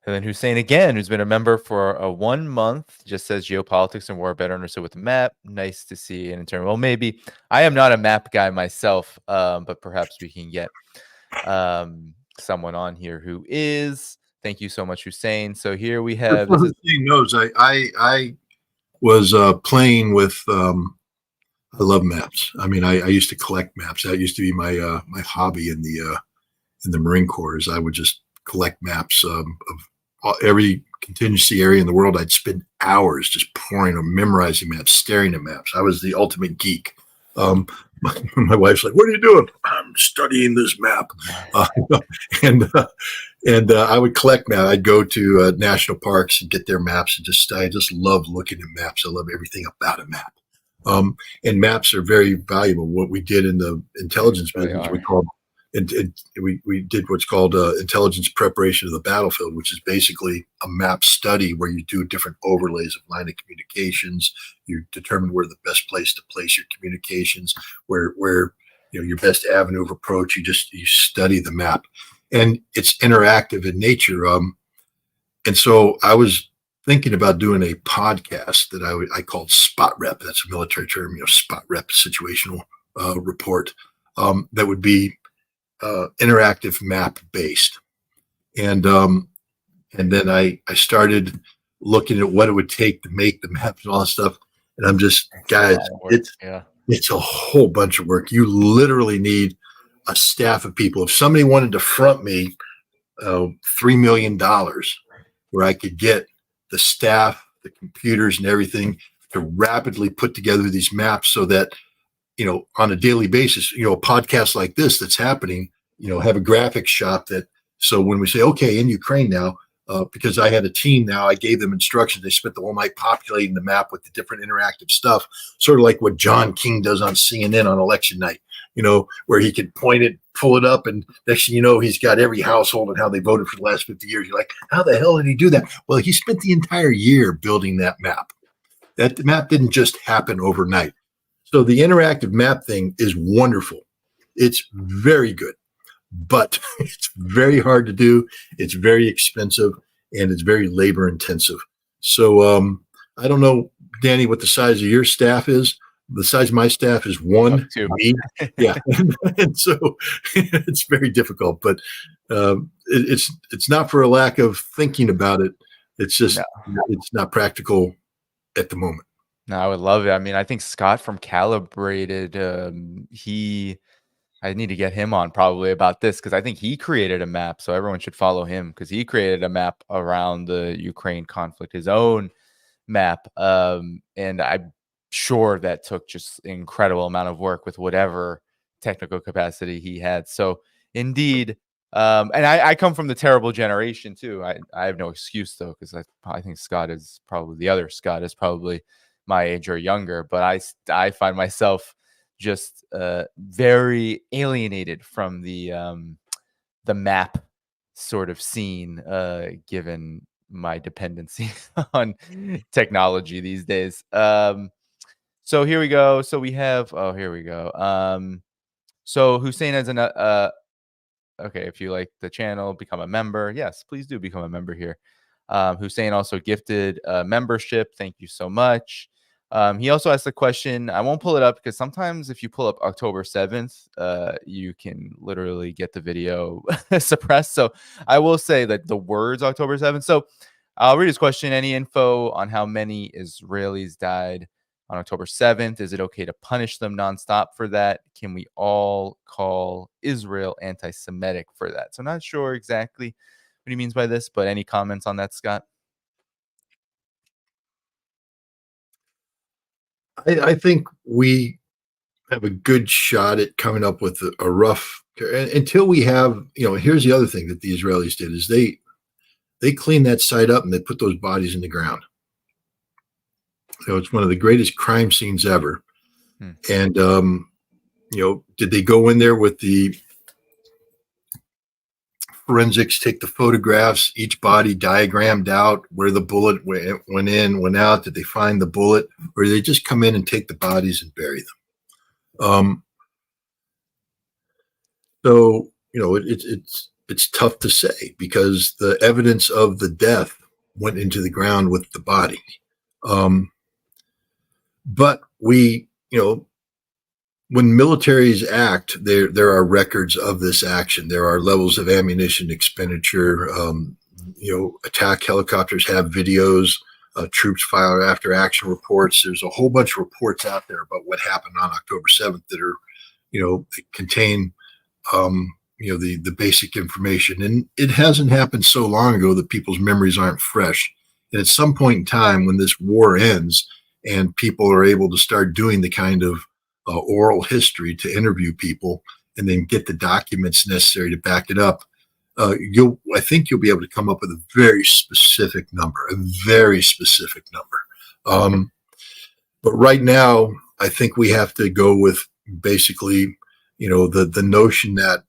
And then Hussein again, who's been a member for 1 month, just says geopolitics and war better understood with the map. Nice to see an internal. Well, maybe I am not a map guy myself, but perhaps we can get someone on here who is. Thank you so much, Hussein. So here we have. Hussein knows I was playing with. I love maps. I mean, I used to collect maps. That used to be my my hobby in the Marine Corps. Is I would just collect maps of every contingency area in the world. I'd spend hours just pouring or memorizing maps, staring at maps. I was the ultimate geek. My wife's like, "What are you doing?" "I'm studying this map." And I would collect maps. I'd go to national parks and get their maps and I just love looking at maps. I love everything about a map. And maps are very valuable. What we did in the intelligence business, we did what's called intelligence preparation of the battlefield, which is basically a map study where you do different overlays of line of communications. You determine where the best place to place your communications, where your best avenue of approach. You study the map, and it's interactive in nature. And so I was thinking about doing a podcast that I called Spot Rep. That's a military term, Spot Rep, situational report, that would be interactive map based. And then I started looking at what it would take to make the maps and all that stuff. And I'm just, guys, it's a whole bunch of work. You literally need a staff of people. If somebody wanted to front me $3 million where I could get the staff, the computers and everything to rapidly put together these maps so that, on a daily basis, a podcast like this that's happening, have a graphics shop so when we say, okay, in Ukraine now, because I had a team now, I gave them instructions. They spent the whole night populating the map with the different interactive stuff, sort of like what John King does on CNN on election night, where he could point it, pull it up, and next thing you know, he's got every household and how they voted for the last 50 years. You're like, how the hell did he do that? Well, he spent the entire year building that map. That map didn't just happen overnight. So the interactive map thing is wonderful. It's very good, but it's very hard to do. It's very expensive and it's very labor intensive. So I don't know, Danny, what the size of your staff is. The size of my staff is one. Me. Yeah. And so it's very difficult, but it's not for a lack of thinking about it. It's just, it's not practical at the moment. No, I would love it. I mean, I think Scott from Calibrated, he I need to get him on probably about this, because I think he created a map, so everyone should follow him because he created a map around the Ukraine conflict, his own map. And I'm sure that took just incredible amount of work with whatever technical capacity he had. So indeed, and I come from the terrible generation too. I have no excuse though, because I think Scott is probably the other Scott is probably my age or younger, but I find myself just very alienated from the map sort of scene, given my dependency on technology these days. So here we go. So we have, oh, here we go. So Hussein has an okay, if you like the channel, become a member. Yes, please do become a member here. Hussein also gifted a membership. Thank you so much. He also asked a question. I won't pull it up because sometimes if you pull up October 7th, you can literally get the video suppressed. So I will say that the words October 7th. So I'll read his question. Any info on how many Israelis died on October 7th? Is it okay to punish them nonstop for that? Can we all call Israel anti-Semitic for that? So not sure exactly what he means by this, but any comments on that, Scott? I think we have a good shot at coming up with a rough until we have, here's the other thing that the Israelis did is they cleaned that site up and they put those bodies in the ground. So it's one of the greatest crime scenes ever. And did they go in there with the forensics, take the photographs, each body diagrammed out where the bullet went in, went out? Did they find the bullet, or did they just come in and take the bodies and bury them? So it's tough to say because the evidence of the death went into the ground with the body. But we, when militaries act, there are records of this action. There are levels of ammunition expenditure. Attack helicopters have videos. Troops file after action reports. There's a whole bunch of reports out there about what happened on October 7th that are, contain, the basic information. And it hasn't happened so long ago that people's memories aren't fresh. And at some point in time, when this war ends and people are able to start doing the kind of oral history to interview people and then get the documents necessary to back it up, I think you'll be able to come up with a very specific number, but right now, I think we have to go with basically, the notion that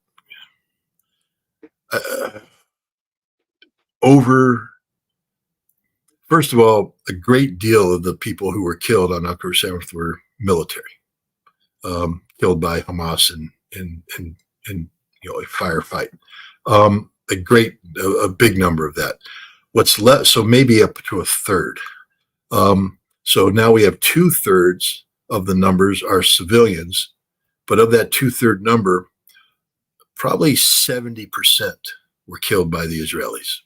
first of all, a great deal of the people who were killed on October 7th were military, killed by Hamas in a firefight. A big number of that. What's left, so maybe up to a third. So now we have 2/3 of the numbers are civilians, but of that 2/3 number, probably 70% were killed by the Israelis.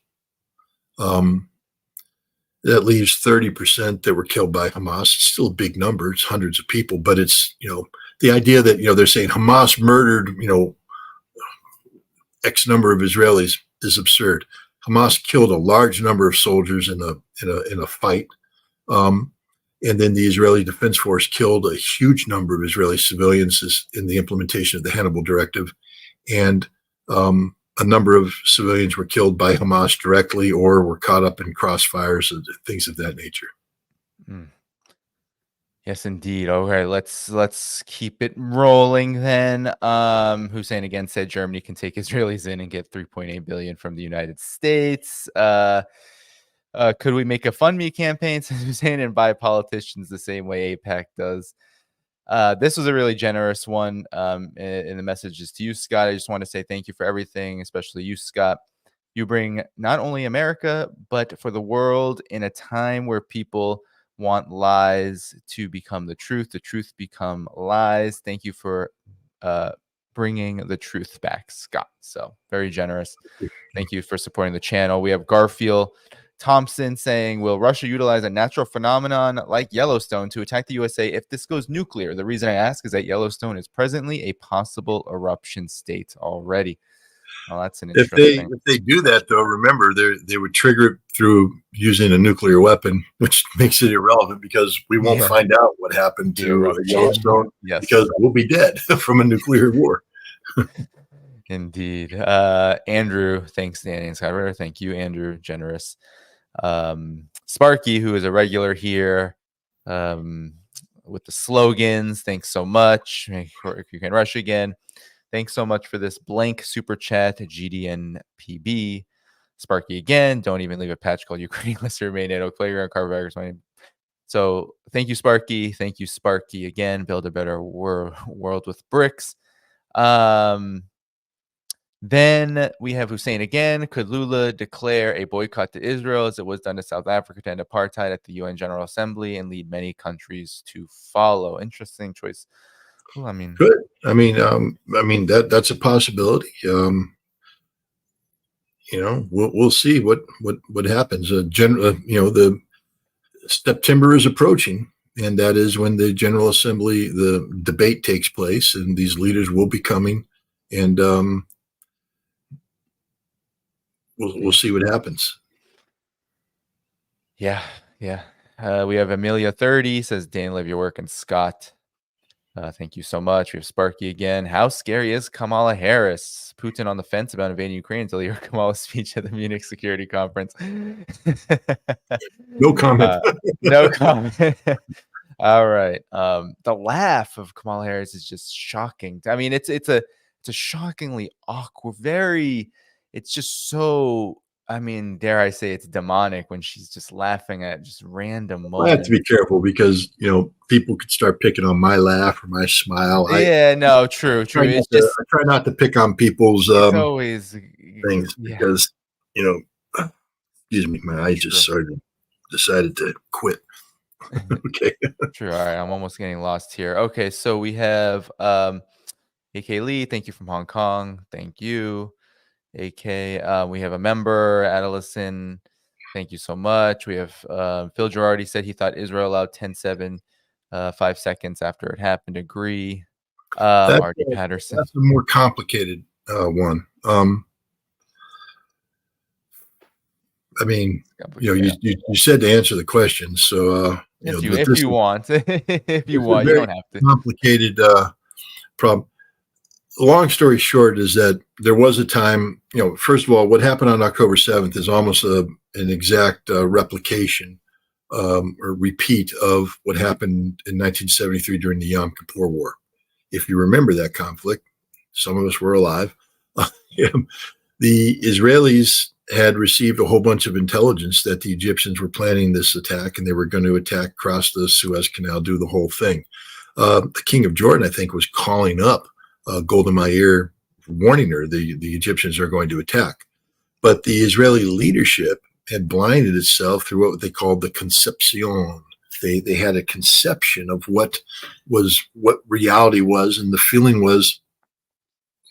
That leaves 30% that were killed by Hamas. It's still a big number. It's hundreds of people, but it's, the idea that, they're saying Hamas murdered, X number of Israelis is absurd. Hamas killed a large number of soldiers in a fight. And then the Israeli Defense Force killed a huge number of Israeli civilians in the implementation of the Hannibal Directive. And a number of civilians were killed by Hamas directly or were caught up in crossfires and things of that nature. Yes, indeed. Okay, let's keep it rolling then. Hussein again said Germany can take Israelis in and get 3.8 billion from the United States. Could we make a fund me campaign, says Hussein, and buy politicians the same way AIPAC does? This was a really generous one. In the messages to you, Scott, I just want to say thank you for everything, especially you, Scott. You bring not only America, but for the world in a time where people want lies to become the truth become lies. Thank you for bringing the truth back, Scott. So very generous. Thank you for supporting the channel. We have Garfield Thompson saying, will Russia utilize a natural phenomenon like Yellowstone to attack the USA if this goes nuclear? The reason I ask is that Yellowstone is presently a possible eruption state already. Well, that's an interesting. If they do that, though, remember they would trigger it through using a nuclear weapon, which makes it irrelevant because we won't find out what happened to Yellowstone because we'll be dead from a nuclear war. Indeed. Andrew, thanks, Danny and Skyrider. Thank you, Andrew. Generous. Sparky, who is a regular here with the slogans. Thanks so much. You can rush again. Thanks so much for this blank super chat, GDNPB. Sparky again. Don't even leave a patch called Ukrainian listener remain Nato playground carbaggers. So thank you, Sparky. Thank you, Sparky again. Build a better world with bricks. Then we have Hussein again. Could Lula declare a boycott to Israel as it was done to South Africa to end apartheid at the UN General Assembly and lead many countries to follow? Interesting choice. Well, I mean, good. I mean that's a possibility. We'll see what happens. The September is approaching, and that is when the General Assembly, the debate takes place, and these leaders will be coming, and we'll see what happens. Yeah. We have Amelia 30 says, Dan, love your work, and Scott. Thank you so much. We have Sparky again. How scary is Kamala Harris? Putin on the fence about invading Ukraine until he heard Kamala's speech at the Munich Security Conference. No comment. No comment. All right. The laugh of Kamala Harris is just shocking. I mean, it's a shockingly awkward, it's just so, I mean, dare I say it's demonic when she's just laughing at just random moments. I have to be careful because, people could start picking on my laugh or my smile. True. I try not to pick on people's things because, excuse me, my eyes just decided to quit. Okay. True. All right. I'm almost getting lost here. Okay. So we have AK Lee. Thank you from Hong Kong. Thank you. AK. We have a member, Adelison. Thank you so much. We have Phil Girardi said he thought Israel allowed 10-7 5 seconds after it happened. Agree. Marty Patterson. That's a more complicated one. I mean, you said to answer the question, so if you want, you don't have to. Complicated problem. Long story short is that there was a time, first of all, what happened on October 7th is almost an exact replication or repeat of what happened in 1973 during the Yom Kippur War. If you remember that conflict, some of us were alive. The Israelis had received a whole bunch of intelligence that the Egyptians were planning this attack and they were going to attack across the Suez Canal, do the whole thing. The king of Jordan, I think, was calling up Golda Meir, warning her the Egyptians are going to attack. But the Israeli leadership had blinded itself through what they called the conception. They had a conception of what reality was, and the feeling was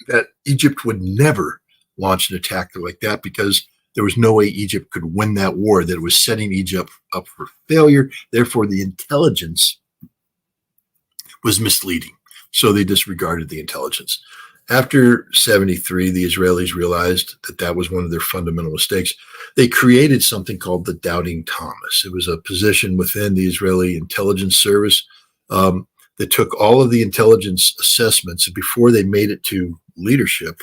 that Egypt would never launch an attack like that because there was no way Egypt could win that war, that it was setting Egypt up for failure. Therefore, the intelligence was misleading. So they disregarded the intelligence. After 73, the Israelis realized that was one of their fundamental mistakes. They created something called the Doubting Thomas. It was a position within the Israeli intelligence service that took all of the intelligence assessments, and before they made it to leadership,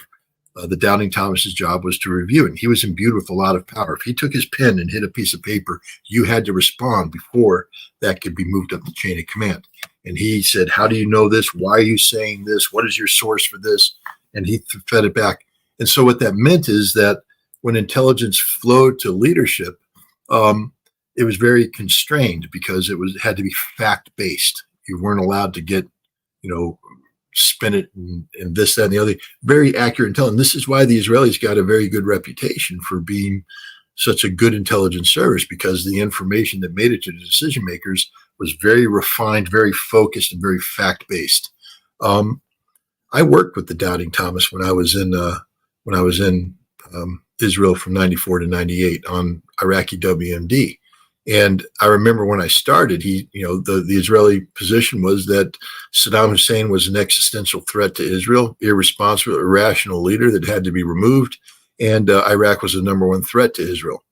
the Doubting Thomas's job was to review it. And he was imbued with a lot of power. If he took his pen and hit a piece of paper, you had to respond before that could be moved up the chain of command. And he said, how do you know this? Why are you saying this? What is your source for this? And he fed it back. And so what that meant is that when intelligence flowed to leadership, it was very constrained because it had to be fact-based. You weren't allowed to get, spin it and this, that, and the other. Very accurate intelligence. This is why the Israelis got a very good reputation for being such a good intelligence service, because the information that made it to the decision makers was very refined, very focused, and very fact-based. I worked with the Doubting Thomas when I was in Israel from 94 to 98 on Iraqi WMD. And I remember when I started, the Israeli position was that Saddam Hussein was an existential threat to Israel, irresponsible, irrational leader that had to be removed, and Iraq was the number one threat to Israel.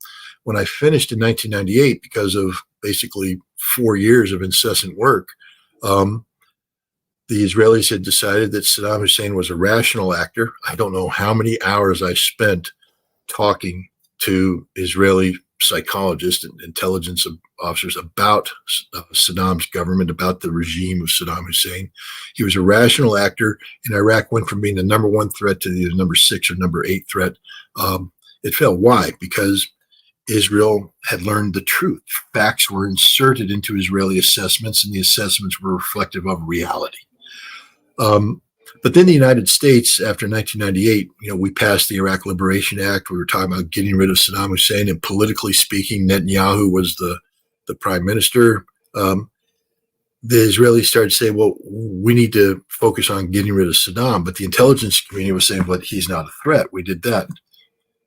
When I finished in 1998, because of basically 4 years of incessant work, the Israelis had decided that Saddam Hussein was a rational actor. I don't know how many hours I spent talking to Israeli psychologists and intelligence officers about Saddam's government, about the regime of Saddam Hussein. He was a rational actor, and Iraq went from being the number one threat to the number 6 or number 8 threat. It fell. Why? Because Israel had learned the truth. Facts were inserted into Israeli assessments, and the assessments were reflective of reality. But then the United States, after 1998, we passed the Iraq Liberation Act. We were talking about getting rid of Saddam Hussein, and politically speaking, Netanyahu was the prime minister. The Israelis started saying, well, we need to focus on getting rid of Saddam. But the intelligence community was saying, but he's not a threat. We did that.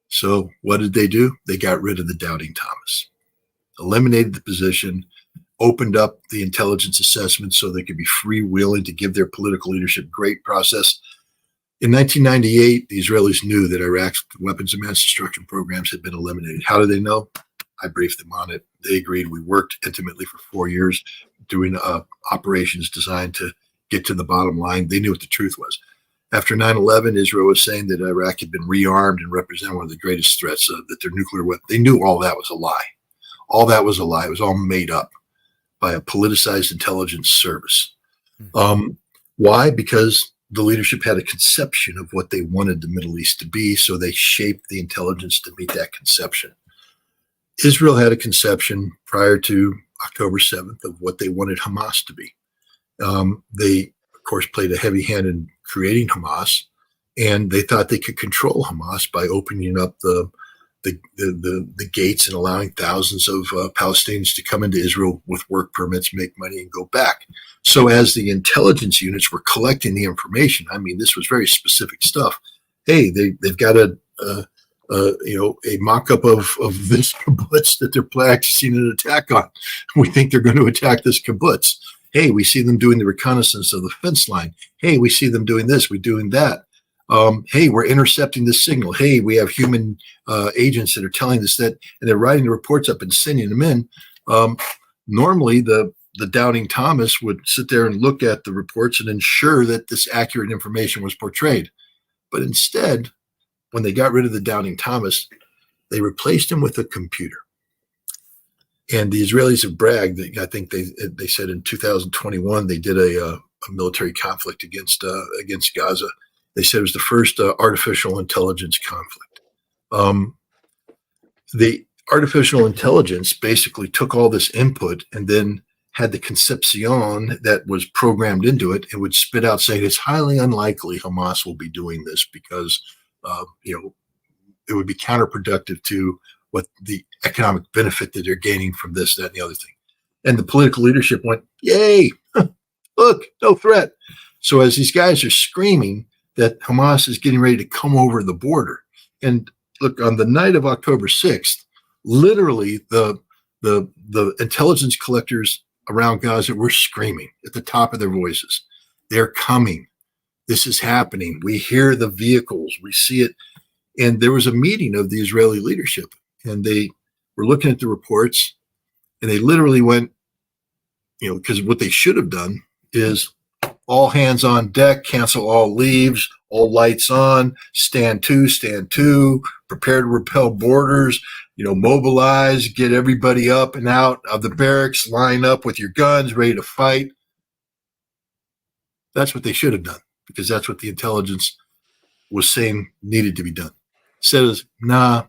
So what did they do? They got rid of the doubting Thomas, eliminated the position, opened up the intelligence assessment so they could be freewheeling to give their political leadership great process. In 1998, the Israelis knew that Iraq's weapons of mass destruction programs had been eliminated. How did they know? I briefed them on it. They agreed. We worked intimately for 4 years doing operations designed to get to the bottom line. They knew what the truth was. After 9/11, Israel was saying that Iraq had been rearmed and represented one of the greatest threats, that their nuclear weapon. They knew all that was a lie. All that was a lie. It was all made up by a politicized intelligence service. Why? Because the leadership had a conception of what they wanted the Middle East to be, so they shaped the intelligence to meet that conception. Israel had a conception prior to October 7th of what they wanted Hamas to be. They, of course, played a heavy hand in creating Hamas, and they thought they could control Hamas by opening up the gates and allowing thousands of Palestinians to come into Israel with work permits, make money, and go back. So as the intelligence units were collecting the information, I mean, this was very specific stuff. Hey, they've got a mock-up of this kibbutz that they're practicing an attack on. We think they're going to attack this kibbutz. Hey, we see them doing the reconnaissance of the fence line. Hey, we see them doing this, we're doing that. Hey, we're intercepting this signal. Hey, we have human agents that are telling us that, and they're writing the reports up and sending them in. Normally, the doubting Thomas would sit there and look at the reports and ensure that this accurate information was portrayed. But instead, when they got rid of the doubting Thomas, they replaced him with a computer. And the Israelis have bragged that I think they said in 2021 they did a military conflict against Gaza. They said it was the first artificial intelligence conflict. The artificial intelligence basically took all this input and then had the concepcion that was programmed into it. It would spit out saying it's highly unlikely Hamas will be doing this because it would be counterproductive to what the economic benefit that they're gaining from this, that, and the other thing. And the political leadership went, yay, look, no threat. So as these guys are screaming that Hamas is getting ready to come over the border, and look, on the night of October 6th, literally the intelligence collectors around Gaza were screaming at the top of their voices. They're coming. This is happening. We hear the vehicles. We see it. And there was a meeting of the Israeli leadership, and they were looking at the reports, and they literally went, because what they should have done is all hands on deck, cancel all leaves, all lights on, stand to, prepare to repel borders, mobilize, get everybody up and out of the barracks, line up with your guns, ready to fight. That's what they should have done, because that's what the intelligence was saying needed to be done. Said, nah,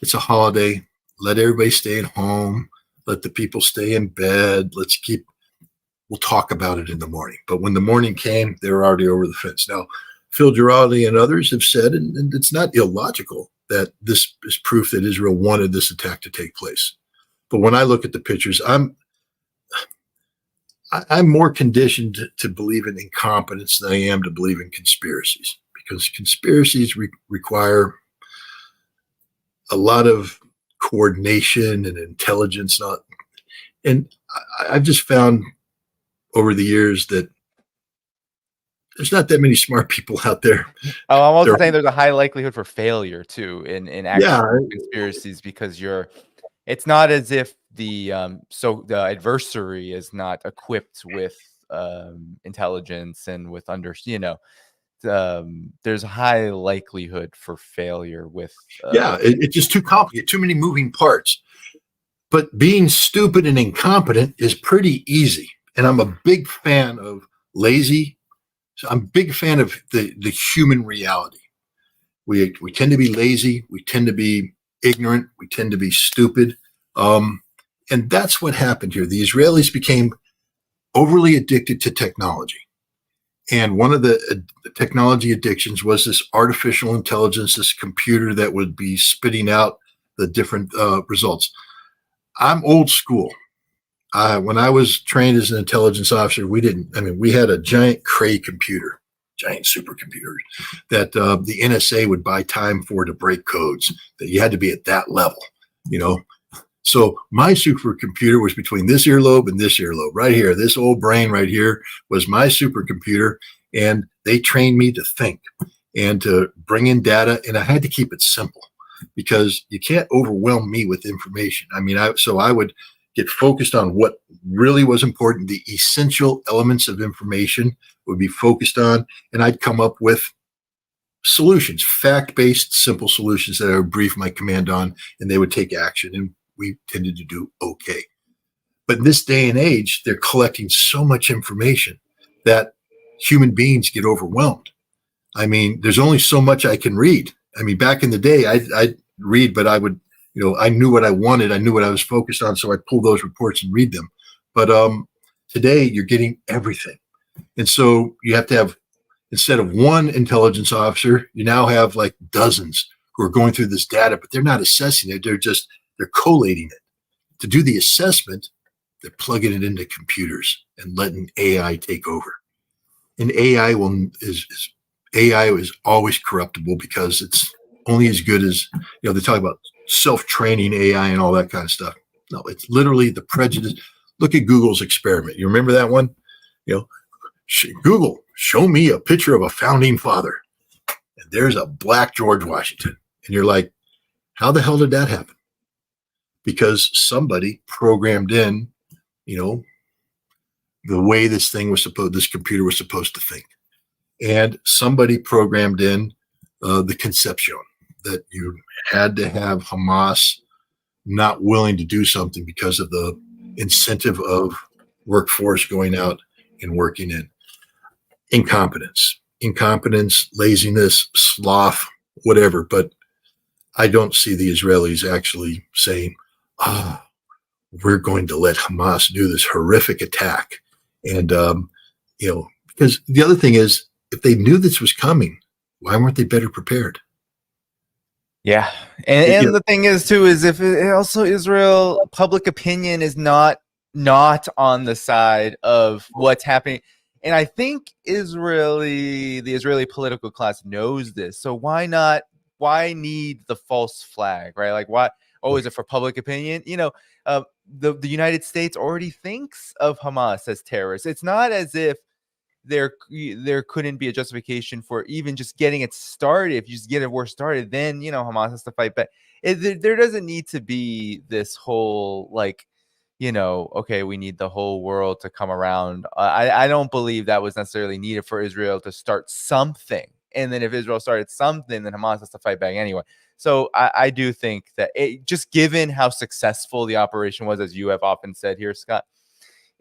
it's a holiday. Let everybody stay at home. Let the people stay in bed. We'll talk about it in the morning. But when the morning came, they were already over the fence. Now, Phil Giraldi and others have said, and it's not illogical, that this is proof that Israel wanted this attack to take place. But when I look at the pictures, I'm more conditioned to believe in incompetence than I am to believe in conspiracies, because conspiracies require a lot of coordination and intelligence. And I've just found over the years that there's not that many smart people out there. Oh, I'm also They're, saying there's a high likelihood for failure too in yeah, actual conspiracies, because it's not as if the the adversary is not equipped with intelligence and with there's a high likelihood for failure with yeah, it's just too complicated, too many moving parts. But being stupid and incompetent is pretty easy. And I'm a big fan of lazy. So I'm a big fan of the human reality. We tend to be lazy. We tend to be ignorant. We tend to be stupid. And that's what happened here. The Israelis became overly addicted to technology. And one of the technology addictions was this artificial intelligence, this computer that would be spitting out the different results. I'm old school. When I was trained as an intelligence officer, we had a giant Cray computer, giant supercomputer that the NSA would buy time for to break codes, that you had to be at that level, you know. So my supercomputer was between this earlobe and this earlobe right here. This old brain right here was my supercomputer. And they trained me to think and to bring in data. And I had to keep it simple because you can't overwhelm me with information. So I would get focused on what really was important. The essential elements of information would be focused on, and I'd come up with solutions, fact-based, simple solutions that I would brief my command on, and they would take action. And we tended to do okay. But in this day and age, they're collecting so much information that human beings get overwhelmed. There's only so much I can read. Back in the day, I'd read, but I would, I knew what I wanted. I knew what I was focused on. So I'd pull those reports and read them. But today, you're getting everything. And so you have to have, instead of one intelligence officer, you now have like dozens who are going through this data, but they're not assessing it. They're collating it. To do the assessment, they're plugging it into computers and letting AI take over. And AI is always corruptible because it's only as good as, they talk about self-training AI and all that kind of stuff. No, it's literally the prejudice. Look at Google's experiment. You remember that one? Google, show me a picture of a founding father. And there's a black George Washington. And you're like, how the hell did that happen? Because somebody programmed in, the way this computer was supposed to think. And somebody programmed in the conception that you had to have Hamas not willing to do something because of the incentive of workforce going out and working in. Incompetence, laziness, sloth, whatever. But I don't see the Israelis actually saying, we're going to let Hamas do this horrific attack. And, because the other thing is, if they knew this was coming, why weren't they better prepared? Yeah. And the thing is, too, is also Israel, public opinion is not on the side of what's happening. And I think the Israeli political class knows this. So why need the false flag, right? Like, why? Oh, is it for public opinion? The United States already thinks of Hamas as terrorists. It's not as if there couldn't be a justification for even just getting it started. If you just get a war started, then Hamas has to fight back. There doesn't need to be this whole okay, we need the whole world to come around. I don't believe that was necessarily needed for Israel to start something. And then if Israel started something, then Hamas has to fight back anyway. So I do think that just given how successful the operation was, as you have often said here, Scott,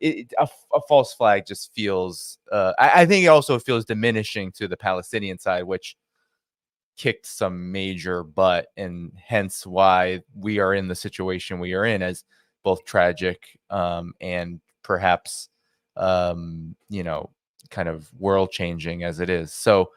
a false flag just feels, I think it also feels diminishing to the Palestinian side, which kicked some major butt, and hence why we are in the situation we are in, as both tragic and perhaps, kind of world changing as it is. So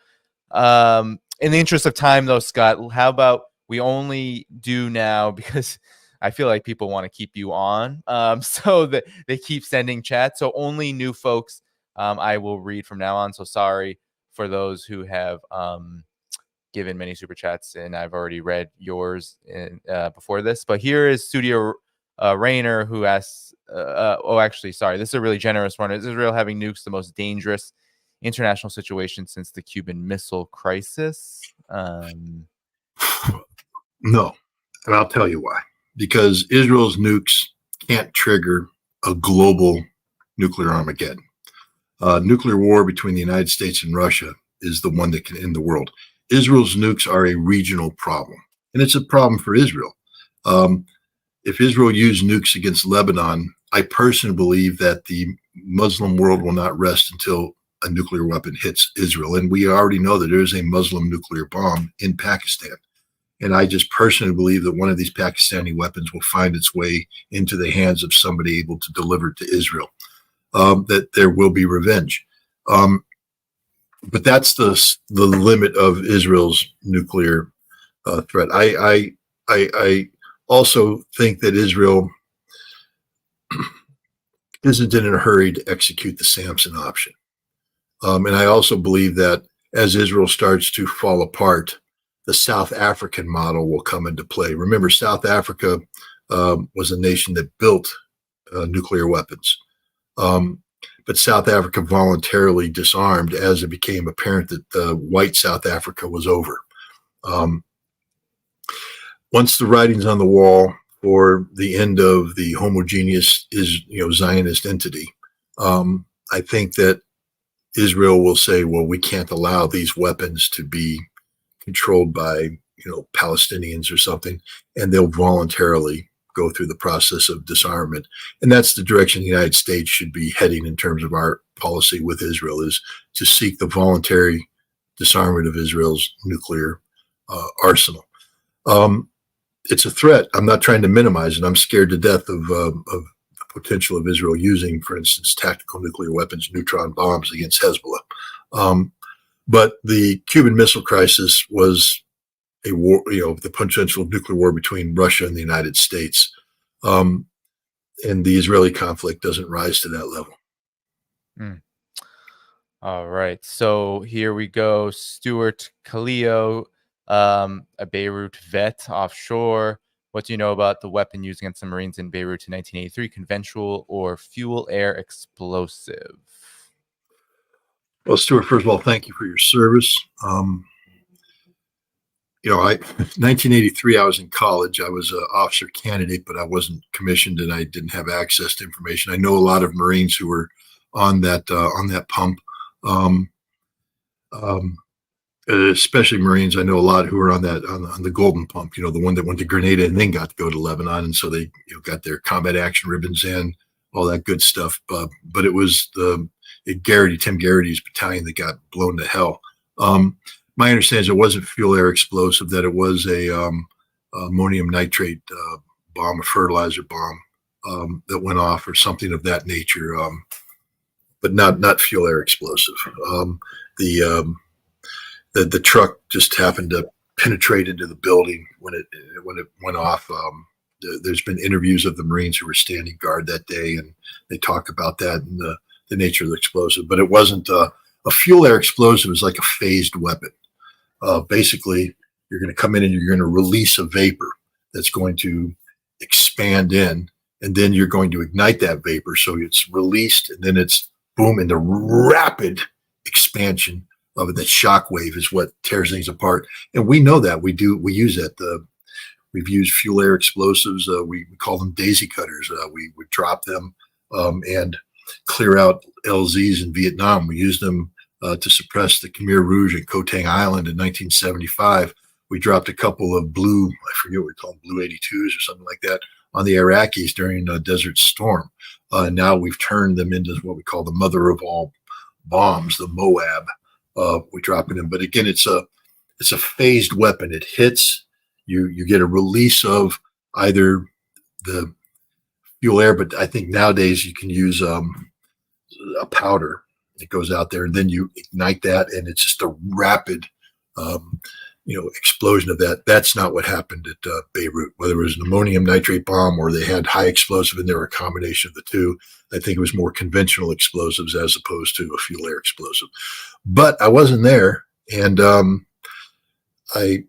in the interest of time, though, Scott, how about we only do now, because I feel like people want to keep you on, so that they keep sending chat. So only new folks I will read from now on. So sorry for those who have given many super chats, and I've already read yours before this. But here is Studio Rainer, who asks, actually, sorry, this is a really generous one. Is Israel having nukes the most dangerous international situation since the Cuban Missile Crisis? No, and I'll tell you why. Because Israel's nukes can't trigger a global nuclear Armageddon. Nuclear war between the United States and Russia is the one that can end the world. Israel's nukes are a regional problem, and it's a problem for Israel. If Israel used nukes against Lebanon, I personally believe that the Muslim world will not rest until a nuclear weapon hits Israel. And we already know that there is a Muslim nuclear bomb in Pakistan. And I just personally believe that one of these Pakistani weapons will find its way into the hands of somebody able to deliver it to Israel, that there will be revenge. But that's the limit of Israel's nuclear threat. I also think that Israel isn't in a hurry to execute the Samson option. And I also believe that as Israel starts to fall apart, the South African model will come into play. Remember, South Africa was a nation that built nuclear weapons. But South Africa voluntarily disarmed as it became apparent that white South Africa was over. Once the writing's on the wall for the end of the homogeneous Zionist entity, I think that Israel will say, well, we can't allow these weapons to be controlled by Palestinians or something, and they'll voluntarily go through the process of disarmament. And that's the direction the United States should be heading in terms of our policy with Israel, is to seek the voluntary disarmament of Israel's nuclear arsenal. It's a threat. I'm not trying to minimize it. I'm scared to death of the potential of Israel using, for instance, tactical nuclear weapons, neutron bombs against Hezbollah. But the Cuban Missile Crisis was a war, the potential nuclear war between Russia and the United States. And the Israeli conflict doesn't rise to that level. All right. So here we go. Stuart Kaleo, a Beirut vet offshore. What do you know about the weapon used against the Marines in Beirut in 1983, conventional or fuel air explosive? Well, Stuart, first of all, thank you for your service. 1983, I was in college. I was an officer candidate, but I wasn't commissioned, and I didn't have access to information. I know a lot of Marines who were on that pump, especially Marines. I know a lot who were on the Golden Pump. The one that went to Grenada and then got to go to Lebanon, and so they got their combat action ribbons in, all that good stuff. But it was Tim Garrity's battalion that got blown to hell. My understanding is it wasn't fuel air explosive, that it was a ammonium nitrate bomb, a fertilizer bomb that went off or something of that nature, but not fuel air explosive. The truck just happened to penetrate into the building when it went off. There's been interviews of the Marines who were standing guard that day, and they talk about that and the nature of the explosive. But it wasn't a fuel air explosive. Is like a phased weapon. Basically, you're going to come in and you're going to release a vapor that's going to expand in, and then you're going to ignite that vapor. So it's released, and then it's boom, and the rapid expansion of it, that shock wave, is what tears things apart. And we know that. We use that. We've used fuel air explosives. We call them daisy cutters. We would drop them and clear out LZs in Vietnam. We used them to suppress the Khmer Rouge and Koh Tang Island in 1975. We dropped a couple of blue, I forget what we call them, blue 82s or something like that, on the Iraqis during Desert Storm. Now we've turned them into what we call the mother of all bombs, the Moab. We drop it in, but again, it's a phased weapon. It hits, you get a release of either the fuel air, but I think nowadays you can use a powder. It goes out there, and then you ignite that, and it's just a rapid, explosion of that. That's not what happened at Beirut. Whether it was an ammonium nitrate bomb or they had high explosive in there, a combination of the two. I think it was more conventional explosives as opposed to a fuel air explosive. But I wasn't there, and I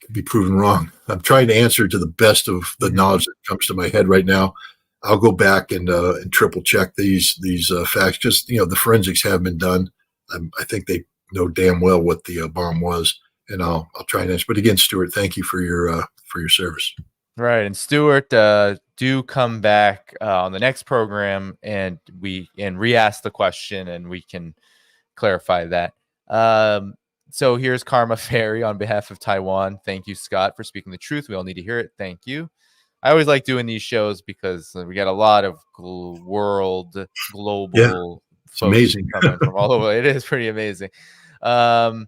could be proven wrong. I'm trying to answer to the best of the knowledge that comes to my head right now. I'll go back and triple check these facts. Just the forensics have been done. I think they know damn well what the bomb was, and I'll try and answer. But again, Stuart, thank you for your service. Right. And Stuart, do come back on the next program and re-ask the question and we can clarify that. So here's Karma Fairy on behalf of Taiwan. Thank you, Scott, for speaking the truth. We all need to hear it. Thank you. I always like doing these shows because we got a lot of global It's amazing coming from all over. It is pretty amazing. All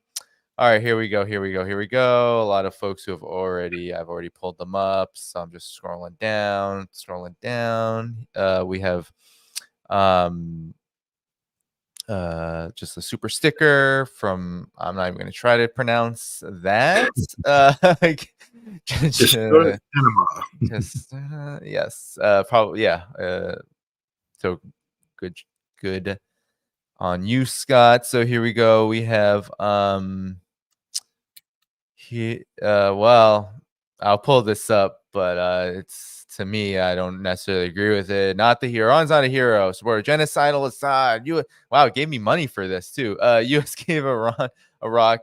right, here we go. A lot of folks who I've already pulled them up. So I'm just scrolling down. We have just a super sticker from, I'm not even going to try to pronounce that. Yes, probably, yeah. So good on you, Scott. So here we go. We have well, I'll pull this up, but it's, to me, I don't necessarily agree with it. Not the hero. Iran's not a hero. Support a genocidal Assad. Wow, it gave me money for this too. U.S. gave Iraq,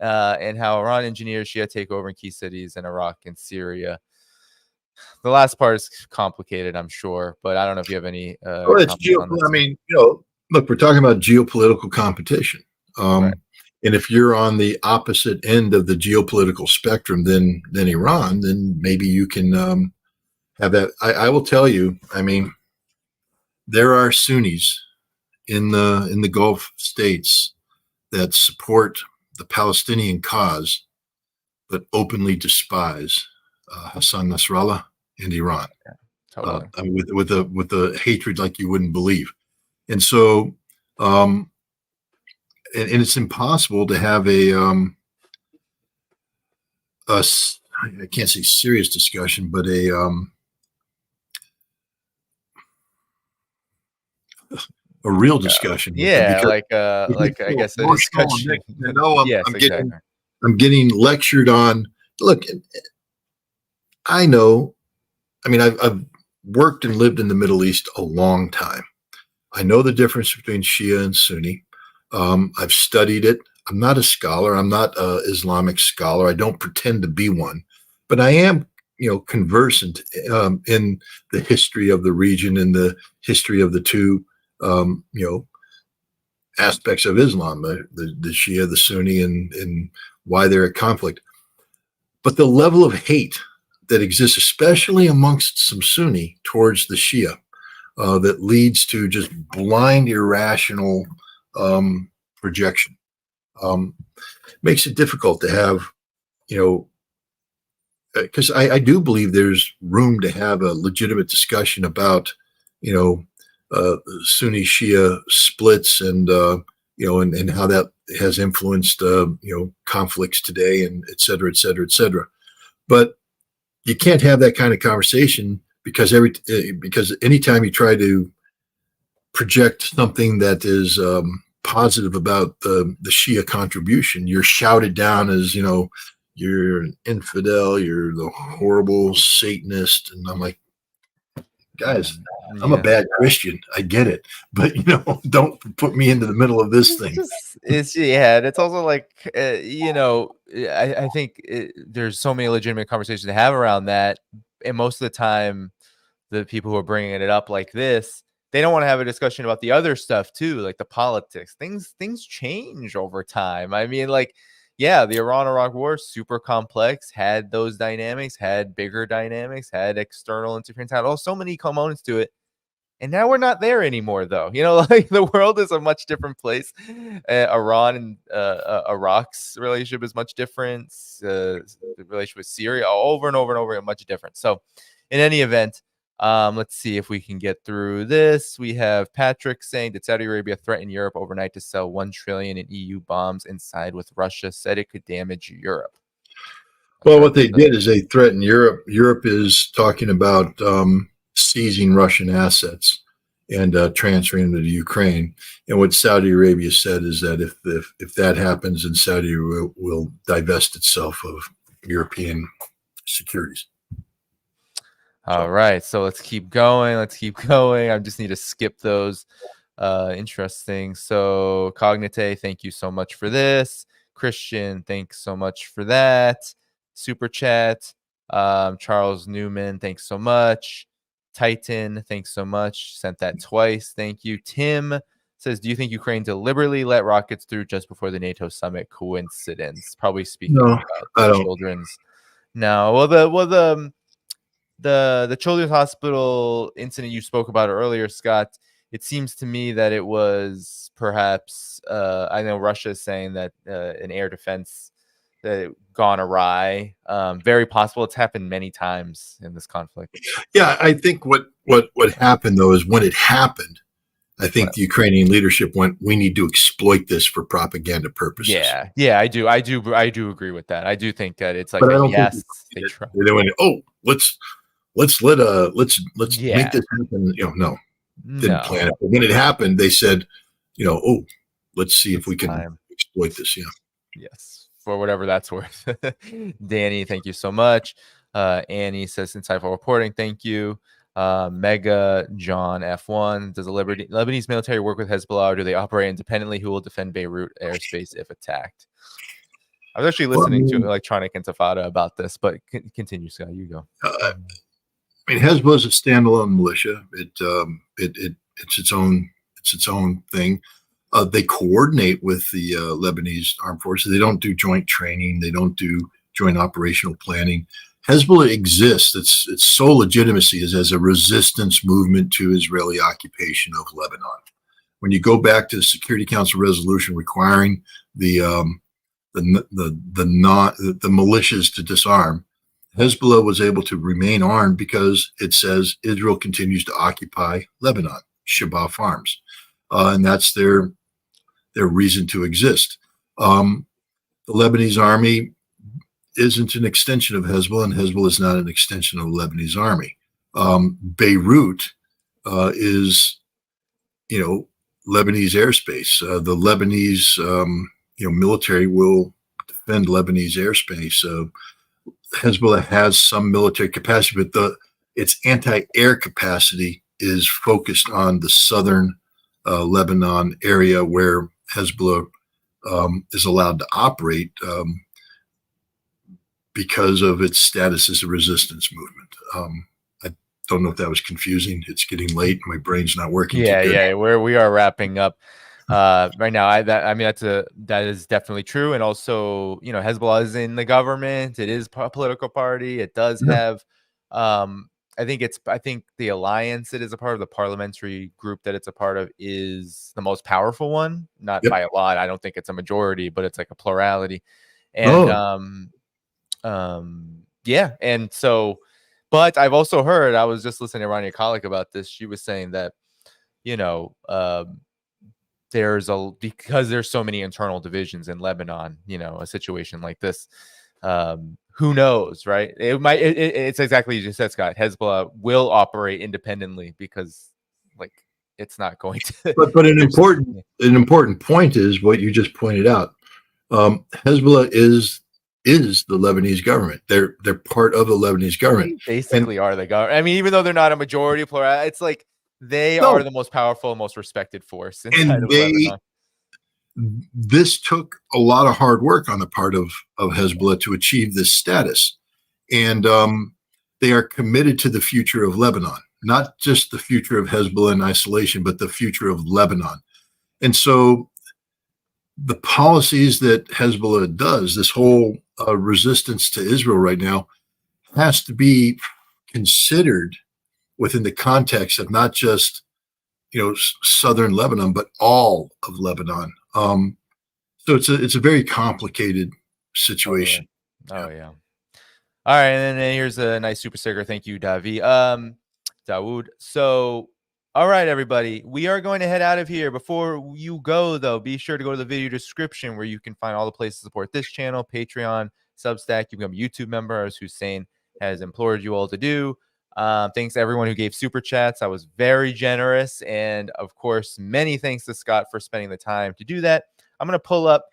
and how Iran engineers Shia takeover in key cities in Iraq and Syria. The last part is complicated, I'm sure, but I don't know if you have any. Well, it's I mean, look, we're talking about geopolitical competition. Right. And if you're on the opposite end of the geopolitical spectrum than Iran, then maybe you can have that. I will tell you, I mean, there are Sunnis in the Gulf states that support the Palestinian cause, but openly despise Hassan Nasrallah and Iran. Yeah, totally. With the hatred like you wouldn't believe. And so, and it's impossible to have I can't say serious discussion, but a real discussion. Yeah, like I guess a discussion. I'm getting lectured on. Look, I know. I mean, I've worked and lived in the Middle East a long time. I know the difference between Shia and Sunni. I've studied it. I'm not a scholar. I'm not an Islamic scholar. I don't pretend to be one, but I am, conversant in the history of the region and the history of the two, aspects of Islam, the Shia, the Sunni, and why they're at conflict. But the level of hate that exists, especially amongst some Sunni towards the Shia, that leads to just blind, irrational projection, makes it difficult to have, because I do believe there's room to have a legitimate discussion about, Sunni Shia splits and and how that has influenced conflicts today, and et cetera, et cetera, et cetera. But you can't have that kind of conversation because anytime you try to project something that is positive about the Shia contribution, you're shouted down as you're an infidel, you're the horrible Satanist, and I'm like, guys, I'm a bad Christian. I get it, but don't put me into the middle of this thing. It's also like I think there's so many legitimate conversations to have around that, and most of the time, the people who are bringing it up like this, they don't want to have a discussion about the other stuff too, like the politics. Things change over time. I mean, yeah, the Iran-Iraq war, super complex, had those dynamics, had bigger dynamics, had external interference, had so many components to it. And now we're not there anymore, though. The world is a much different place. Iran and Iraq's relationship is much different. The relationship with Syria, over and over and over again, much different. So, in any event, let's see if we can get through this. We have Patrick saying, did Saudi Arabia threaten Europe overnight to sell $1 trillion in EU bombs and side with Russia? Said it could damage Europe. Well, what they did is they threatened Europe. Europe is talking about seizing Russian assets. and transferring them to Ukraine. And what Saudi Arabia said is that if that happens, then Saudi Arabia will divest itself of European securities. All right, so let's keep going. Let's keep going. I just need to skip those. Interesting. So Cognite, thank you so much for this. Christian, thanks so much for that. Super chat. Charles Newman, thanks so much. Titan, thanks so much. Sent that twice. Thank you. Tim says, do you think Ukraine deliberately let rockets through just before the NATO summit? Coincidence? Probably speaking No, about I the don't. children's. No, the children's hospital incident you spoke about earlier, Scott, it seems to me that it was perhaps I know Russia is saying that an air defense that it gone awry. Very possible. It's happened many times in this conflict. Yeah, I think what happened though is when it happened, I think the Ukrainian leadership went, we need to exploit this for propaganda purposes. Yeah, I do agree with that. I do think that it's like But I don't yes, think they try. they went, oh, let's make this happen. No, didn't plan it. But when it happened, they said, oh, let's see if we can exploit this. Yeah. Yes, for whatever that's worth. Danny, thank you so much. Annie says, insightful reporting. Thank you. Mega John F1. Does the Lebanese military work with Hezbollah, or do they operate independently? Who will defend Beirut airspace if attacked? I was actually listening to Electronic Intifada about this, but continue, Scott. You go. I mean, Hezbollah is a standalone militia. It's its own thing. They coordinate with the Lebanese armed forces. They don't do joint training. They don't do joint operational planning. Hezbollah exists. Its sole legitimacy is as a resistance movement to Israeli occupation of Lebanon. When you go back to the Security Council resolution requiring the militias to disarm, Hezbollah was able to remain armed because it says Israel continues to occupy Lebanon, Shabbat Farms, and that's their reason to exist. The Lebanese army isn't an extension of Hezbollah, and Hezbollah is not an extension of the Lebanese army. Beirut is, Lebanese airspace. The Lebanese, military will defend Lebanese airspace. Hezbollah has some military capacity, but its anti-air capacity is focused on the southern Lebanon area where Hezbollah is allowed to operate because of its status as a resistance movement. I don't know if that was confusing. It's getting late. My brain's not working. Yeah. We are wrapping up right now. That is definitely true. And also, Hezbollah is in the government. It is a political party. It does have. I think the alliance it is a part of, the parliamentary group that it's a part of, is the most powerful one. Not by a lot. I don't think it's a majority, but it's like a plurality. And and so, but I've also heard, I was just listening to Rania Khalek about this. She was saying that, because there's so many internal divisions in Lebanon, a situation like this, who knows, right? It's exactly as you said, Scott. Hezbollah will operate independently because, it's not going to. But an important point is what you just pointed out. Hezbollah is the Lebanese government. They're part of the Lebanese government. They basically are the government. I mean, even though they're not a majority plural, it's like they are the most powerful, most respected force inside of Lebanon. This took a lot of hard work on the part of Hezbollah to achieve this status. And they are committed to the future of Lebanon, not just the future of Hezbollah in isolation, but the future of Lebanon. And so the policies that Hezbollah does, this whole resistance to Israel right now, has to be considered within the context of not just southern Lebanon, but all of Lebanon. So it's a very complicated situation. Oh yeah. All right, and then here's a nice super sticker. Thank you, Dawood. So, all right, everybody, we are going to head out of here. Before you go, though, be sure to go to the video description where you can find all the places to support this channel: Patreon, Substack. You become a YouTube member, as Hussein has implored you all to do. Thanks to everyone who gave super chats. I was very generous. And of course, many thanks to Scott for spending the time to do that. I'm going to pull up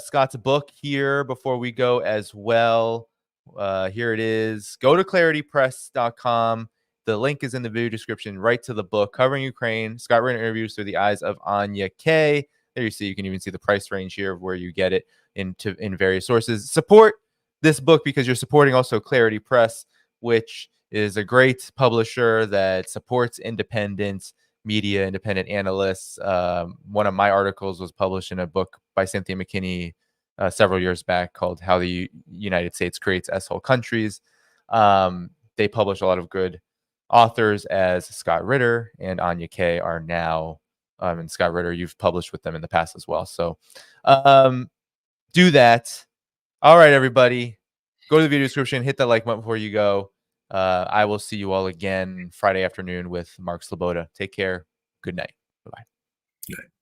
Scott's book here before we go as well. Here it is. Go to claritypress.com. The link is in the video description, right to the book covering Ukraine. Scott Ritter interviews through the eyes of Anya K. There you see, you can even see the price range here of where you get it in various sources. Support this book because you're supporting also Clarity Press, which is a great publisher that supports independent media, independent analysts. One of my articles was published in a book by Cynthia McKinney several years back called How the United States Creates S-Hole Countries. They publish a lot of good authors, as Scott Ritter and Anya Kay are now. And Scott Ritter, you've published with them in the past as well. So do that. All right, everybody. Go to the video description, hit that like button before you go. I will see you all again Friday afternoon with Mark Sloboda. Take care. Good night. Bye-bye. Good night.